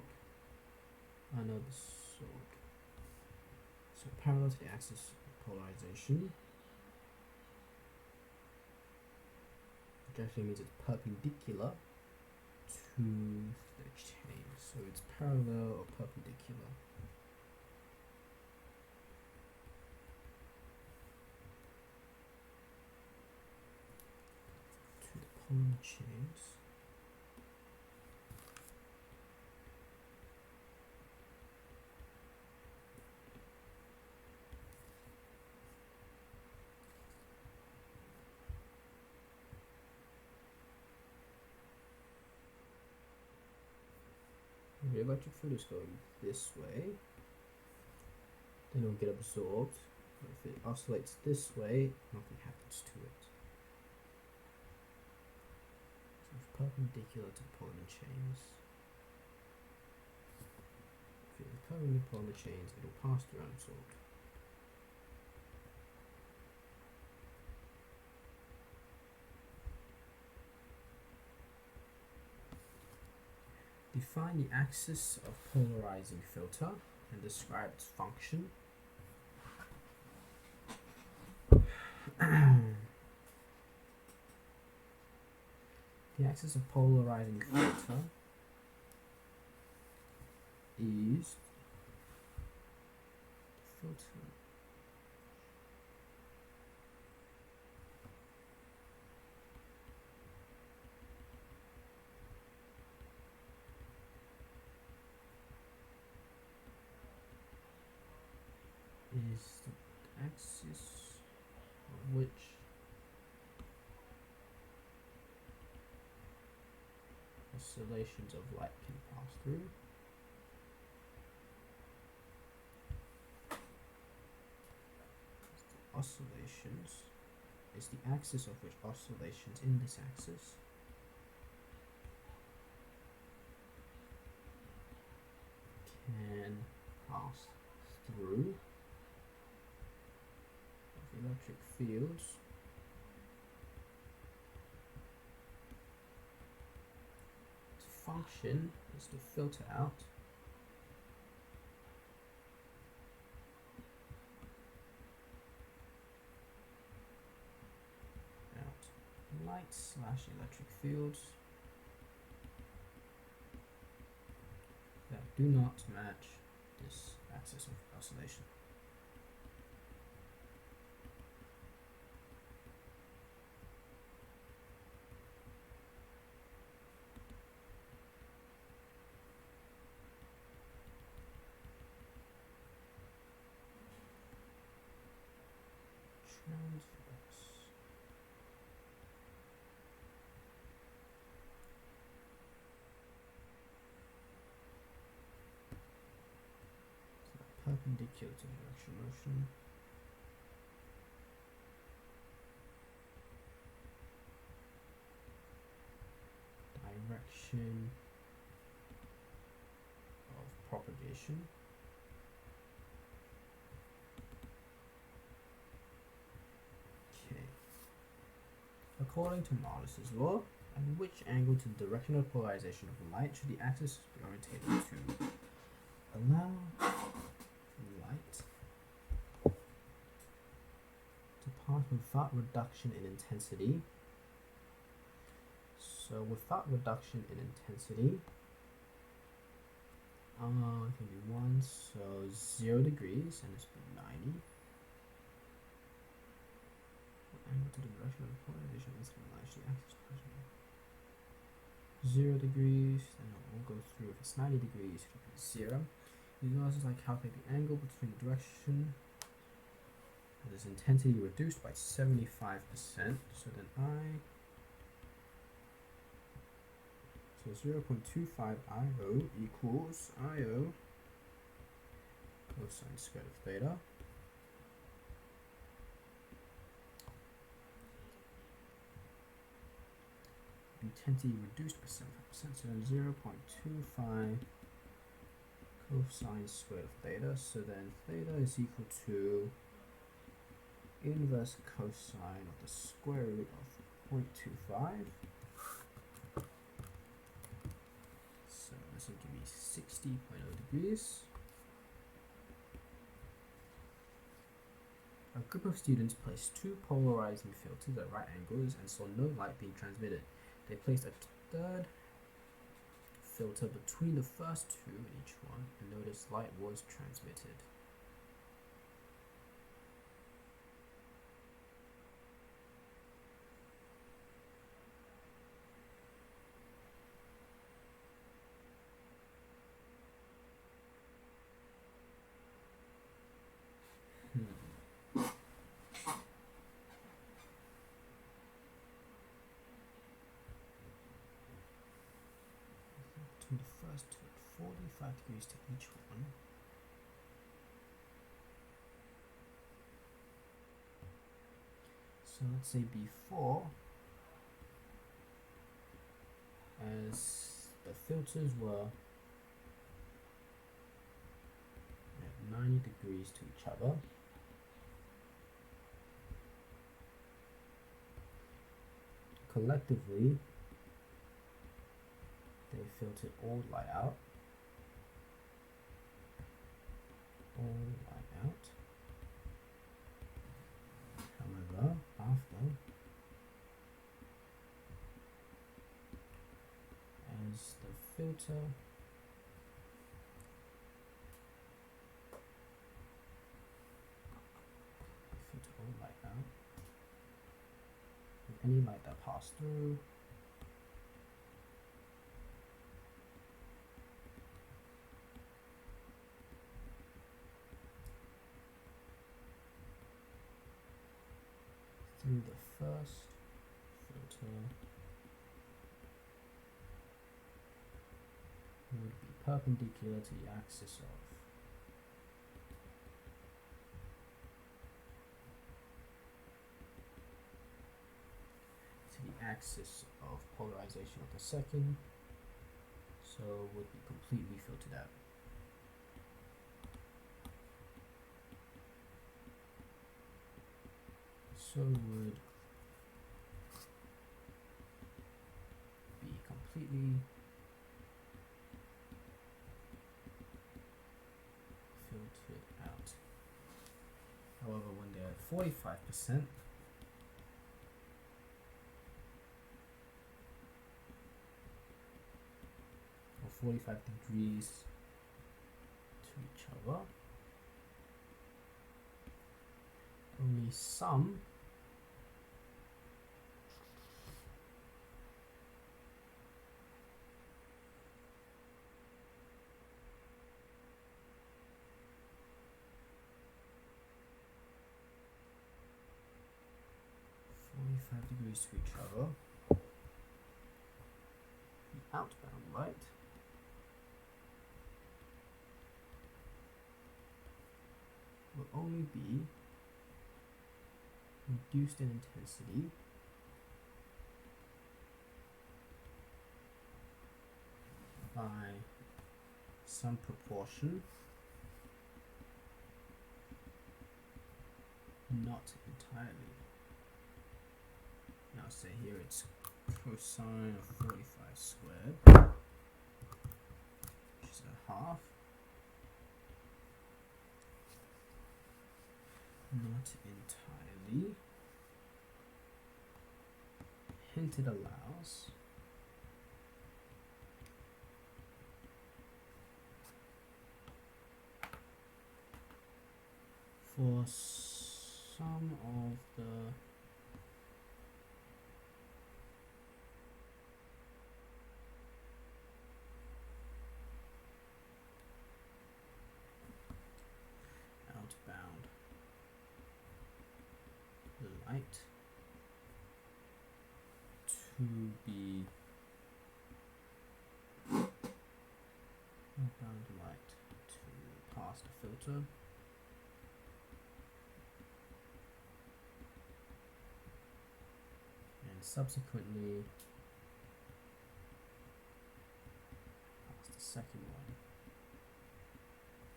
So parallel to the axis of polarization, which actually means it's perpendicular to the chain. So it's parallel or perpendicular. To the polymer chains. The electric field is going this way, then it will get absorbed. But if it oscillates this way, nothing happens to it. So it's perpendicular to polymer chains. If it is perpendicular to polymer chains, it will pass through unabsorbed. Define the axis of polarizing filter and describe its function. The axis of polarizing filter is the filter. Is the axis of which oscillations of light can pass through. Oscillations is the axis of which oscillations in this axis can pass through electric fields its function is to filter out light slash electric fields that do not match this axis of oscillation. Perpendicular to the direction of motion. Direction propagation. Okay. According to Marlus's law, at which angle to the directional polarization of light should the axis be orientated to? Allow light to pass without reduction in intensity. So without reduction in intensity, it can be 1, so 0 degrees, and this will be 90. Angle to the direction of polarization is the axis 0 degrees, then it will go through. If it's 90 degrees, it will be 0. These are also like calculate the angle between the direction. This intensity reduced by 75%. So then so 0.25 IO equals IO cosine squared of theta. Intensity reduced by 75%, so then 0.25 cosine squared of theta. So then theta is equal to inverse cosine of the square root of 0.25. So this will give me 60.0 degrees. A group of students placed 2 polarizing filters at right angles and saw no light being transmitted. They placed a third filter between the first 2 in each one and noticed light was transmitted. The first two at 45 degrees to each one. So let's say before, as the filters were at 90 degrees to each other, collectively they filtered all light out. However, after, as the filter all light out, and any light that passed through the first filter would be perpendicular to the axis of polarization of the second, so would be completely filtered out. So would be completely filtered out. However, when they're at 45%, or 45 degrees to each other, only some degrees to each other, the outbound light will only be reduced in intensity by some proportion. Not entirely. Now say here it's cosine of 45 squared, which is a half. Not entirely. Hint it allows for some of the outbound light to be outbound light to pass the filter. And subsequently pass the second one,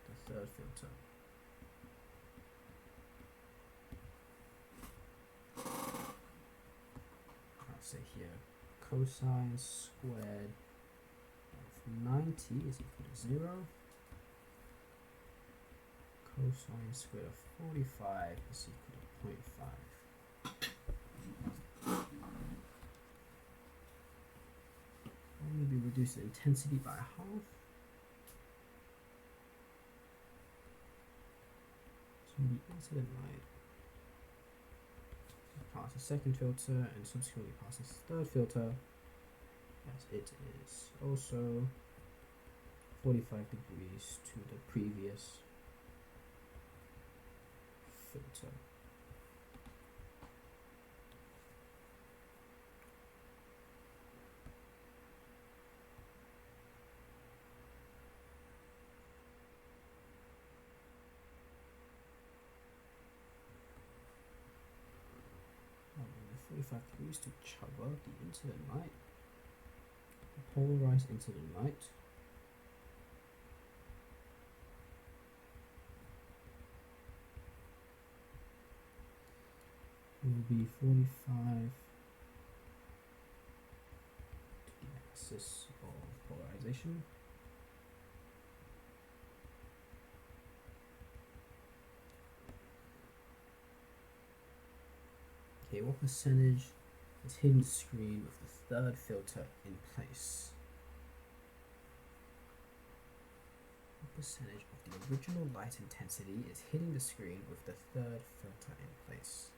the third filter. I'll say here cosine squared of 90 is equal to 0. Cosine squared of 45 is equal to 0.5. Maybe reduce the intensity by half. So the incident light pass the second filter and subsequently passes the third filter, as it is also 45 degrees to the previous filter. The 45 degrees to cover the incident light, the polarized incident light. Will be 45 to the axis of polarization. Okay, what percentage is hidden screen with the third filter in place? What percentage of the original light intensity is hitting the screen with the third filter in place?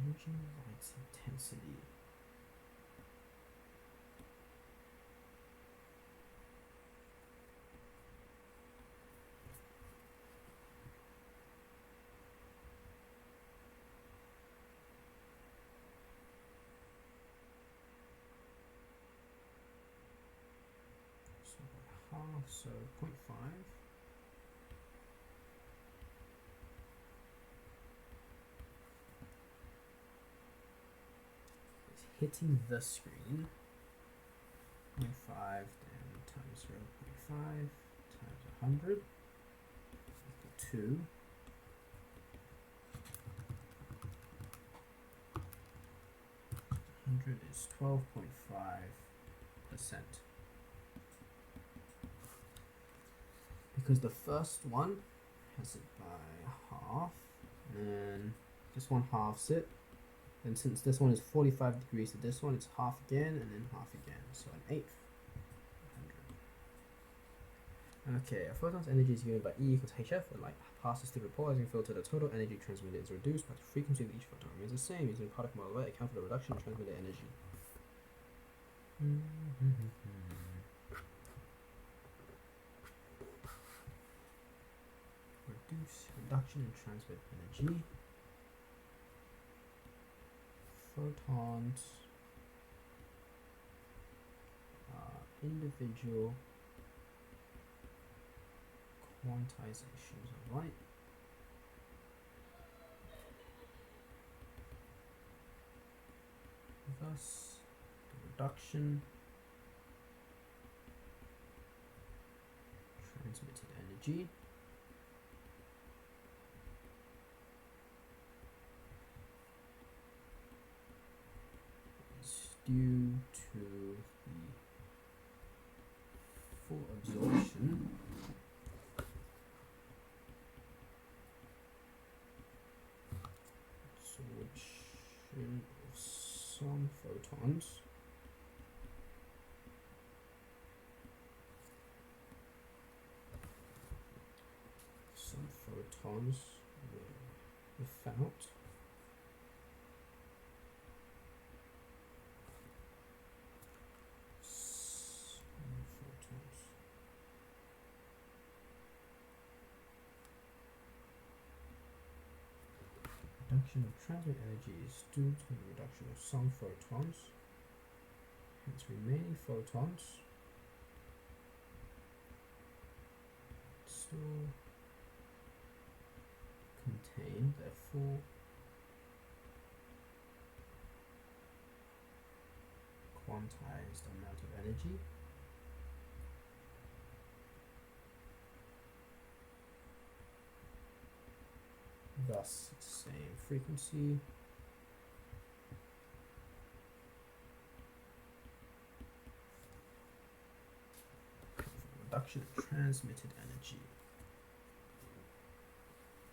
Original light's intensity. So half, so 0.5. Hitting the screen, 0.5 then times 0.5 times 100 equal to 100 is 12.5%. Because the first one has it by half, and this one halves it. And since this one is 45 degrees to this one, it's half again and then half again. So an eighth. 100. Okay, a photon's energy is given by E equals HF. When light passes through the polarizing filter, the total energy transmitted is reduced, but the frequency of each photon remains the same. Using the product model, account for the reduction in transmitted energy. reduction in transmit energy. Photons are individual quantizations, alright? Thus, the reduction transmitted energy is due to the full absorption of some photons without reduction of transmit energy is due to the reduction of some photons, hence remaining photons still contain their full quantized amount of energy. Thus, it's the same frequency. Reduction of transmitted energy.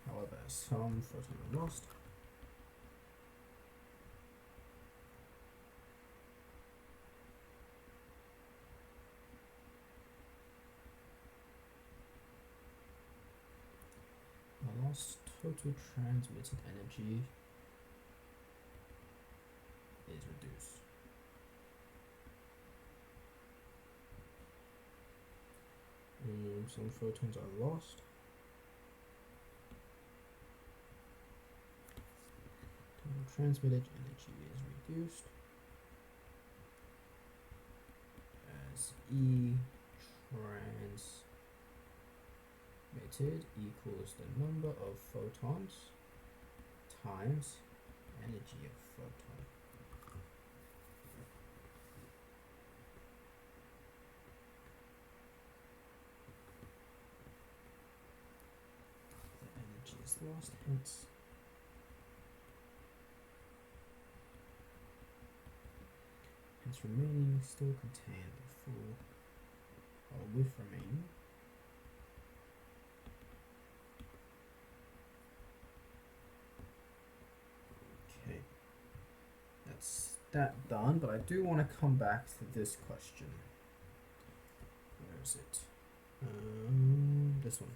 However, some photons are lost. The lost total transmitted energy is reduced. Some photons are lost. Total transmitted energy is reduced as E transmitted equals the number of photons times energy of photon. The energy is lost, hence remaining still contain the full, or with remaining. Okay, that's that done, but I do want to come back to this question. Where is it? This one.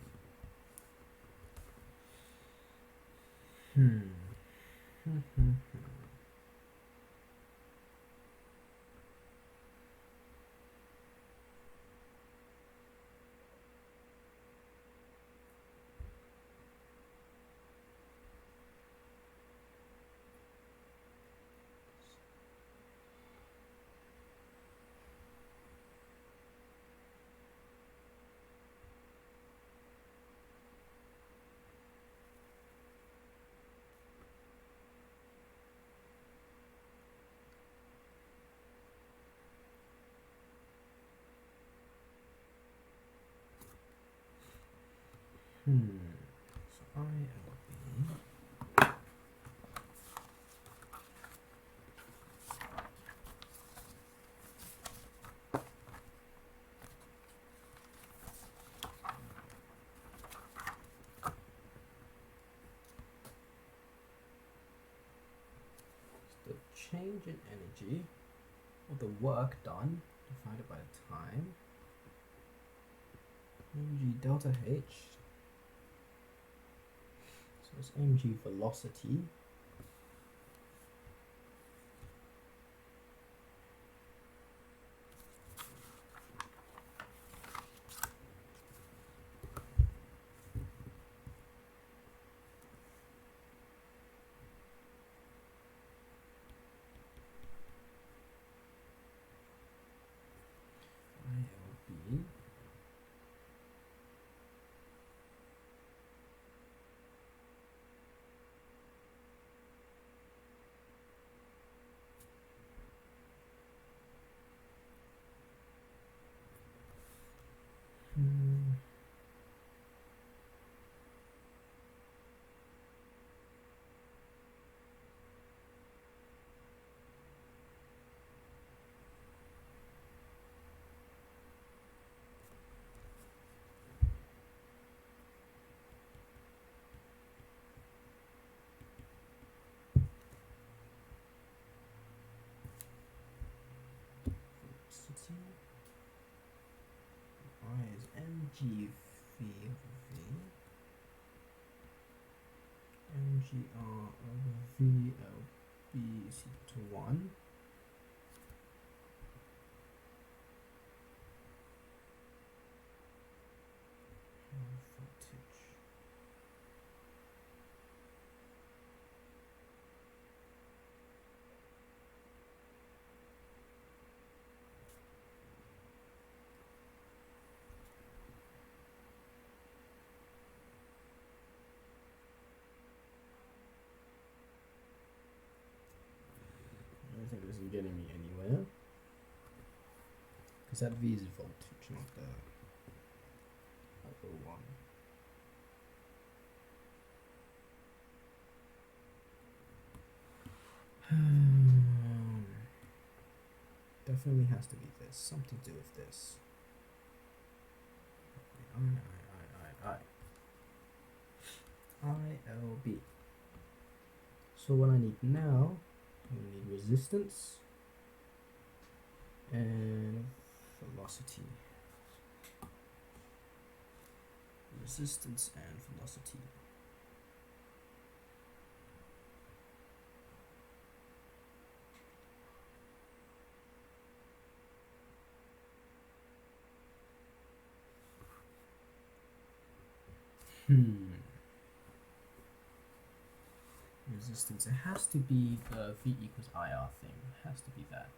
So ILB the change in energy of the work done divided by the time, mg delta h. So it's mg velocity mgv over v, mgr over vlb is equal to 1. Voltage. I don't think this is getting me anywhere, because that V is voltage, not the O1. Definitely has to be this, something to do with this. ILB. So what I need now, I need resistance and velocity. Resistance and velocity. Resistance, it has to be the V equals IR thing. It has to be that.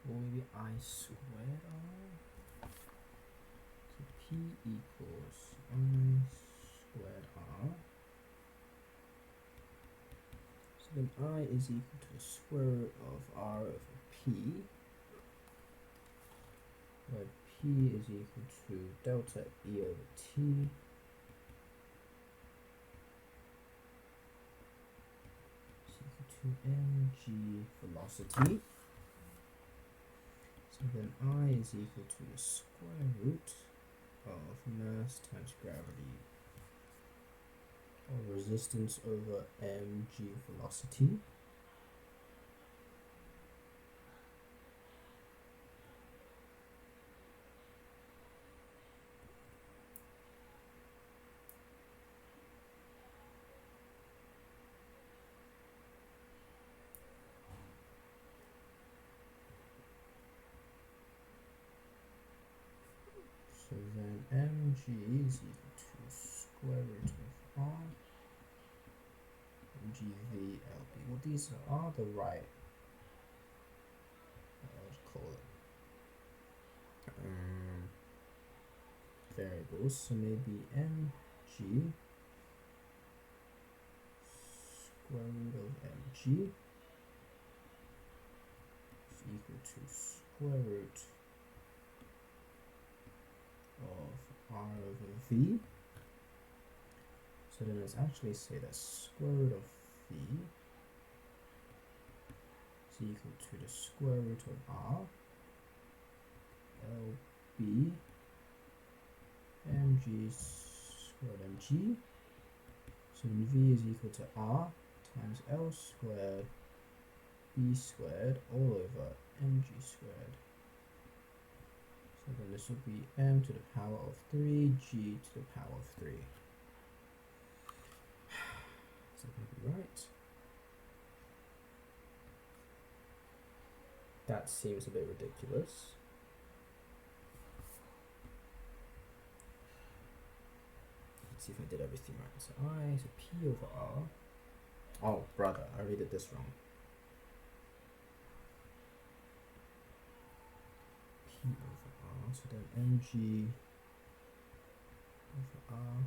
Or maybe I squared R. So P equals I squared R. So then I is equal to the square root of R over P, where P is equal to delta E over T. Is equal to mg velocity. So then I is equal to the square root of mass times gravity, or resistance over mg velocity. So then mg is equal to square root of r mgv lb. Well, these are the right, let's call it, variables. So maybe mg square root of mg is equal to square root of r over v. So then let's actually say that square root of v is equal to the square root of r lb mg squared mg. So then v is equal to r times l squared b squared all over mg squared. So then this will be m to the power of 3 g to the power of 3. Is that going to be right? That seems a bit ridiculous. Let's see if I did everything right. So I is a p over r. Oh, brother, I already did this wrong. P over r, so then mg over r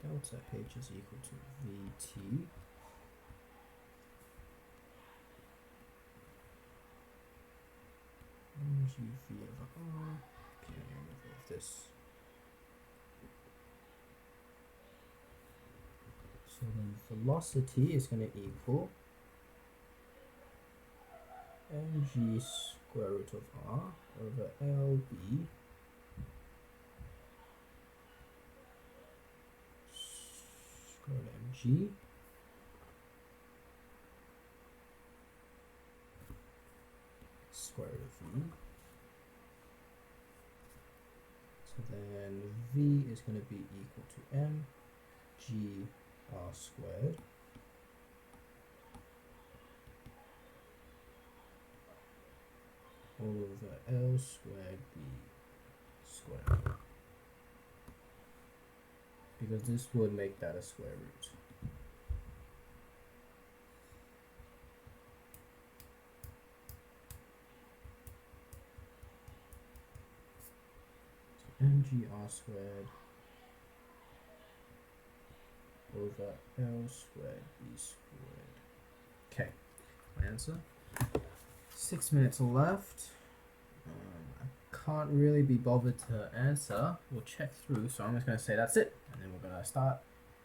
delta h is equal to vt. Mg v over r. Okay, I'm going to remove this. So then velocity is going to equal mg square root of r over lb square mg square root of v. So then v is going to be equal to m g r squared over L squared B squared, because this would make that a square root. So mgr squared over L squared B squared. Okay, my answer. 6 minutes left. I can't really be bothered to answer. We'll check through, so I'm just going to say that's it, and then we're going to start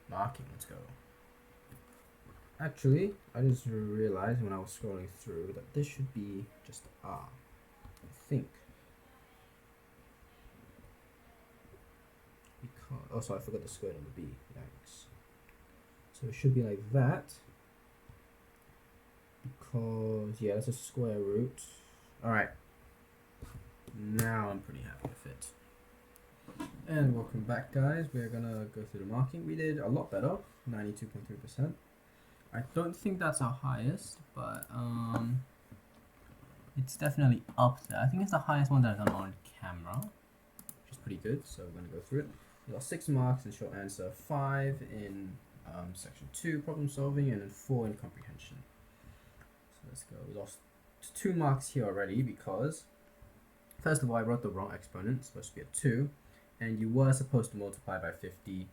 marking. Let's go. Actually, I just realized when I was scrolling through that this should be just R, I think. Because, oh, sorry, I forgot the square number B. Yikes. So it should be like that. Because, yeah, that's a square root. Alright. Now I'm pretty happy with it. And welcome back, guys. We're gonna go through the marking. We did a lot better, 92.3%. I don't think that's our highest, but it's definitely up there. I think it's the highest one that I've done on camera, which is pretty good. So we're gonna go through it. We got 6 marks in short answer, 5 in section 2 problem solving, and then 4 in comprehension. So let's go. We lost 2 marks here already because, first of all, I wrote the wrong exponent. It's supposed to be a 2, and you were supposed to multiply by 50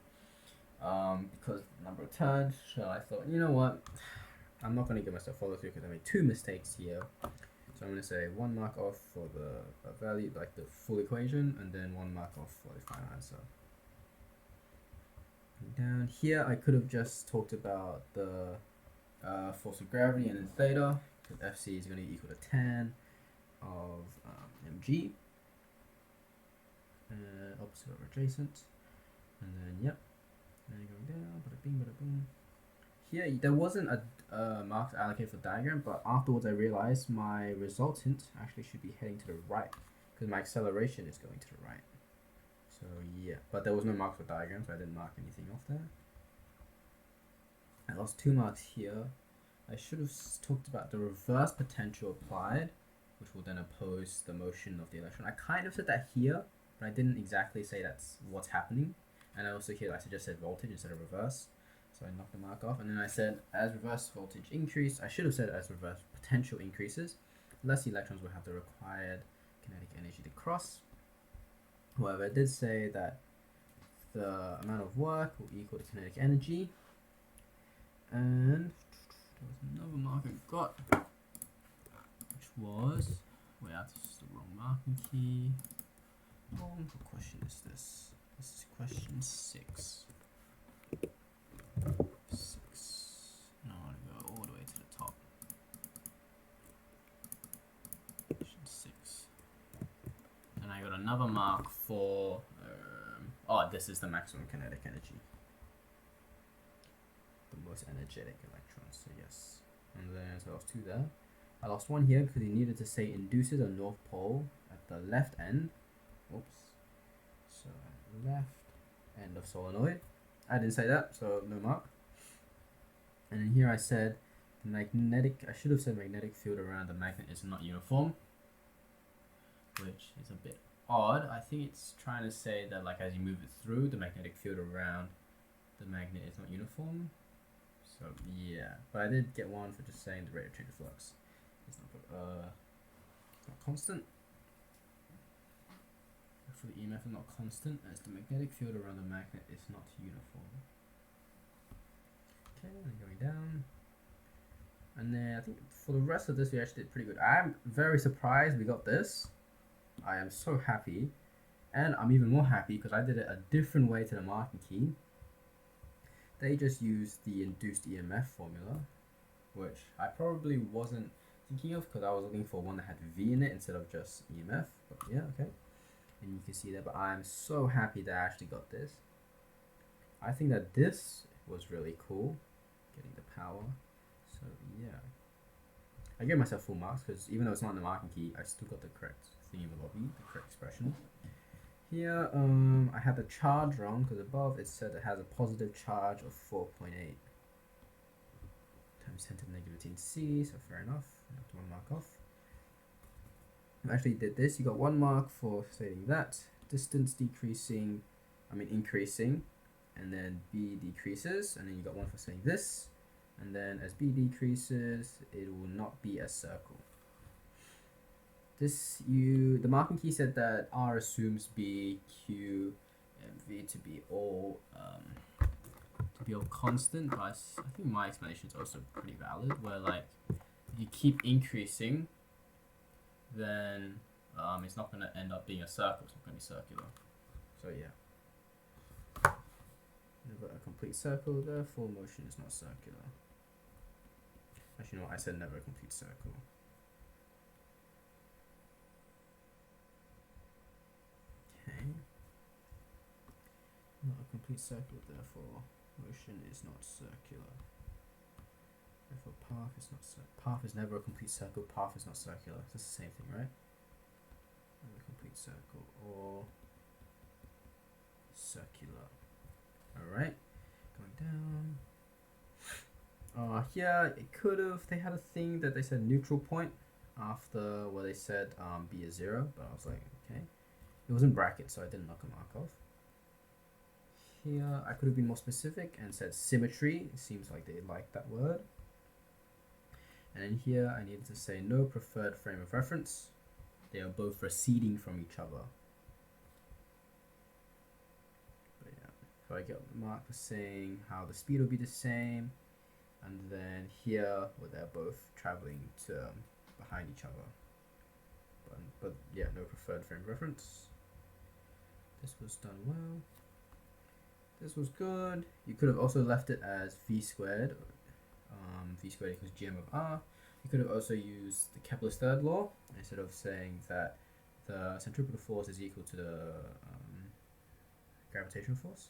because the number returned. So I thought, you know what, I'm not going to give myself follow through because I made 2 mistakes here. So I'm going to say 1 mark off for the value, like the full equation, and then 1 mark off for the final answer. And down here, I could have just talked about the force of gravity and then theta, because Fc is going to be equal to tan of mg, opposite over adjacent, and then yep, and then going down, bada bing, bada boom. Here there wasn't a marks allocated for diagram, but afterwards I realized my resultant actually should be heading to the right, because my acceleration is going to the right. So yeah, but there was no marks for diagram, so I didn't mark anything off there. I lost 2 marks here. I should have talked about the reverse potential applied, which will then oppose the motion of the electron. I kind of said that here, but I didn't exactly say that's what's happening. And I also here I just said voltage instead of reverse, so I knocked the mark off. And then I said as reverse voltage increase, I should have said as reverse potential increases, less electrons will have the required kinetic energy to cross. However, I did say that the amount of work will equal the kinetic energy, and there was another mark I got, which was, wait, that's the wrong marking key. What question is this? This is question 6. 6. No, I want to go all the way to the top. Question 6. And I got another mark for, oh, this is the maximum kinetic energy. The most energetic electrons, so yes. And then, so I lost 2 there. I lost 1 here because he needed to say induces a north pole at the left end. Oops. So left end of solenoid. I didn't say that, so no mark. And then here I said the magnetic, I should have said magnetic field around the magnet is not uniform, which is a bit odd. I think it's trying to say that like as you move it through, the magnetic field around the magnet is not uniform. So yeah, but I did get 1 for just saying the rate of change of flux. It's not constant. For the EMF is not constant, as the magnetic field around the magnet is not uniform. Okay, and going down. And then I think for the rest of this we actually did pretty good. I'm very surprised we got this. I am so happy. And I'm even more happy because I did it a different way to the marking key. They just used the induced EMF formula, which I probably wasn't thinking of because I was looking for one that had V in it instead of just EMF. But yeah, okay. And you can see that, but I'm so happy that I actually got this. I think that this was really cool, getting the power. So yeah, I gave myself full marks because even though it's not in the marking key, I still got the correct thingy-ma-bobby, the correct expression. Here, I had the charge wrong because above it said it has a positive charge of 4.8 times 10 to the negative 18c, so fair enough. I have to 1 mark off. I actually did this. You got 1 mark for stating that. Distance increasing, and then b decreases, and then you got 1 for saying this. And then as b decreases, it will not be a circle. The marking key said that R assumes B, Q, and V to be all constant, but I think my explanation is also pretty valid. Where like if you keep increasing, then it's not going to end up being a circle. It's not going to be circular. So yeah, never a complete circle. Therefore, motion is not circular. Actually, no, I said never a complete circle. Not a complete circle, therefore motion is not circular. Therefore path is not path is never a complete circle, path is not circular. It's the same thing, right? Never a complete circle or circular. Alright, going down. Here it could have, they had a thing that they said neutral point after where they said B is 0, but I was like, okay. It was in brackets, so I didn't knock a mark off. Here, I could have been more specific and said symmetry. It seems like they like that word. And in here, I needed to say no preferred frame of reference. They are both receding from each other. But yeah, so I get a mark for saying how the speed will be the same. And then here, where they're both traveling to behind each other. But yeah, no preferred frame of reference. This was done well. This was good. You could have also left it as v squared. V squared equals gm of r. You could have also used the Kepler's third law instead of saying that the centripetal force is equal to the gravitational force.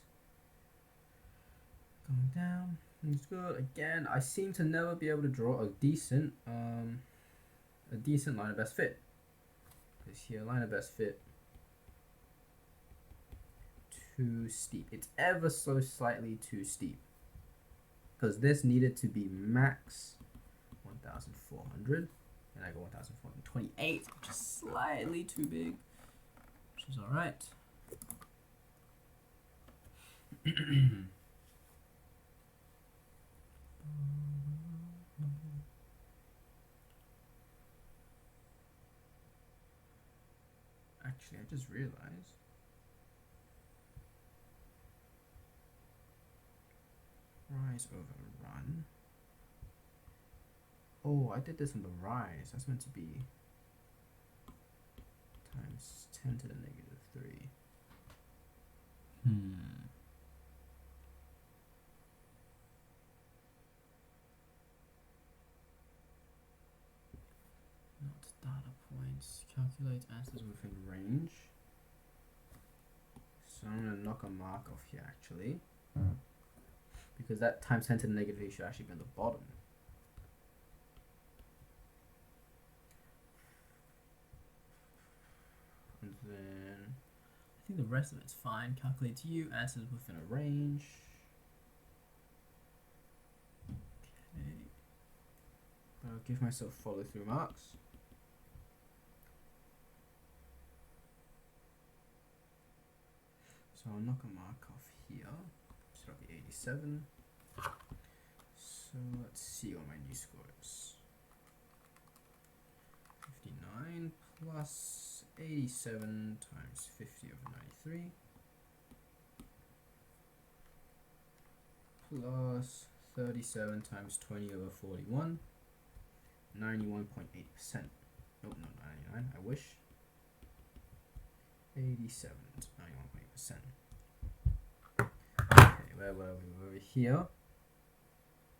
Going down, it's good. Again, I seem to never be able to draw a decent line of best fit. Because here, line of best fit, too steep. It's ever so slightly too steep. Because this needed to be max 1,400. And I go 1,428, which is slightly too big. Which is alright. Actually, I just realized rise over run. Oh, I did this on the rise. That's meant to be times 10 to the negative 3. Not data points. Calculate answers within range. So I'm going to knock a mark off here actually. Because that times 10 to the negative 3 should actually be on the bottom. And then I think the rest of it's fine. Calculate to you, answers within a range. Okay. I'll give myself follow through marks. So I'll knock a mark off here. So that'll be 87. So let's see what my new score is. 59 plus 87 times 50 over 93 plus 37 times 20 over 41, 91.8%. Nope, not 99, I wish. 87, 91.8%. Okay, where were we? Over here.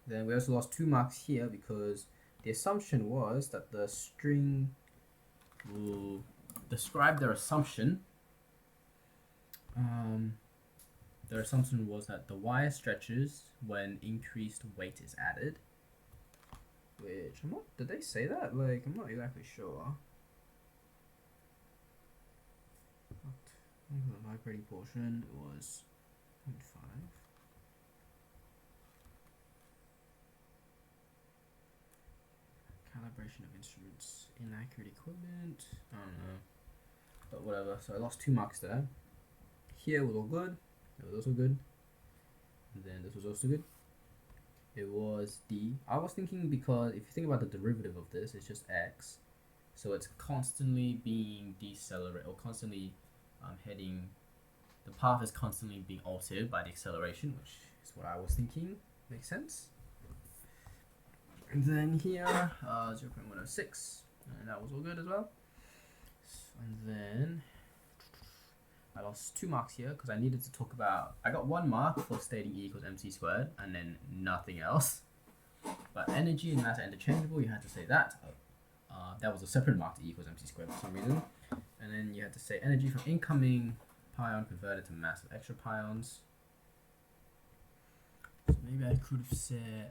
Then we also lost 2 marks here because the assumption was that the string will describe their assumption their assumption was that the wire stretches when increased weight is added. Which, did they say that? Like, I'm not exactly sure. The vibrating portion was 0.5. Calibration of instruments, inaccurate equipment, I don't know. But whatever, so I lost 2 marks there. Here was all good, it was also good. And then this was also good. It was D. I was thinking because if you think about the derivative of this, it's just X. So it's constantly being decelerated, or constantly heading, the path is constantly being altered by the acceleration, which is what I was thinking. Makes sense? And then here, 0.106, and that was all good as well. And then I lost 2 marks here because I needed to talk about, I got 1 mark for stating E equals mc squared and then nothing else. But energy and mass are interchangeable, you had to say that. That was a separate mark to E equals mc squared for some reason. And then you had to say energy from incoming pion converted to mass of extra pions. So maybe I could have said,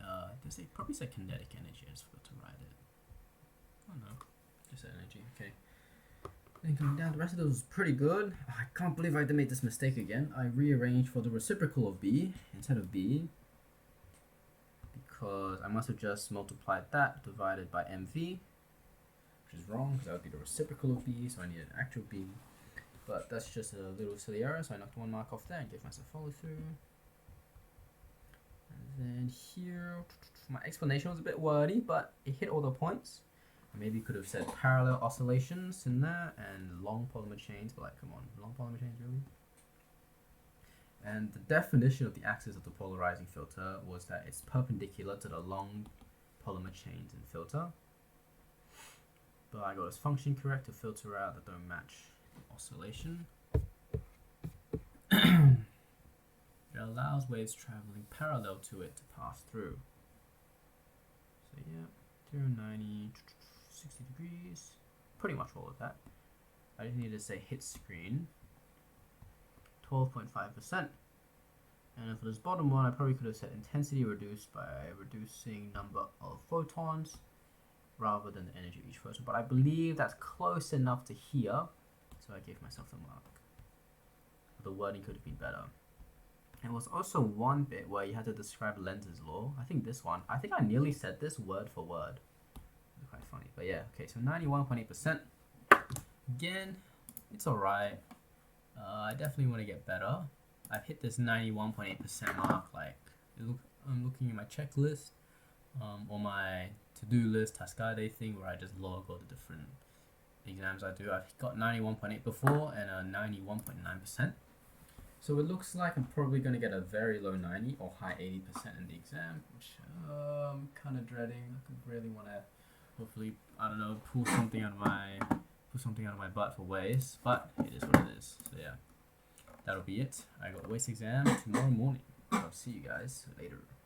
probably said kinetic energy, I just forgot to write it. Oh no, just said energy, okay. Then coming down, the rest of those was pretty good. I can't believe I made this mistake again. I rearranged for the reciprocal of B instead of B, because I must have just multiplied that divided by mv, which is wrong because that would be the reciprocal of B, so I need an actual B. But that's just a little silly error, so I knocked 1 mark off there and gave myself follow through. And then here, my explanation was a bit wordy, but it hit all the points. I maybe could have said parallel oscillations in there and long polymer chains, but like, come on, long polymer chains, really? And the definition of the axis of the polarizing filter was that it's perpendicular to the long polymer chains in filter. But I got this function correct to filter out that don't match the oscillation. It allows waves traveling parallel to it to pass through. So yeah, 0, 90, 60 degrees, pretty much all of that. I just need to say hit screen, 12.5%. And for this bottom one, I probably could have said intensity reduced by reducing number of photons rather than the energy of each photon. But I believe that's close enough to here, so I gave myself the mark. The wording could have been better. There was also one bit where you had to describe Lenz's law. I think this one. I think I nearly said this word for word. It's quite funny. But yeah, okay, so 91.8%. Again, it's alright. I definitely want to get better. I've hit this 91.8% mark. Like, I'm looking at my checklist, or my to-do list, Tascade thing, where I just log all the different exams I do. I've got 91.8 before and a 91.9%. So it looks like I'm probably going to get a very low 90 or high 80% in the exam, which I'm kind of dreading. I could really want to, hopefully, I don't know, pull something out of my butt for WACE, but it is what it is. So yeah, that'll be it. I got WACE exam tomorrow morning. I'll see you guys later.